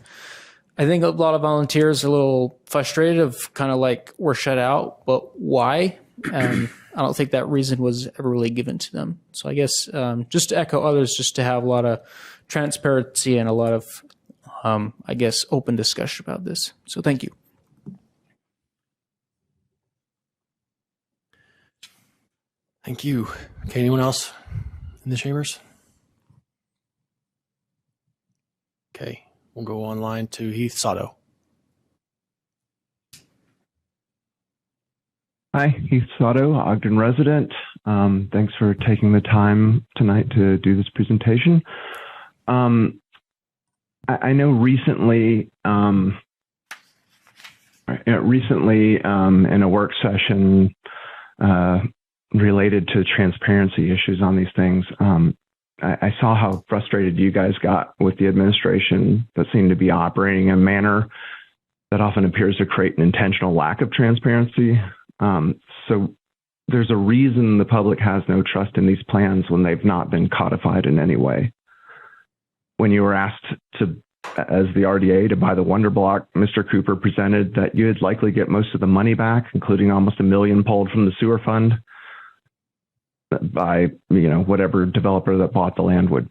volunteers are a little frustrated of kind of like, we're shut out, but why? I don't think that reason was ever really given to them. So I guess just to echo others, just to have a lot of transparency and a lot of, I guess, open discussion about this. So thank you. Thank you. Okay, anyone else in the chambers? Okay, we'll go online to Heath Sato. Hi, Heath Sato, Ogden resident. Thanks for taking the time tonight to do this presentation. I know recently in a work session related to transparency issues on these things, I saw how frustrated you guys got with the administration that seemed to be operating in a manner that often appears to create an intentional lack of transparency. So there's a reason the public has no trust in these plans when they've not been codified in any way. When you were asked as the RDA to buy the Wonder Block, Mr. Cooper presented that you'd likely get most of the money back, including almost $1 million pulled from the sewer fund by, whatever developer that bought the land would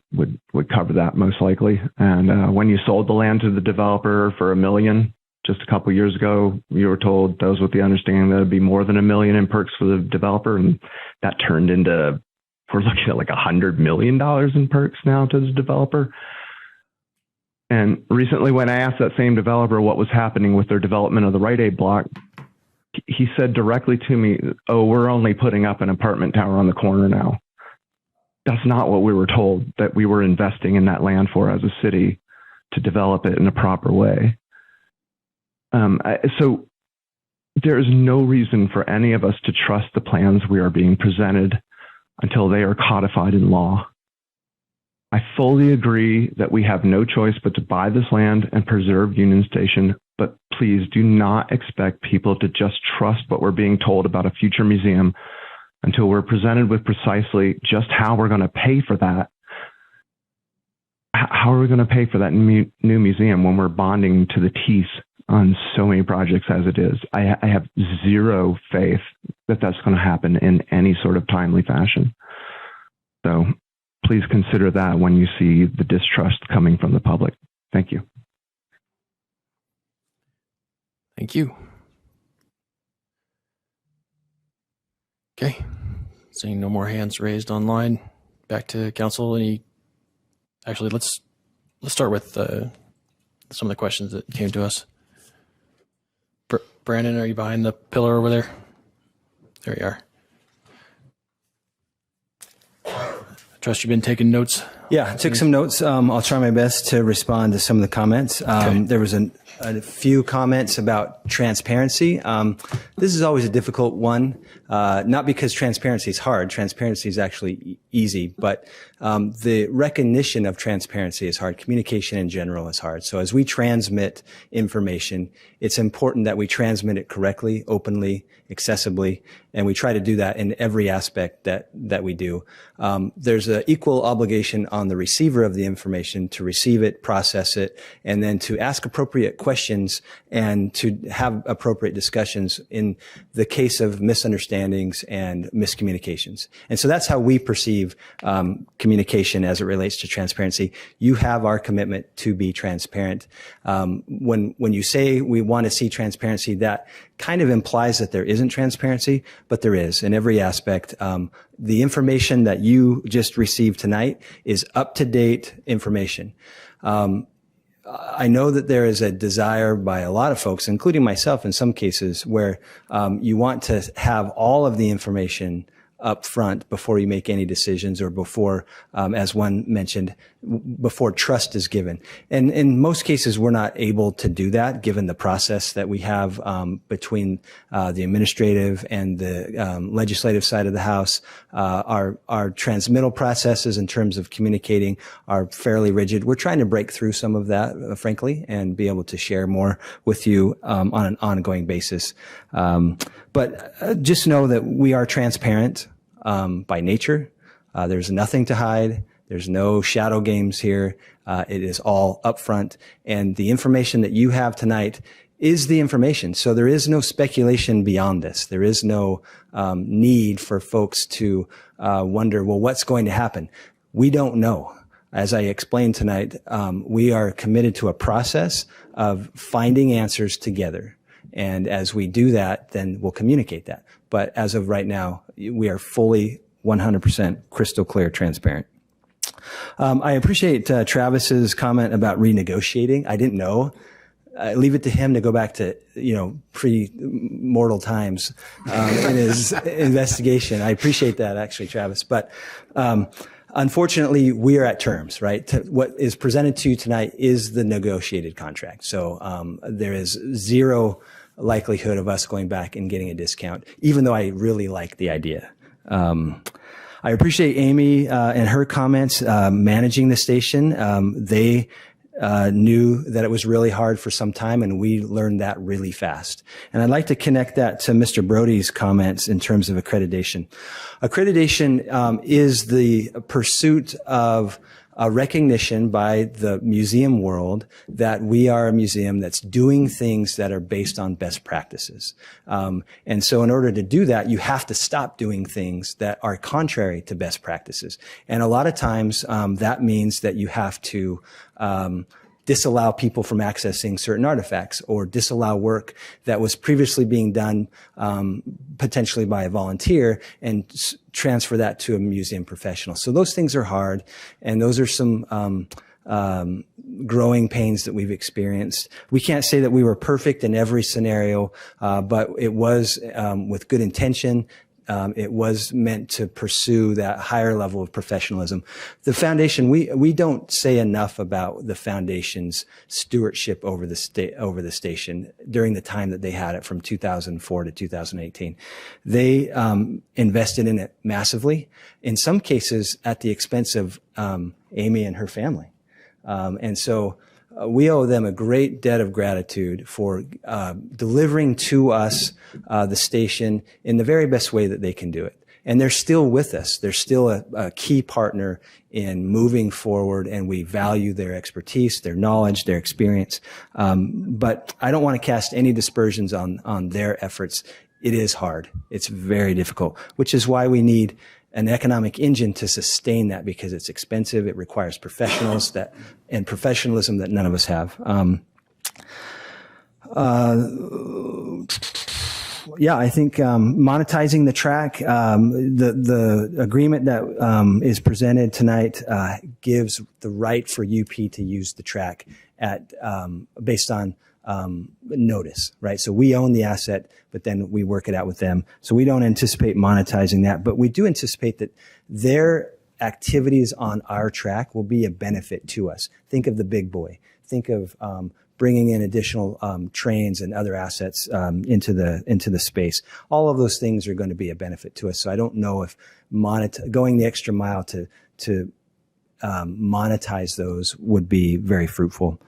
cover that most likely. And when you sold the land to the developer for $1 million, just a couple of years ago, you were told those with the understanding that it'd be more than $1 million in perks for the developer, and that turned into, we're looking at like $100 million in perks now to the developer. And recently, when I asked that same developer what was happening with their development of the Rite Aid block, he said directly to me, "Oh, we're only putting up an apartment tower on the corner now." That's not what we were told that we were investing in that land for as a city to develop it in a proper way. So there is no reason for any of us to trust the plans we are being presented until they are codified in law. I fully agree that we have no choice but to buy this land and preserve Union Station, but please do not expect people to just trust what we're being told about a future museum until we're presented with precisely just how we're going to pay for that. How are we going to pay for that new museum when we're bonding to the teeth on so many projects as it is? I have zero faith that that's going to happen in any sort of timely fashion. So please consider that when you see the distrust coming from the public. Thank you. Thank you. Okay. Seeing no more hands raised online. Back to council. Actually, let's start with some of the questions that came to us. Brandon, are you behind the pillar over there? There you are. I trust you've been taking notes. Yeah, I took some notes. I'll try my best to respond to some of the comments. There was a few comments about transparency. This is always a difficult one, not because transparency is hard. Transparency is actually easy, but the recognition of transparency is hard. Communication in general is hard. So as we transmit information, it's important that we transmit it correctly, openly, accessibly, and we try to do that in every aspect that we do. There's an equal obligation on the receiver of the information to receive it, process it, and then to ask appropriate questions questions and to have appropriate discussions in the case of misunderstandings and miscommunications. And so that's how we perceive communication as it relates to transparency. You have our commitment to be transparent. When you say we want to see transparency, that kind of implies that there isn't transparency, but there is in every aspect. The information that you just received tonight is up-to-date information. I know that there is a desire by a lot of folks, including myself in some cases, where you want to have all of the information up front before you make any decisions, or before, as one mentioned, before trust is given. And in most cases, we're not able to do that given the process that we have between the administrative and the legislative side of the House. Our transmittal processes in terms of communicating are fairly rigid. We're trying to break through some of that, frankly, and be able to share more with you on an ongoing basis. But just know that we are transparent by nature. There's nothing to hide. There's no shadow games here. It is all upfront. And the information that you have tonight is the information. So there is no speculation beyond this. There is no need for folks to wonder, well, what's going to happen? We don't know. As I explained tonight, we are committed to a process of finding answers together. And as we do that, then we'll communicate that. But as of right now, we are fully 100% crystal clear transparent. I appreciate Travis's comment about renegotiating. I didn't know. Leave it to him to go back to, pre-mortal times in his investigation. I appreciate that, actually, Travis. But unfortunately, we are at terms, right? What is presented to you tonight is the negotiated contract. So there is zero likelihood of us going back and getting a discount, even though I really like the idea. I appreciate Amy and her comments managing the station. They knew that it was really hard for some time, and we learned that really fast. And I'd like to connect that to Mr. Brody's comments in terms of accreditation. Accreditation is the pursuit of a recognition by the museum world that we are a museum that's doing things that are based on best practices. And so in order to do that, you have to stop doing things that are contrary to best practices. And a lot of times that means that you have to disallow people from accessing certain artifacts, or disallow work that was previously being done potentially by a volunteer, and transfer that to a museum professional. So those things are hard, and those are some growing pains that we've experienced. We can't say that we were perfect in every scenario, but it was with good intention. It was meant to pursue that higher level of professionalism. The foundation, we don't say enough about the foundation's stewardship over the station during the time that they had it from 2004 to 2018. They invested in it massively, in some cases at the expense of Amy and her family. And so we owe them a great debt of gratitude for delivering to us the station in the very best way that they can do it. And they're still with us. They're still a key partner in moving forward, and we value their expertise, their knowledge, their experience. But I don't want to cast any dispersions on their efforts. It is hard. It's very difficult, which is why we need an economic engine to sustain that, because it's expensive. It requires professionals and professionalism that none of us have. I think monetizing the track, the agreement that is presented tonight gives the right for UP to use the track based on notice, right? So we own the asset, but then we work it out with them. So we don't anticipate monetizing that, but we do anticipate that their activities on our track will be a benefit to us. Think of the big boy. Think of bringing in additional trains and other assets into the space. All of those things are going to be a benefit to us. So I don't know if going the extra mile to monetize those would be very fruitful.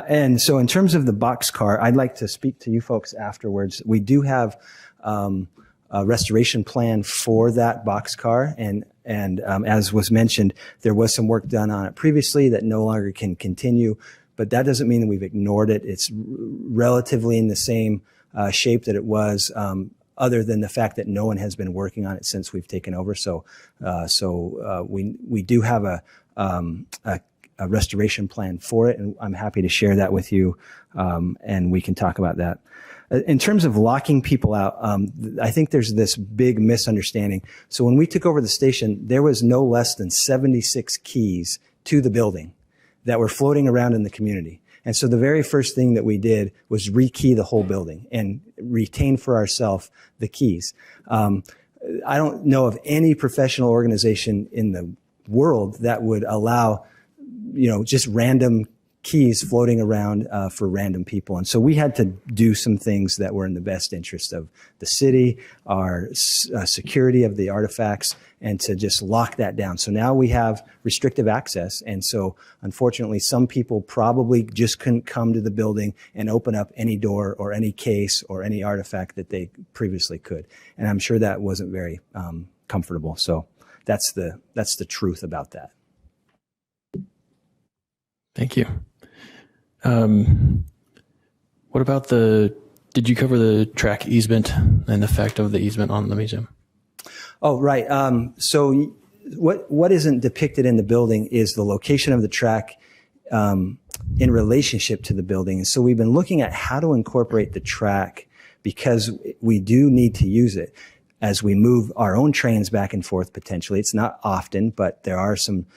And so in terms of the boxcar, I'd like to speak to you folks afterwards. We do have restoration plan for that boxcar, and as was mentioned, there was some work done on it previously that no longer can continue, but that doesn't mean that we've ignored it. It's relatively in the same shape that it was, other than the fact that no one has been working on it since we've taken over. So we do have a restoration plan for it, and I'm happy to share that with you, and we can talk about that. In terms of locking people out, I think there's this big misunderstanding. So when we took over the station, there was no less than 76 keys to the building that were floating around in the community. And so the very first thing that we did was rekey the whole building and retain for ourselves the keys. I don't know of any professional organization in the world that would allow, just random keys floating around for random people. And so we had to do some things that were in the best interest of the city, our security of the artifacts, and to just lock that down. So now we have restrictive access. And so unfortunately, some people probably just couldn't come to the building and open up any door or any case or any artifact that they previously could. And I'm sure that wasn't very comfortable. So that's the truth about that. Thank you. What about did you cover the track easement and the effect of the easement on the museum? Oh, right. So what isn't depicted in the building is the location of the track in relationship to the building. And so we've been looking at how to incorporate the track, because we do need to use it as we move our own trains back and forth potentially. It's not often, but there are some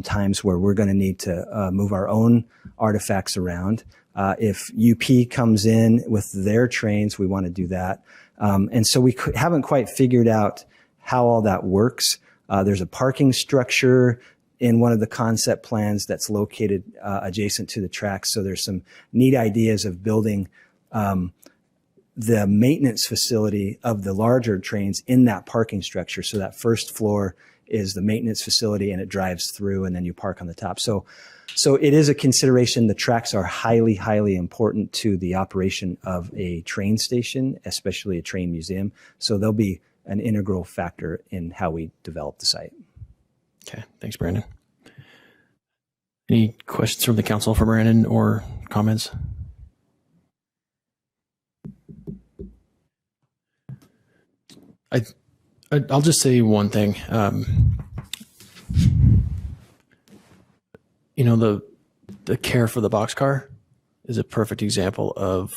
times where we're going to need to move our own artifacts around. If UP comes in with their trains, we want to do that. And so we haven't quite figured out how all that works. There's a parking structure in one of the concept plans that's located adjacent to the tracks. So there's some neat ideas of building the maintenance facility of the larger trains in that parking structure. So that first floor is the maintenance facility, and it drives through, and then you park on the top. So it is a consideration. The tracks are highly, highly important to the operation of a train station, especially a train museum. So they'll be an integral factor in how we develop the site. Okay, thanks, Brandon. Any questions from the council for Brandon or comments? I'll just say one thing. The care for the boxcar is a perfect example of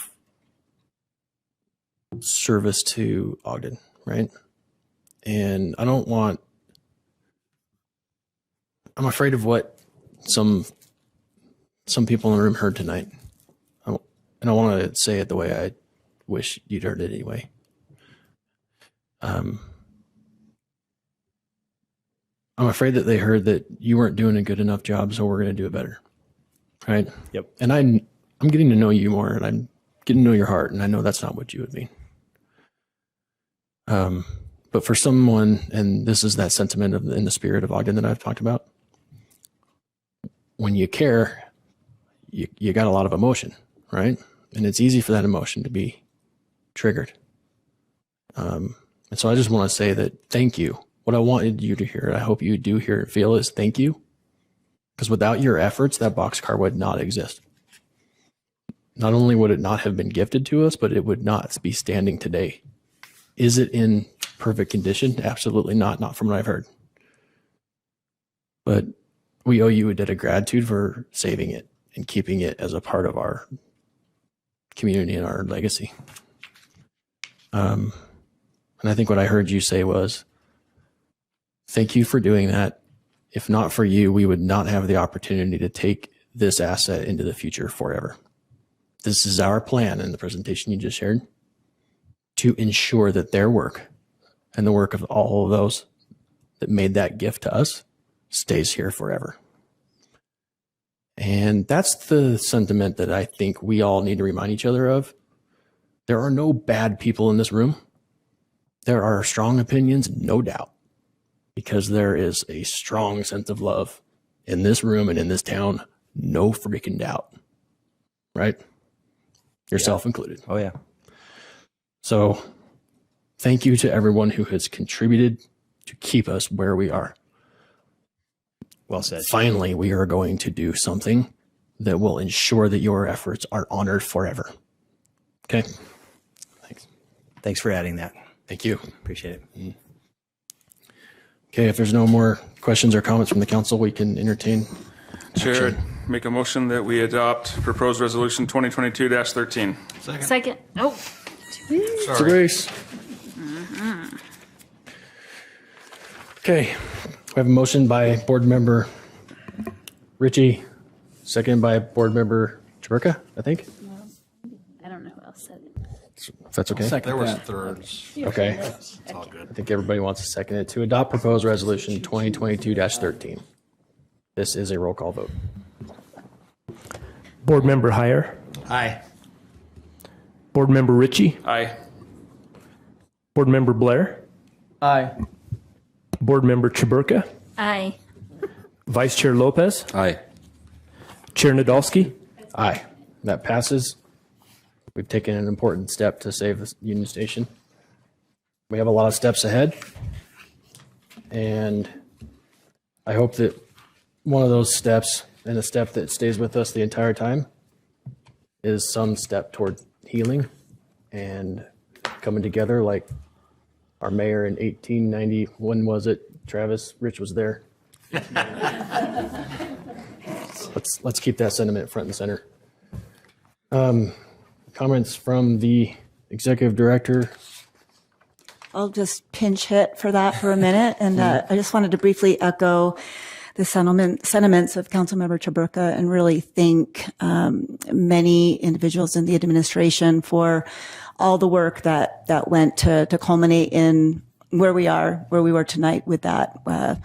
service to Ogden, right? And I'm afraid of what some people in the room heard tonight. And I want to say it the way I wish you'd heard it anyway. I'm afraid that they heard that you weren't doing a good enough job, so we're going to do it better. Right? Yep. And I'm getting to know you more, and I'm getting to know your heart, and I know that's not what you would mean. But for someone, and this is that sentiment in the spirit of Ogden that I've talked about, when you care, you got a lot of emotion, right? And it's easy for that emotion to be triggered. And so I just want to say that thank you. What I wanted you to hear, I hope you do hear and feel, is thank you. Because without your efforts, that boxcar would not exist. Not only would it not have been gifted to us, but it would not be standing today. Is it in perfect condition? Absolutely not. Not from what I've heard. But we owe you a debt of gratitude for saving it and keeping it as a part of our community and our legacy. And I think what I heard you say was, thank you for doing that. If not for you, we would not have the opportunity to take this asset into the future forever. This is our plan in the presentation you just shared, to ensure that their work and the work of all of those that made that gift to us stays here forever. And that's the sentiment that I think we all need to remind each other of. There are no bad people in this room. There are strong opinions, no doubt, because there is a strong sense of love in this room and in this town, no freaking doubt, right? Yourself included. Oh, yeah. So Thank you to everyone who has contributed to keep us where we are. Well said. Finally, we are going to do something that will ensure that your efforts are honored forever. Okay. Thanks for adding that. Thank you. Appreciate it. Okay, if there's no more questions or comments from the council, we can entertain Chair, action. make a motion that we adopt proposed resolution 2022-13. Second. Oh. So Grace. Okay, we have a motion by board member Ritchie, seconded by board member Chaburka, I think. I don't know who else said it. If that's okay. There was thirds. Okay. It's all good. I think everybody wants to second it to adopt proposed resolution 2022-13. This is a roll call vote. Board Member Heyer. Aye. Board Member Ritchie. Aye. Board Member Blair. Aye. Board Member Chaburka. Aye. Vice Chair Lopez. Aye. Chair Nadolski. Aye. That passes. We've taken an important step to save the Union Station. We have a lot of steps ahead. And I hope that one of those steps, and a step that stays with us the entire time, is some step toward healing and coming together like our mayor in 1890. When was it? Travis, Rich was there. Let's keep that sentiment front and center. Comments from the executive director. I'll just pinch hit for that for a minute. And I just wanted to briefly echo the sentiments of Councilmember Chaburka and really thank many individuals in the administration for all the work that went to culminate in where we were tonight with that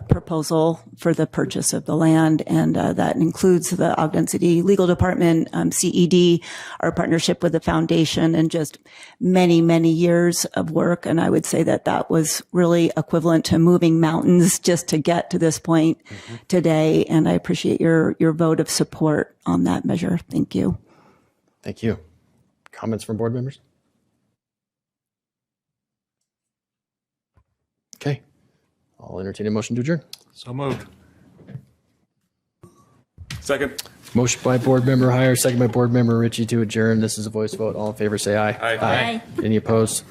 proposal for the purchase of the land. And that includes the Ogden City Legal Department, CED, our partnership with the foundation, and just many, many years of work. And I would say that was really equivalent to moving mountains just to get to this point today. And I appreciate your vote of support on that measure. Thank you. Thank you. Comments from board members? Okay. I'll entertain a motion to adjourn. So moved. Second. Motion by board member Heyer, second by board member Ritchie to adjourn. This is a voice vote. All in favor, say aye. Aye. Any opposed?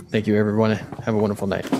Thank you, everyone. Have a wonderful night.